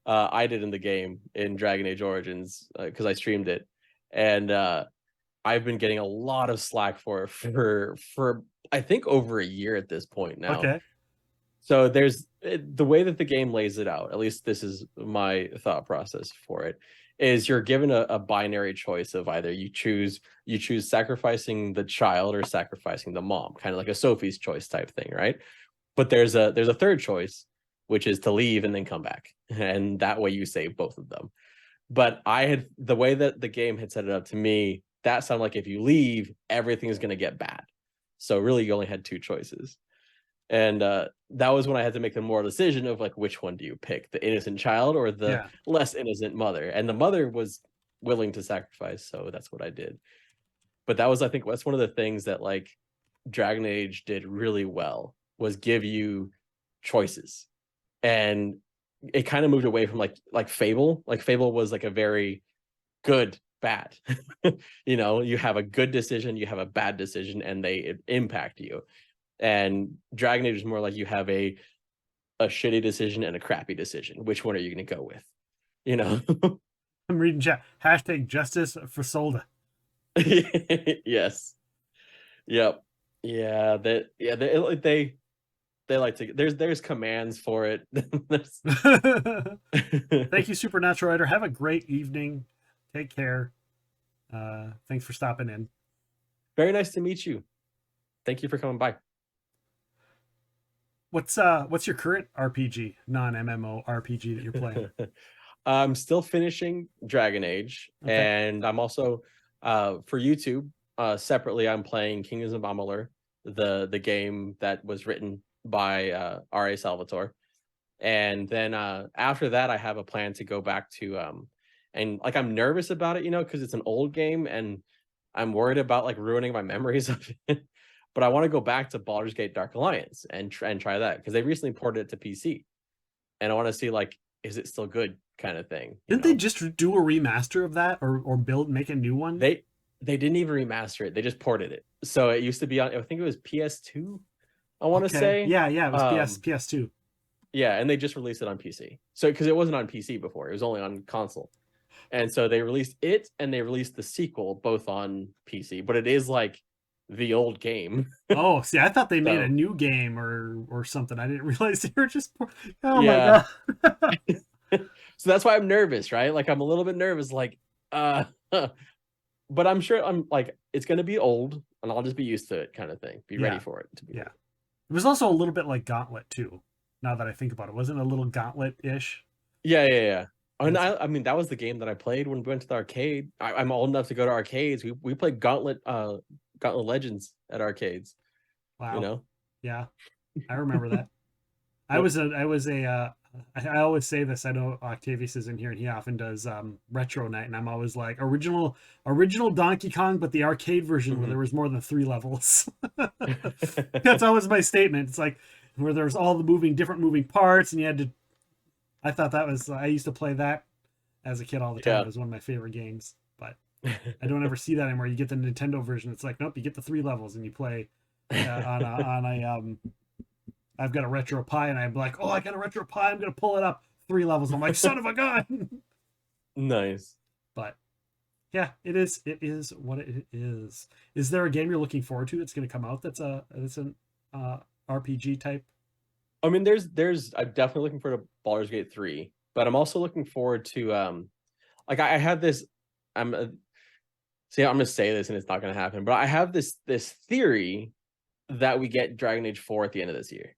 I did in the game in Dragon Age Origins because I streamed it, and I've been getting a lot of slack for it for I think over a year at this point now. Okay. So there's the way that the game lays it out, at least this is my thought process for it, is you're given a binary choice of either you choose sacrificing the child or sacrificing the mom, kind of like a Sophie's choice type thing, right? But there's a third choice, which is to leave and then come back. And that way you save both of them. But the way that the game had set it up to me, that sounded like if you leave, everything is going to get bad. So really you only had two choices. And that was when I had to make the moral decision of like, which one do you pick, the innocent child or the less innocent mother? And the mother was willing to sacrifice, so that's what I did. But I think that's one of the things that like Dragon Age did really well, was give you choices. And it kind of moved away from like Fable. Like Fable was like a very good, bad. You have a good decision, you have a bad decision, and they impact you. And Dragon Age is more like you have a shitty decision and a crappy decision. Which one are you going to go with? I'm reading chat. Hashtag justice for Solda. Yes. Yep. Yeah. They like to. There's commands for it. Thank you, Supernatural Writer. Have a great evening. Take care. Thanks for stopping in. Very nice to meet you. Thank you for coming by. What's your current RPG, non-MMO RPG that you're playing? I'm still finishing Dragon Age, and I'm also for YouTube separately. I'm playing Kingdoms of Amalur, the game that was written by R.A. Salvatore, and then after that, I have a plan to go back to and like I'm nervous about it, because it's an old game, and I'm worried about like ruining my memories of it. But I want to go back to Baldur's Gate Dark Alliance and try that because they recently ported it to PC, and I want to see like, is it still good, kind of thing. Didn't they just do a remaster of that or make a new one? They didn't even remaster it. They just ported it. So it used to be on, I think it was PS2. I want to say. Yeah, it was PS2. Yeah, and they just released it on PC. So because it wasn't on PC before, it was only on console. And so they released it and they released the sequel both on PC, but it is like the old game. Oh, see, I thought they made a new game or something. I didn't realize they were just. Oh my god. So that's why I'm nervous, right? Like I'm a little bit nervous, like, but I'm sure I'm like it's gonna be old, and I'll just be used to it, kind of thing. Be ready for it to be. Yeah, it was also a little bit like Gauntlet too. Now that I think about it, wasn't it a little Gauntlet-ish? Yeah. And I mean, that was the game that I played when we went to the arcade. I'm old enough to go to arcades. We played Gauntlet Legends at arcades. Wow. Yeah, I remember that. I always say this. I know Octavius is in here, and he often does retro night, and I'm always like original Donkey Kong, but the arcade version where there was more than 3 levels. That's always my statement. It's like where there's all the different moving parts, and you had to. I thought that was. I used to play that as a kid all the time. It was one of my favorite games, but I don't ever see that anymore. You get the Nintendo version. It's like, nope, you get the 3 levels, and you play on a. I've got a Retro Pi, and I'm like, oh, I got a Retro Pi. I'm gonna pull it up 3 levels. I'm like, son of a gun. Nice. But yeah, it is what it is. Is there a game you're looking forward to that's gonna come out that's an RPG type? I mean, there's I'm definitely looking forward to Baldur's Gate 3, but I'm also looking forward to like I have this I'm gonna say this and it's not gonna happen, but I have this theory that we get Dragon Age 4 at the end of this year.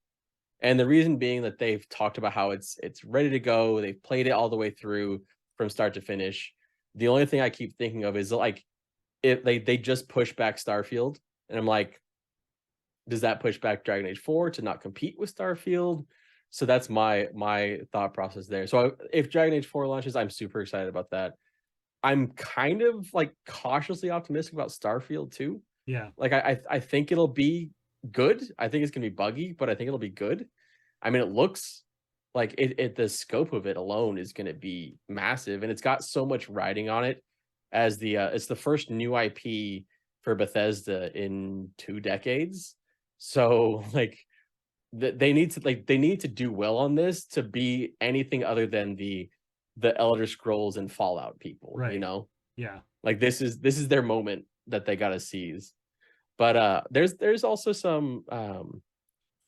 And the reason being that they've talked about how it's ready to go, they've played it all the way through from start to finish. The only thing I keep thinking of is like if they just push back Starfield, and I'm like, does that push back Dragon Age 4 to not compete with Starfield? So that's my thought process there. So if Dragon Age 4 launches, I'm super excited about that. I'm kind of like cautiously optimistic about Starfield too. Yeah. Like I think it'll be good. I think it's gonna be buggy, but I think it'll be good. I mean, it looks like the scope of it alone is gonna be massive, and it's got so much riding on it as it's the first new IP for Bethesda in 2 decades. So like they need to do well on this to be anything other than the Elder Scrolls and Fallout people, Right. you know? Yeah. Like this is their moment that they gotta seize. But there's also some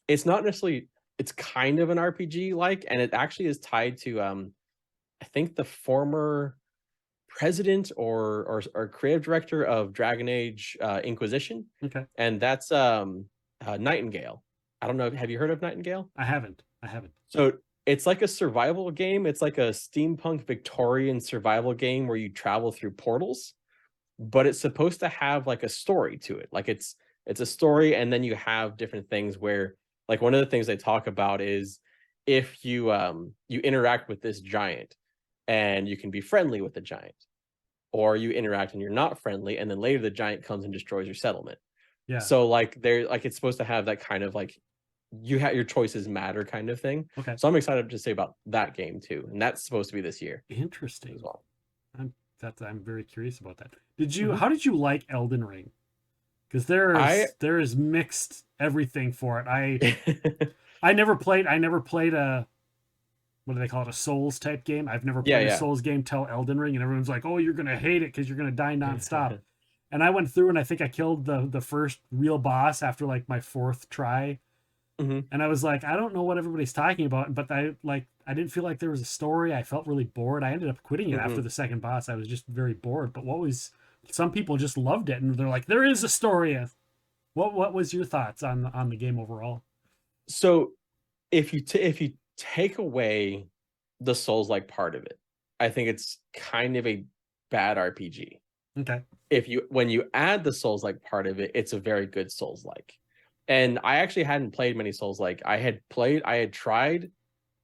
it's not necessarily, it's kind of an RPG like, and it actually is tied to I think the former president or creative director of Dragon Age Inquisition. Okay. And that's Nightingale. I don't know, have you heard of Nightingale? I haven't. So it's like a survival game. It's like a steampunk Victorian survival game where you travel through portals, but it's supposed to have like a story to it. Like it's a story, and then you have different things where, like, one of the things they talk about is if you you interact with this giant and you can be friendly with the giant, or you interact and you're not friendly, and then later the giant comes and destroys your settlement. Yeah. So like they're like, it's supposed to have that kind of like you have your choices matter kind of thing. Okay. So I'm excited to say about that game too, and that's supposed to be this year Interesting. as well. I'm very curious about that. Did you? Mhm. How did you like Elden Ring? Because there is mixed everything for it. I never played a, what do they call it, a Souls type game. I've never played a Souls game till Elden Ring, and everyone's like, oh, you're gonna hate it because you're gonna die nonstop. And I went through and I think I killed the first real boss after like my 4th try. Mhm. And I was like, I don't know what everybody's talking about, but I didn't feel like there was a story. I felt really bored. I ended up quitting it after the second boss. I was just very bored. But some people just loved it, and they're like, there is a story. What was your thoughts on the game overall? So if you take away the Souls like part of it, I think it's kind of a bad RPG. Okay. When you add the Souls like part of it, it's a very good Souls like. And I actually hadn't played many Souls like. I had tried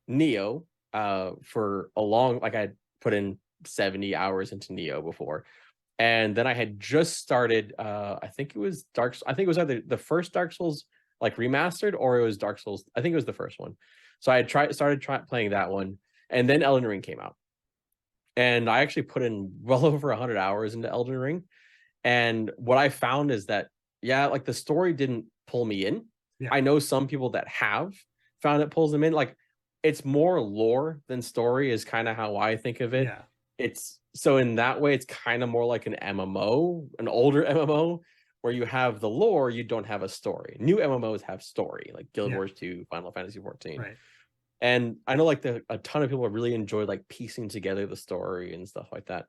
Neo for a long, like I had put in 70 hours into Neo before. And then I had just started I think it was either the first Dark Souls like remastered, or it was Dark Souls. I think it was the first one. So I had started playing that one, and then Elden Ring came out. And I actually put in well over 100 hours into Elden Ring. And what I found is that, yeah, like the story didn't pull me in. Yeah. I know some people that have found it pulls them in. Like it's more lore than story is kind of how I think of it. Yeah. It's so in that way, it's kind of more like an MMO, an older MMO, where you have the lore, you don't have a story. New MMOs have story, like Guild Wars 2, Final Fantasy 14. Right. And I know like a ton of people really enjoy like piecing together the story and stuff like that.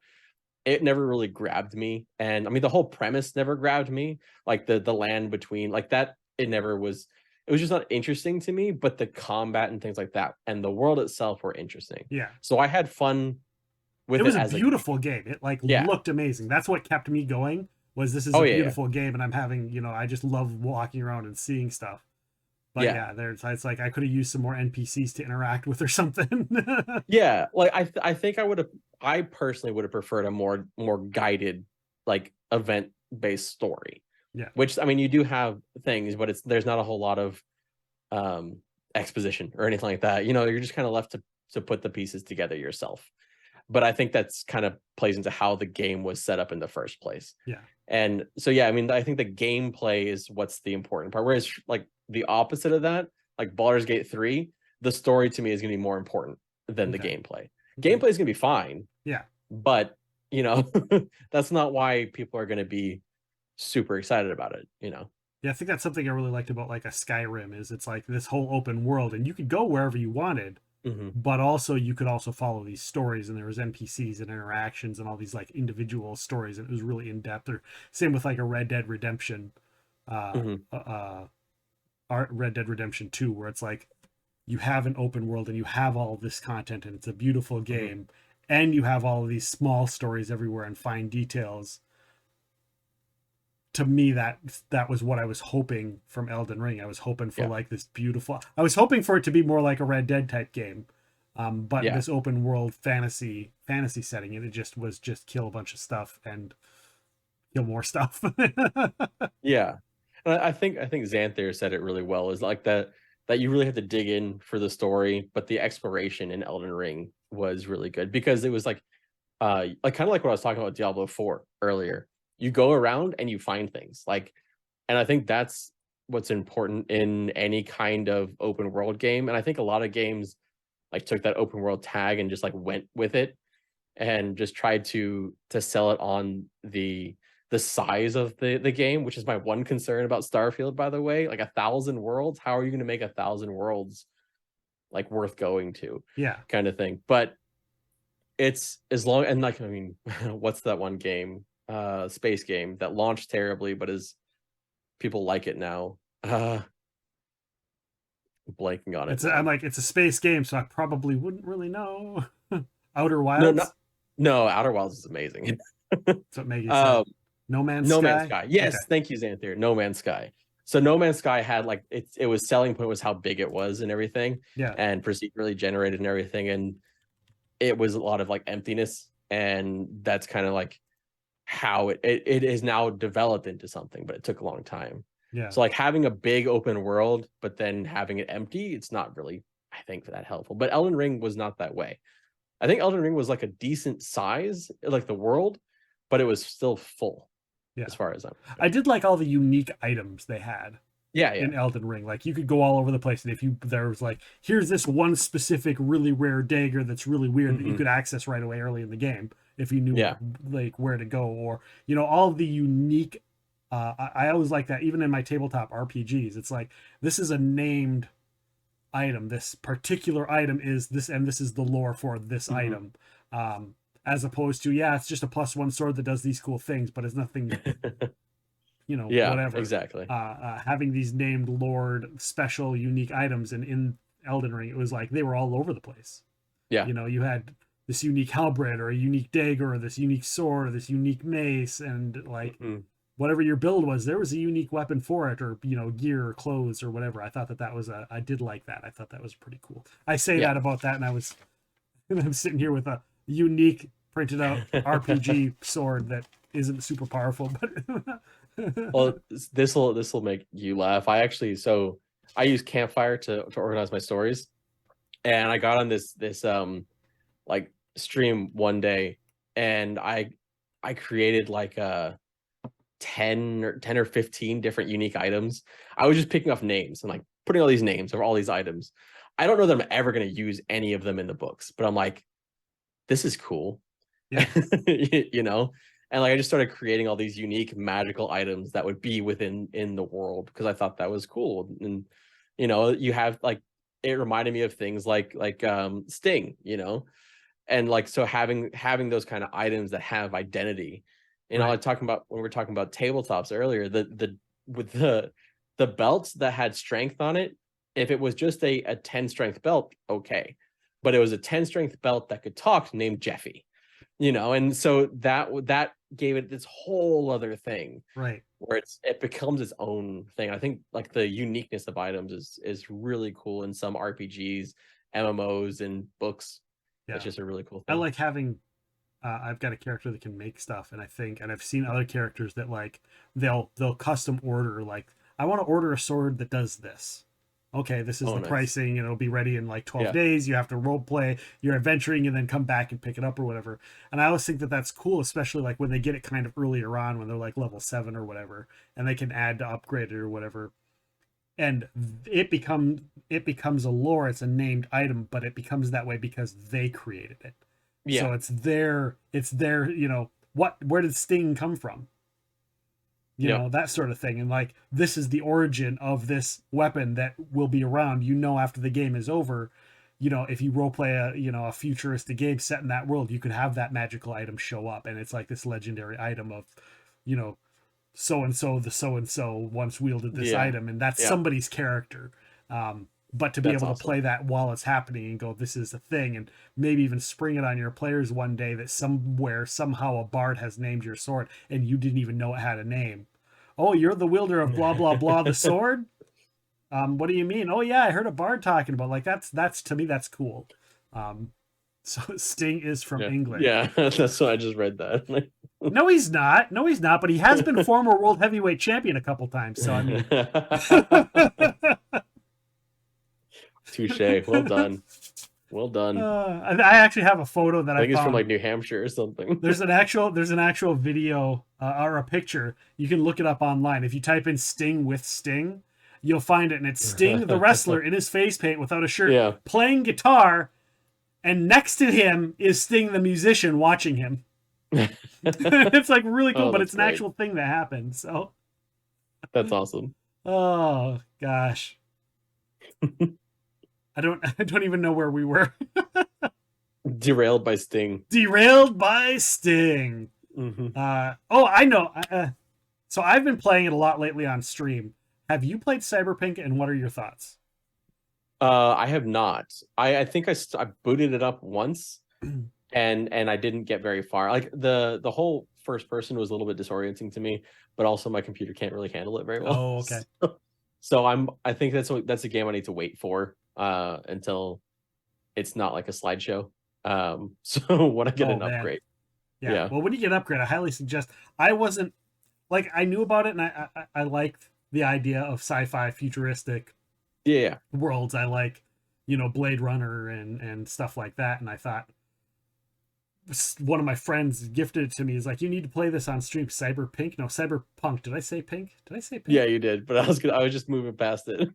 It never really grabbed me. And I mean, the whole premise never grabbed me. Like the land between like that, it was just not interesting to me, but the combat and things like that and the world itself were interesting. Yeah. So I had fun with it. It was a beautiful game. It like looked amazing. That's what kept me going, was this is a beautiful game, and I'm having, I just love walking around and seeing stuff. But it's like I could have used some more NPCs to interact with or something. Yeah, like I think I personally would have preferred a more guided, like event-based story. Yeah. Which, I mean, you do have things, but there's not a whole lot of exposition or anything like that. You're just kind of left to put the pieces together yourself. But I think that's kind of plays into how the game was set up in the first place. Yeah. And so, yeah, I mean, I think the gameplay is what's the important part. Whereas, like, the opposite of that, like Baldur's Gate 3, the story to me is going to be more important than the gameplay. Gameplay is going to be fine. Yeah. But, that's not why people are going to be super excited about it, Yeah, I think that's something I really liked about like a Skyrim is it's like this whole open world, and you could go wherever you wanted. But also you could also follow these stories, and there was NPCs and interactions and all these like individual stories, and it was really in depth. Or same with like a Red Dead Redemption, Red Dead Redemption 2, where it's like you have an open world and you have all this content, and it's a beautiful game, and you have all of these small stories everywhere and fine details. To me, that was what I was hoping from Elden Ring. I was hoping for like this beautiful. I was hoping for it to be more like a Red Dead type game, But Yeah. this open world fantasy setting, and it just was just kill a bunch of stuff and kill more stuff. Yeah. And I think Xanther said it really well, is like that you really have to dig in for the story, but the exploration in Elden Ring was really good because it was like kind of like what I was talking about Diablo 4 earlier. You go around and you find things. Like, and I think that's what's important in any kind of open world game. And I think a lot of games like took that open world tag and just like went with it and just tried to sell it on the size of the game, which is my one concern about Starfield, by the way. Like 1,000 worlds, how are you going to make 1,000 worlds like worth going to? Yeah. Kind of thing. But it's as long, and like, I mean, what's that one game, space game that launched terribly but is people like it now? Blanking on it. I'm like, it's a space game, so I probably wouldn't really know. Outer no, Wilds. no, Outer Wilds is amazing. That's what Maggie said. No Man's Sky. No Man's Sky. Yes, Okay. thank you, Xanther. No Man's Sky. So No Man's Sky had like it was selling point was how big it was and everything, Yeah. and procedurally generated and everything, and it was a lot of like emptiness, and that's kind of like how it is now developed into something, but it took a long time. Yeah. So like having a big open world, but then having it empty, it's not really, I think, that helpful. But Elden Ring was not that way. I think Elden Ring was like a decent size, like the world, but it was still full. Yeah. As far as I did like all the unique items they had. Yeah. In Elden Ring, like you could go all over the place, and if there was like, here's this one specific really rare dagger that's really weird that you could access right away early in the game if you knew like where to go, or all the unique. I always like that, even in my tabletop RPGs. It's like, this is a named item. This particular item is this, and this is the lore for this item. As opposed to, it's just a +1 sword that does these cool things, but it's nothing. Whatever. Exactly. Having these named lord special unique items, and in Elden Ring, it was like they were all over the place. Yeah. You had this unique halberd or a unique dagger or this unique sword or this unique mace, and like whatever your build was, there was a unique weapon for it, or gear or clothes or whatever. I thought that was I did like that. I thought that was pretty cool. I say that about that, and I'm sitting here with a unique printed out RPG sword that isn't super powerful, but well, this will make you laugh. I use Campfire to organize my stories, and I got on this like stream one day, and I created like 10 or 15 different unique items. I was just picking off names and like putting all these names of all these items. I don't know that I'm ever going to use any of them in the books, but I'm like, this is cool. Yeah. And like I just started creating all these unique magical items that would be within the world, because I thought that was cool. And you have like, it reminded me of things like Sting, and like, so having those kind of items that have identity. I was talking about when we were talking about tabletops earlier, with the belts that had strength on it. If it was just a 10 strength belt, okay, but it was a 10 strength belt that could talk, named Jeffy. And so that gave it this whole other thing, right, where it becomes its own thing. I think like the uniqueness of items is really cool in some RPGs, MMOs, and books. Yeah. It's just a really cool thing. I like having I've got a character that can make stuff, and I've seen other characters that like they'll custom order, like, I want to order a sword that does this. Okay, this is the nice. pricing, and it'll be ready in like 12 days. You have to role play, you're adventuring, and then come back and pick it up or whatever. And I always think that that's cool, especially like when they get it kind of earlier on, when they're like level 7 or whatever, and they can add to upgrade it or whatever. And it becomes a lore. It's a named item, but it becomes that way because they created it. Yeah. So it's their, where did Sting come from? That sort of thing. And like, this is the origin of this weapon that will be around, after the game is over. If you role play a futuristic game set in that world, you could have that magical item show up, and it's like this legendary item of, so-and-so, the so-and-so once wielded this item, and that's somebody's character. But to be able to play that while it's happening and go, this is a thing, and maybe even spring it on your players one day that somehow a bard has named your sword and you didn't even know it had a name. Oh, you're the wielder of blah, blah, blah, the sword? What do you mean? Oh yeah, I heard a bard talking about, like, that's to me, that's cool. So Sting is from yeah. England. Yeah, that's what I just read that. No, he's not. No, he's not. But he has been former world heavyweight champion a couple times. So I mean, touche. Well done. Well done. I actually have a photo that I think it's found. from like New Hampshire or something. There's an actual video or a picture. You can look it up online. If you type in Sting with Sting, you'll find it, and it's Sting the wrestler in his face paint without a shirt, Yeah. playing guitar, and next to him is Sting the musician watching him. It's like really cool, Oh, but that's it's an great. actual thing that happened. So, That's awesome. oh gosh, I don't even know where we were. Derailed by Sting. Derailed by Sting. Mm-hmm. Oh, I know. So I've been playing it a lot lately on stream. Have you played Cyberpunk, and what are your thoughts? I have not. I think I booted it up once, and I didn't get very far. Like the whole first person was a little bit disorienting to me, but also my computer can't really handle it very well. Oh, okay. So I think that's a game I need to wait for until it's not like a slideshow. So when I get Oh, an man. upgrade. Yeah. Yeah. Well, when you get an upgrade, I highly suggest. I wasn't like I knew about it, and I liked the idea of sci-fi futuristic Yeah. worlds. I like, Blade Runner and stuff like that. And I thought one of my friends gifted it to me. Is like, you need to play this on stream. Cyberpunk. Did I say pink? Did I say pink? Yeah, you did, but I was just moving past it.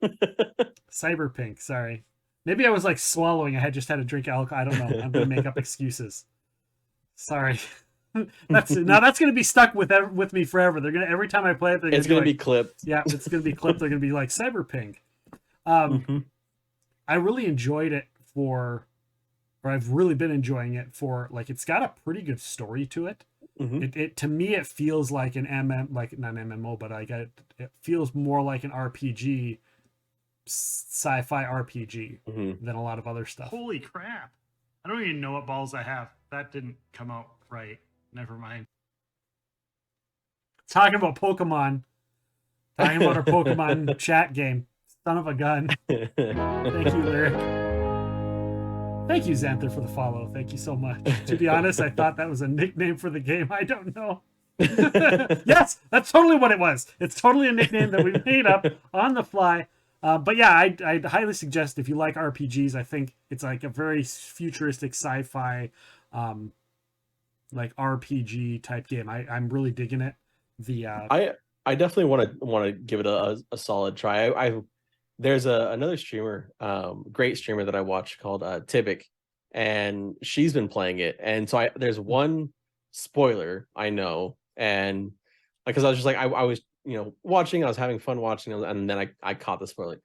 Cyberpunk. Sorry. Maybe I was like swallowing. I had just had a drink of alcohol. I don't know. I'm gonna make up excuses. Sorry. That's gonna be stuck with me forever. They're gonna every time I play it, It's gonna be clipped. Yeah, it's gonna be clipped. They're gonna be like Cyberpunk. I really enjoyed it I've really been enjoying it for like it's got a pretty good story to it. It to me it feels like an like not an MMO, but it feels more like an RPG, sci-fi RPG than a lot of other stuff. Holy crap. I don't even know what balls I have. That didn't come out right. Never mind. Talking about Pokemon. Talking about our Pokemon chat game. Son of a gun. Thank you, Lyric. Thank you, Xanther, for the follow. Thank you so much. To be honest, I thought that was a nickname for the game. I don't know. Yes, that's totally what it was. It's totally a nickname that we made up on the fly. But yeah, I'd highly suggest if you like RPGs, I think it's like a very futuristic sci-fi like RPG type game. I'm really digging it. I definitely want to give it a solid try. There's another streamer, great streamer that I watch called Tibic, and she's been playing it. And so there's one spoiler I know, and because I was just like I was watching, I was having fun watching, and then I caught the spoiler.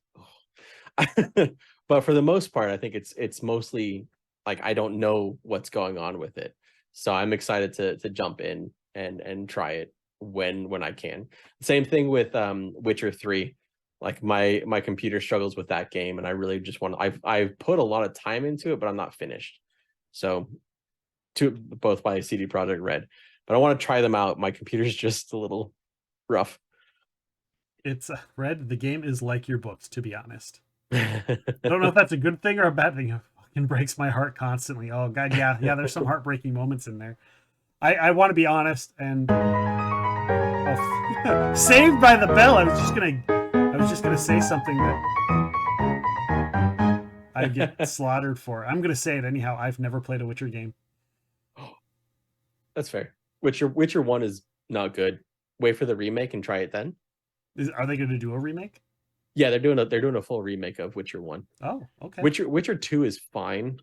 Like, oh. But for the most part, I think it's mostly like I don't know what's going on with it, so I'm excited to jump in and try it when I can. Same thing with Witcher 3. Like my computer struggles with that game, and I really just want I've put a lot of time into it, but I'm not finished. So both by CD Projekt Red, but I want to try them out. My computer's just a little rough. It's Red. The game is like your books, to be honest. I don't know if that's a good thing or a bad thing. It fucking breaks my heart constantly. Oh god, yeah. There's some heartbreaking moments in there. I want to be honest and Saved by the Bell. I was just gonna say something that I'd get slaughtered for. I'm gonna say it anyhow. I've never played a Witcher game. That's fair. Witcher 1 is not good. Wait for the remake and try it then. Are they gonna do a remake? Yeah, they're doing a full remake of Witcher 1. Oh, okay. Witcher 2 is fine.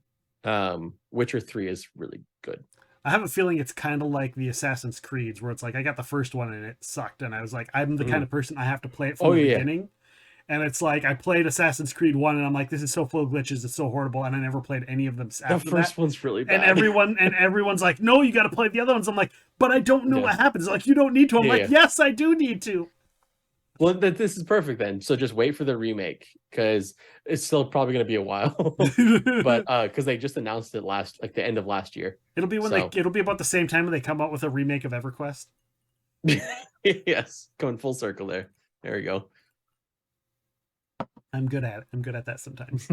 Witcher 3 is really good. I have a feeling it's kind of like the Assassin's Creeds, where it's like I got the first one and it sucked, and I was like, I'm the kind of person I have to play it from the beginning. And it's like I played Assassin's Creed 1, and I'm like, this is so full of glitches, it's so horrible, and I never played any of them after the first one's really bad. And everyone's like, no, you got to play the other ones. I'm like, but I don't know what happens. They're like, you don't need to. I'm like, yes, I do need to. Well, this is perfect then. So just wait for the remake, because it's still probably going to be a while. But because they just announced it the end of last year. It'll be it'll be about the same time when they come out with a remake of EverQuest. Yes, going full circle there. There we go. I'm good at it. I'm good at that sometimes.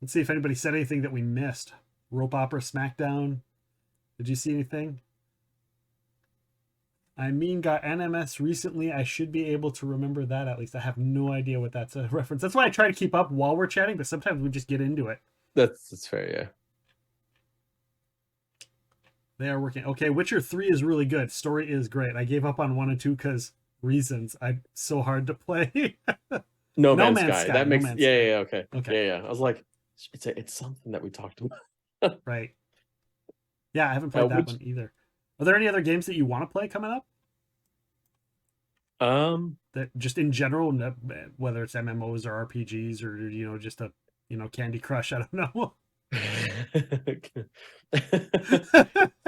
Let's see if anybody said anything that we missed. Rope Opera Smackdown. Did you see anything? I mean, got NMS recently. I should be able to remember that at least. I have no idea what that's a reference. That's why I try to keep up while we're chatting, but sometimes we just get into it. That's fair, yeah. They are working. Okay, Witcher 3 is really good. Story is great. I gave up on 1 and 2 because reasons. I'm so hard to play. No Man's Sky. That makes yeah, okay. Okay. Yeah. I was like, it's something that we talked about. Right. Yeah, I haven't played that one either. Are there any other games that you want to play coming up? That just in general, whether it's MMOs or RPGs or just a Candy Crush, I don't know.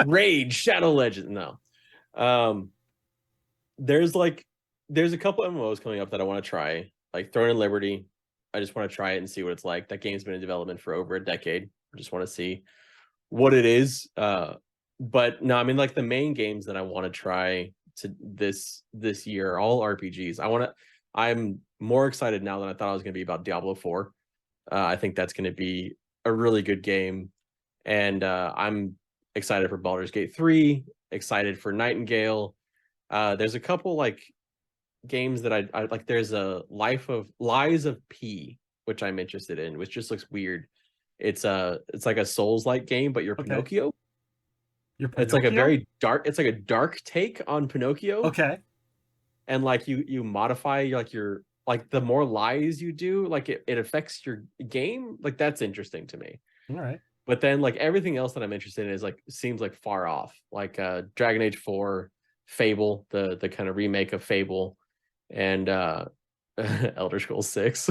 Rage, Shadow Legends. No. There's a couple MMOs coming up that I want to try, like Throne and Liberty. I just want to try it and see what it's like. That game's been in development for over a decade. I just want to see what it is. But no, I mean, like the main games that I want to try to this year are all RPGs. I'm more excited now than I thought I was going to be about Diablo 4. I think that's going to be a really good game. And I'm excited for Baldur's Gate 3, excited for Nightingale. There's a couple like games that I like. There's a Lies of P, which I'm interested in, which just looks weird. It's like a Souls-like game, but you're Pinocchio. It's like a very dark. It's like a dark take on Pinocchio. Okay. And like you modify your the more lies you do, like it affects your game. Like that's interesting to me. All right. But then like everything else that I'm interested in is like seems like far off. Like Dragon Age 4, Fable, the kind of remake of Fable, and Elder Scrolls 6.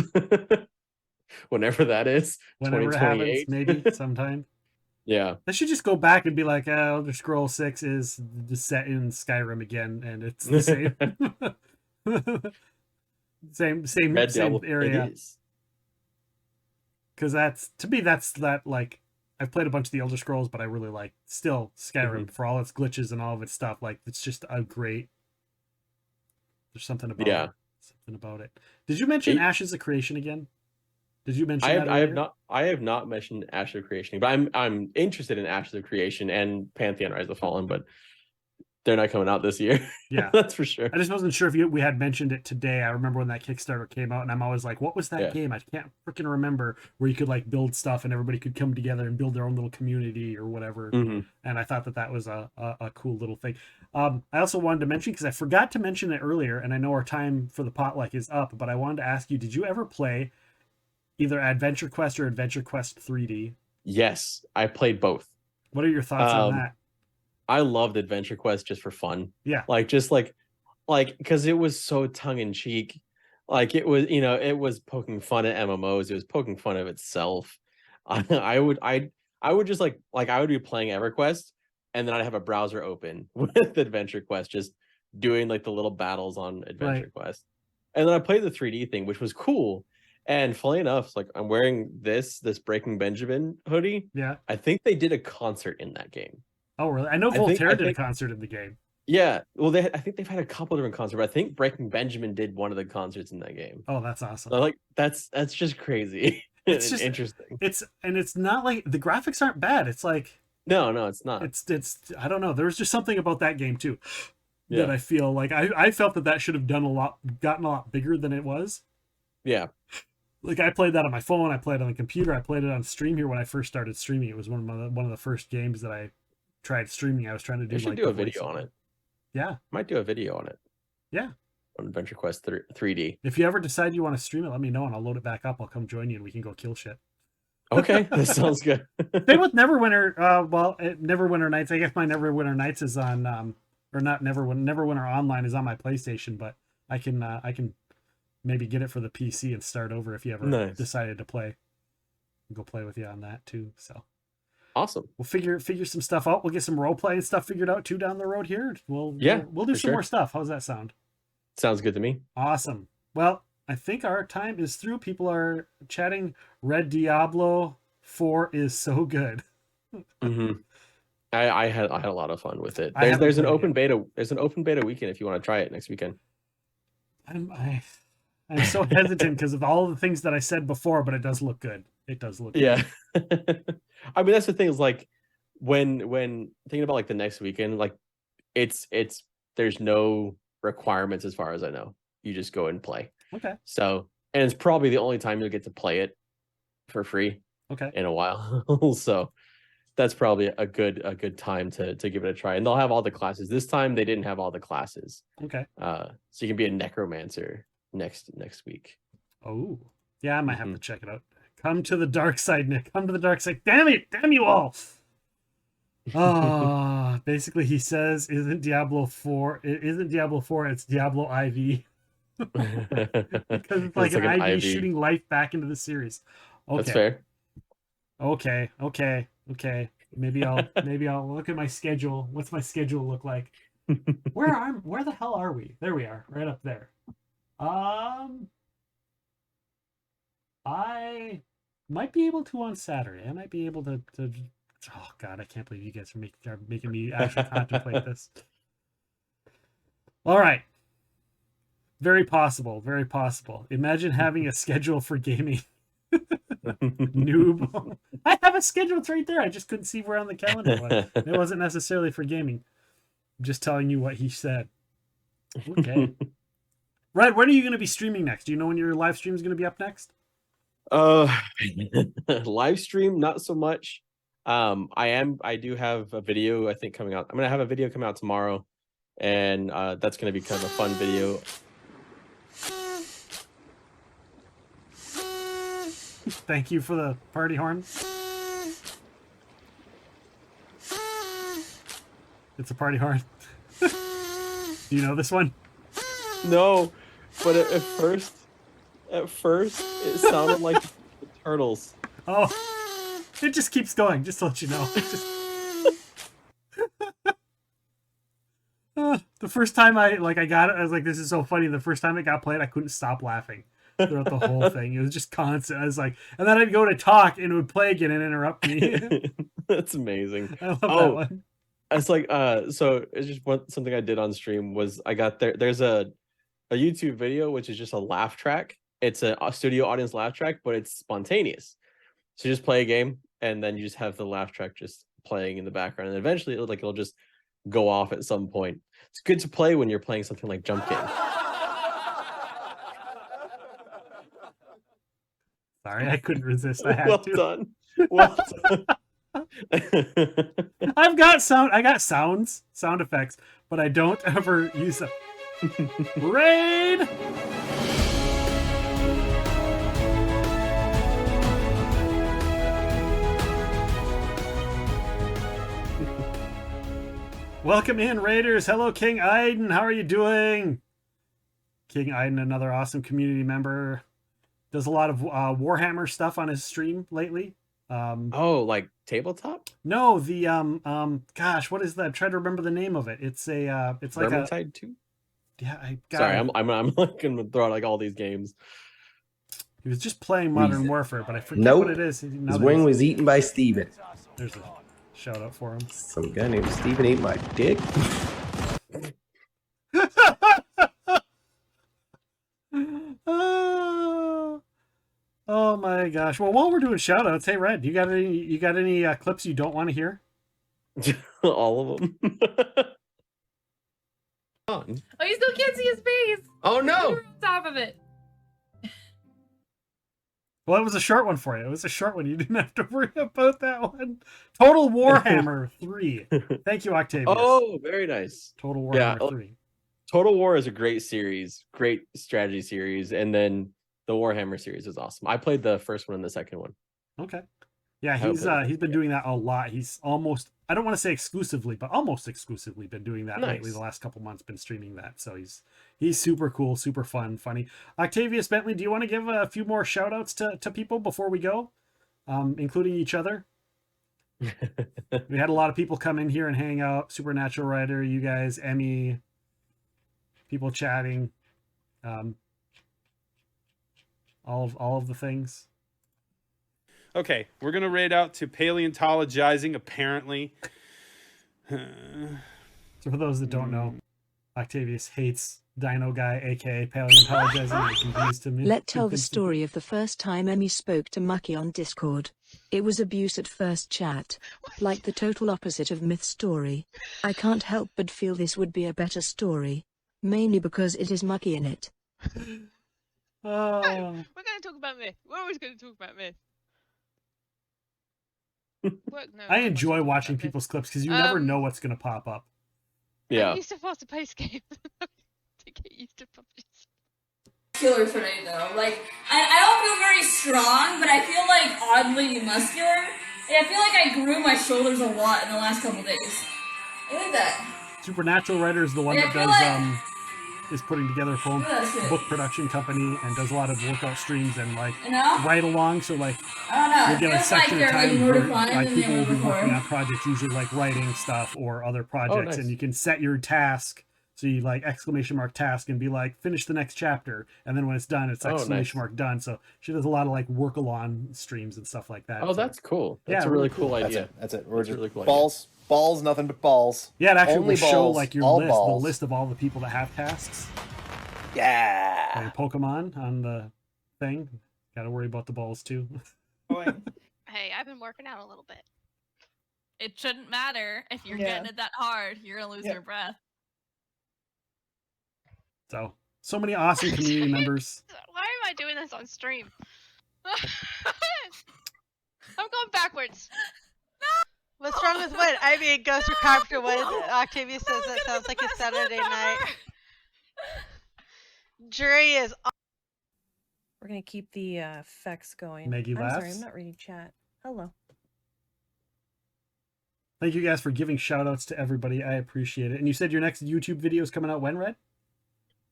Whenever that is. Whenever it happens, maybe sometime. Yeah. They should just go back and be like, Elder Scrolls 6 is set in Skyrim again, and it's the same. same area. Because that's like I've played a bunch of the Elder Scrolls, but I really like still Skyrim for all its glitches and all of its stuff. Like it's just a great. There's something about it. Something about it. Did you mention Ashes of Creation again? Did you mention that? I have not mentioned Ashes of Creation, but I'm interested in Ashes of Creation and Pantheon Rise of the Fallen, but they're not coming out this year. Yeah, that's for sure. I just wasn't sure if we had mentioned it today. I remember when that Kickstarter came out, and I'm always like, what was that game? I can't freaking remember, where you could like build stuff and everybody could come together and build their own little community or whatever. And I thought that was a cool little thing. I also wanted to mention, because I forgot to mention it earlier, and I know our time for the potluck is up, but I wanted to ask you, did you ever play either Adventure Quest or Adventure Quest 3D? Yes, I played both. What are your thoughts on that? I loved Adventure Quest just for fun. Yeah. Because it was so tongue in cheek. Like it was, it was poking fun at MMOs. It was poking fun of itself. I would just I would be playing EverQuest, and then I'd have a browser open with Adventure Quest, just doing like the little battles on Adventure Quest. And then I played the 3D thing, which was cool. And funny enough, like I'm wearing this Breaking Benjamin hoodie. Yeah. I think they did a concert in that game. Oh, really? I know Voltaire did a concert in the game. Yeah. Well, I think they've had a couple different concerts, but I think Breaking Benjamin did one of the concerts in that game. Oh, that's awesome. So, like that's just crazy. It's just interesting. It's not like the graphics aren't bad. It's like no, it's not. It's I don't know. There was just something about that game too that I feel like I felt that should have gotten a lot bigger than it was. Yeah. Like I played that on my phone, I played it on the computer, I played it on stream here when I first started streaming. It was one of the first games that I tried streaming. I was trying to do. You should do a video on it. Yeah, might do a video on it. Yeah, on Adventure Quest 3D. If you ever decide you want to stream it, let me know and I'll load it back up. I'll come join you and we can go kill shit. Okay, that sounds good. Same with Neverwinter. Neverwinter Nights. I guess my Neverwinter Nights is on, or not Neverwinter Online is on my PlayStation, but I can maybe get it for the PC and start over if you ever decided to play. I'll go play with you on that too. So awesome. We'll figure some stuff out. We'll get some role playing stuff figured out too down the road here. We'll do some more stuff. How's that sound? Sounds good to me. Awesome. Well, I think our time is through. People are chatting. Red Diablo 4 is so good. I had a lot of fun with it. There's an open beta. There's an open beta weekend if you want to try it next weekend. I'm so hesitant because of all the things that I said before, but it does look good. It does look Yeah. good. I mean, that's the thing is like when thinking about like the next weekend, like it's there's no requirements as far as I know. You just go and play. Okay. So, and it's probably the only time you'll get to play it for free Okay. in a while. So that's probably a good time to give it a try. And they'll have all the classes. This time they didn't have all the classes. Okay. So you can be a necromancer next week. Oh, yeah, I might have to check it out. Come to the dark side, Nick. Come to the dark side. Damn it! Damn you all! Ah, basically he says, "Isn't Diablo 4? It isn't Diablo 4. It's Diablo IV." Because it's like an IV shooting life back into the series. Okay. That's fair. Okay. Maybe I'll look at my schedule. What's my schedule look like? Where the hell are we? There we are, right up there. I might be able to on Saturday. I might be able to oh god, I can't believe you guys are making me actually contemplate this. All right. Very possible. Very possible. Imagine having a schedule for gaming. Noob. I have a schedule. It's right there. I just couldn't see where on the calendar it was. It wasn't necessarily for gaming. I'm just telling you what he said. Okay. Red, when are you going to be streaming next? Do you know when your live stream is going to be up next? Live stream, not so much. I do have a video, I think, coming out. I'm going to have a video come out tomorrow, and that's going to be kind of a fun video. Thank you for the party horn. It's a party horn. Do you know this one? No, but at first it sounded like the turtles. Oh, it just keeps going, just to let you know. The first time I got it, I was like, this is so funny. The first time it got played, I couldn't stop laughing throughout the whole thing. It was just constant. I was like, and then I'd go to talk and it would play again and interrupt me. That's amazing. I love that one. It's like so it's just something I did on stream was I got there's a YouTube video which is just a laugh track. It's a studio audience laugh track, but it's spontaneous. So you just play a game and then you just have the laugh track just playing in the background, and eventually it'll just go off at some point. It's good to play when you're playing something like Jump Game. Sorry, I couldn't resist. I had Well to. done. Well done. I got sound effects, but I don't ever use them. Raid! Welcome in, Raiders. Hello, King Aiden. How are you doing? King Aiden, another awesome community member. Does a lot of Warhammer stuff on his stream lately. Oh, like tabletop? No, the gosh, what is that? I'm trying to remember the name of it. It's a it's like Vermintide 2? Yeah, I got Sorry, it. I'm like gonna throw out like all these games. He was just playing Modern Warfare, but I forget Nope. what it is. His wing was eaten by Steven. There's a shout out for him. Some guy named Steven ate my dick. Oh my gosh. Well, while we're doing shout outs, hey Red, you got any clips you don't want to hear? All of them. Oh, you still can't see his face. Oh no! You're on top of it. Well, it was a short one for you. It was a short one. You didn't have to worry about that one. Total Warhammer 3. Thank you, Octavius. Oh, very nice. Total Warhammer 3. Total War is a great series, great strategy series, and then the Warhammer series is awesome. I played the first one and the second one. Okay. Yeah, he's been doing that a lot. He's almost, I don't want to say exclusively, but almost exclusively been doing that lately. The last couple months, been streaming that. So he's super cool, super fun, funny. Octavius Bentley, do you want to give a few more shout outs to people before we go, including each other? We had a lot of people come in here and hang out. Supernatural Writer, you guys, Emmy, people chatting, all of the things. Okay, we're going to raid out to paleontologizing, apparently. So for those that don't know, Octavius hates Dino Guy, aka Paleontologizing, and continues to Let's tell the story of the first time Emmy spoke to Mucky on Discord. It was abuse at first chat. Like the total opposite of Myth's story. I can't help but feel this would be a better story. Mainly because it is Mucky in it. Oh. We're going to talk about Myth. We're always going to talk about Myth. I enjoy watching people's clips because you never know what's going to pop up. Yeah. I used to fast-paced games to get used to puppies. Muscular today though. Like I don't feel very strong, but I feel like oddly muscular. I feel like I grew my shoulders a lot in the last couple days. I like that. Supernatural Writer is the one that does is putting together a phone book production company and does a lot of workout streams and like ride along. So like you'll get a section of time where like people will be working on projects, usually like writing stuff or other projects, and you can set your task. So you like exclamation mark task and be like, finish the next chapter. And then when it's done, it's exclamation mark done. So she does a lot of like work along streams and stuff like that. Oh, that's cool. That's a really cool idea. That's it. We're just really cool balls, nothing but balls. Yeah, it actually will show balls, like your list, the list of all the people that have tasks. Yeah. And Pokemon on the thing. Got to worry about the balls too. Hey, I've been working out a little bit. It shouldn't matter if you're getting it that hard. You're gonna lose your breath. So many awesome community members. Why am I doing this on stream? I'm going backwards. What's wrong with what? I mean, Ghost Recapture Wood. Octavia says that sounds like a Saturday night. Jury is. We're gonna keep the effects going. Maggie I'm laughs. sorry, I'm not reading chat. Hello. Thank you guys for giving shout outs to everybody. I appreciate it. And you said your next YouTube video is coming out when, Red?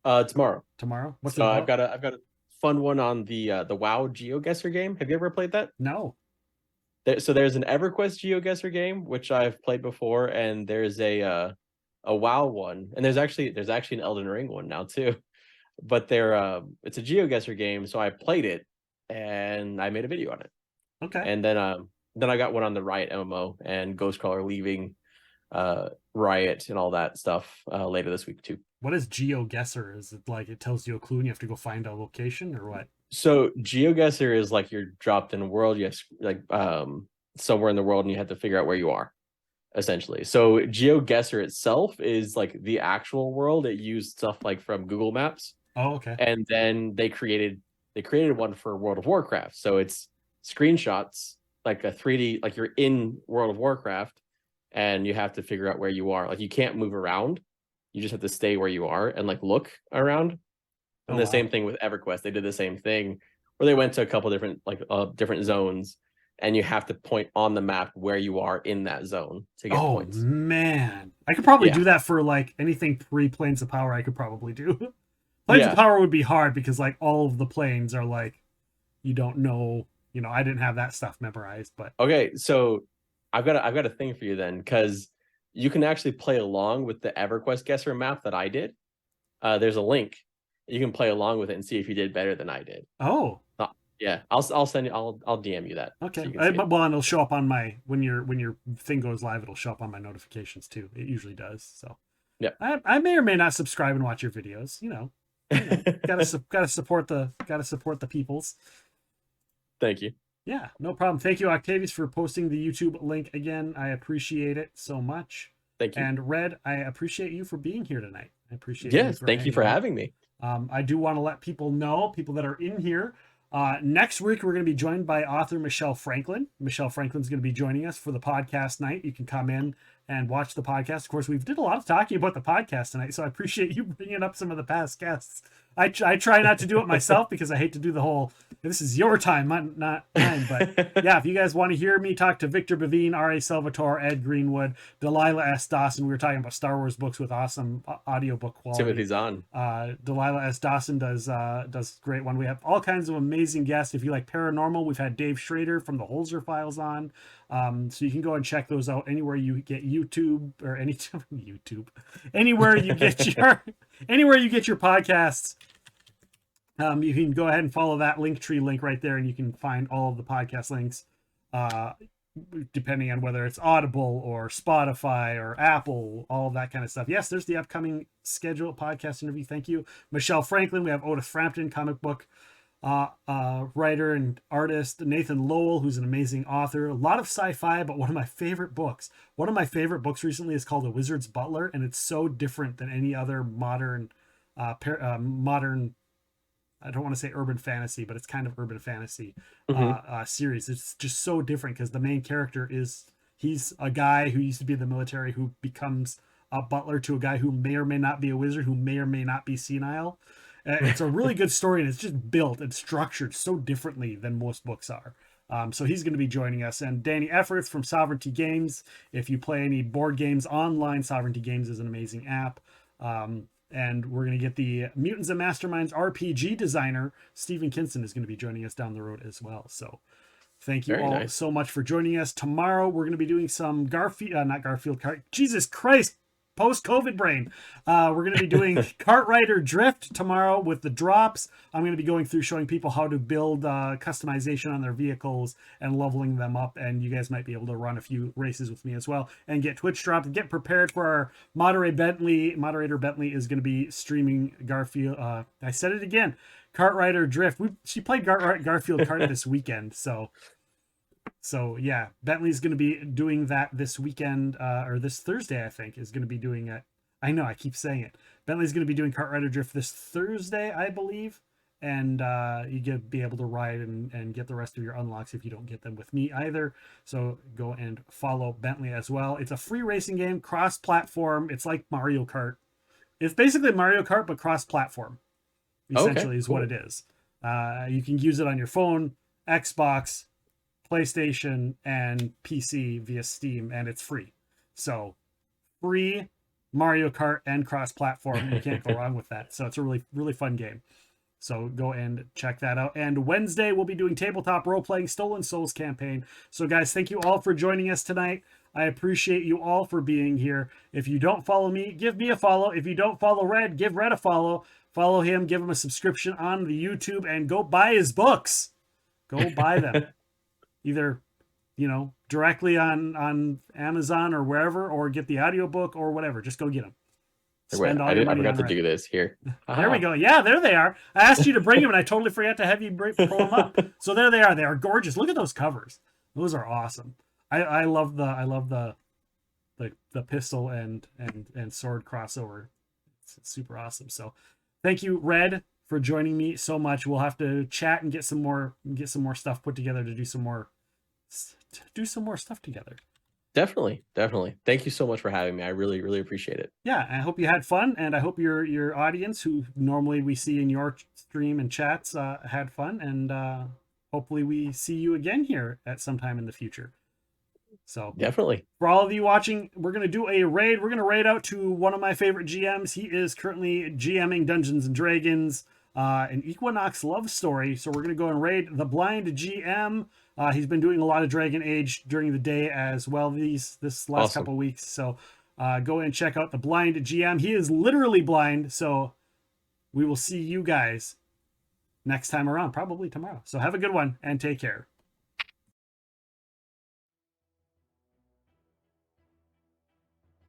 Tomorrow. Tomorrow? What's so it about? I've got a fun one on the WoW GeoGuessr game. Have you ever played that? No. So there's an EverQuest GeoGuessr game which I've played before, and there's a WoW one, and there's actually an Elden Ring one now too. But it's a GeoGuessr game, so I played it and I made a video on it. Okay. And then I got one on the Riot MMO and Ghostcrawler leaving Riot and all that stuff later this week too. What is GeoGuessr? Is it like it tells you a clue and you have to go find a location, or what? So GeoGuessr is like you're dropped in a world, you have like somewhere in the world, and you have to figure out where you are, essentially. So GeoGuessr itself is like the actual world. It used stuff like from Google Maps. Oh, okay. And then they created one for World of Warcraft. So it's screenshots, like a 3D, like you're in World of Warcraft, and you have to figure out where you are. Like you can't move around. You just have to stay where you are and like look around. And the same thing with EverQuest. They did the same thing where they went to a couple different different zones, and you have to point on the map where you are in that zone to get points. Oh man, I could probably do that for like anything pre-Planes of Power. I could probably do. Planes of Power would be hard because like all of the planes are like you don't know. You know, I didn't have that stuff memorized, but okay. So I've got a thing for you then, because you can actually play along with the EverQuest Guesser map that I did. There's a link. You can play along with it and see if you did better than I did. Oh. Yeah, I'll send you. I'll DM you that. Okay. So you well, and it'll show up on my when your thing goes live. It'll show up on my notifications too. It usually does. So yeah, I may or may not subscribe and watch your videos. You know gotta support the peoples. Thank you. Yeah, no problem. Thank you, Octavius, for posting the YouTube link again. I appreciate it so much. Thank you. And Red, I appreciate you for being here tonight. I appreciate Yes, thank you for having me. I do want to let people know, people that are in here, next week we're going to be joined by author Michelle Franklin. Michelle Franklin's going to be joining us for the podcast night. You can come in and watch the podcast. Of course, we've did a lot of talking about the podcast tonight, so I appreciate you bringing up some of the past guests. I try not to do it myself because I hate to do the whole, this is your time, not mine. But yeah, if you guys want to hear me talk to Victor Bavine, R.A. Salvatore, Ed Greenwood, Delilah S. Dawson, we were talking about Star Wars books with awesome audiobook quality. Timothy Zahn. Delilah S. Dawson does great one. We have all kinds of amazing guests. If you like paranormal, we've had Dave Schrader from the Holzer Files on. So you can go and check those out anywhere you get YouTube or YouTube, anywhere you get your podcasts. You can go ahead and follow that Linktree link right there, and you can find all of the podcast links. depending on whether it's Audible or Spotify or Apple, all of that kind of stuff. Yes, there's the upcoming scheduled podcast interview. Thank you, Michelle Franklin. We have Otis Frampton, comic book writer and artist. Nathan Lowell, who's an amazing author. A lot of sci-fi, but one of my favorite books recently is called A Wizard's Butler, and it's so different than any other modern I don't want to say urban fantasy, but it's kind of urban fantasy series. It's just so different because the main character he's a guy who used to be in the military who becomes a butler to a guy who may or may not be a wizard, who may or may not be senile. It's a really good story, and it's just built and structured so differently than most books are. So he's going to be joining us. And Danny Efforts from Sovereignty Games. If you play any board games online, Sovereignty Games is an amazing app. And we're going to get the Mutants and Masterminds RPG designer, Stephen Kinson, is going to be joining us down the road as well. So thank you so much for joining us. Tomorrow, we're going to be doing some Jesus Christ, post-COVID brain. We're going to be doing Cartwriter Drift tomorrow with the drops. I'm going to be going through showing people how to build customization on their vehicles and leveling them up. And you guys might be able to run a few races with me as well and get Twitch dropped and get prepared for our moderator Bentley is going to be streaming Garfield. I said it again. Cartwriter Drift. She played Garfield Kart this weekend. So yeah, Bentley's going to be doing that this weekend, or this Thursday, I think, is going to be doing it. I know, I keep saying it. Bentley's going to be doing Cartwriter Drift this Thursday, I believe. And you get be able to ride and get the rest of your unlocks if you don't get them with me either. So go and follow Bentley as well. It's a free racing game, cross-platform. It's like Mario Kart. It's basically Mario Kart, but cross-platform, essentially, is what it is. You can use it on your phone, Xbox, PlayStation, and PC via Steam, and it's free. So free Mario Kart and cross-platform. You can't go wrong with that. So it's a really, really fun game. So go and check that out. And Wednesday, we'll be doing tabletop role-playing Stolen Souls campaign. So guys, thank you all for joining us tonight. I appreciate you all for being here. If you don't follow me, give me a follow. If you don't follow Red, give Red a follow. Follow him, give him a subscription on the YouTube, and go buy his books. Go buy them. Either, directly on Amazon or wherever, or get the audiobook or whatever. Just go get them. I forgot to do this here. There we go. Yeah, there they are. I asked you to bring them, and I totally forgot to have you pull them up. So there they are. They are gorgeous. Look at those covers. Those are awesome. I love the pistol and sword crossover. It's super awesome. So thank you, Red, for joining me so much. We'll have to chat and get some more stuff put together to do some more stuff together. Definitely. Thank you so much for having me. I really, really appreciate it. Yeah, I hope you had fun, and I hope your audience, who normally we see in your stream and chats, had fun, and hopefully we see you again here at some time in the future. So definitely, for all of you watching, we're going to do a raid. We're going to raid out to one of my favorite GMs. He is currently GMing Dungeons and Dragons, an Equinox love story. So we're going to go and raid the Blind GM. He's been doing a lot of Dragon Age during the day as well this last couple of weeks. So go and check out the Blind GM. He is literally blind. So we will see you guys next time around, probably tomorrow. So have a good one and take care.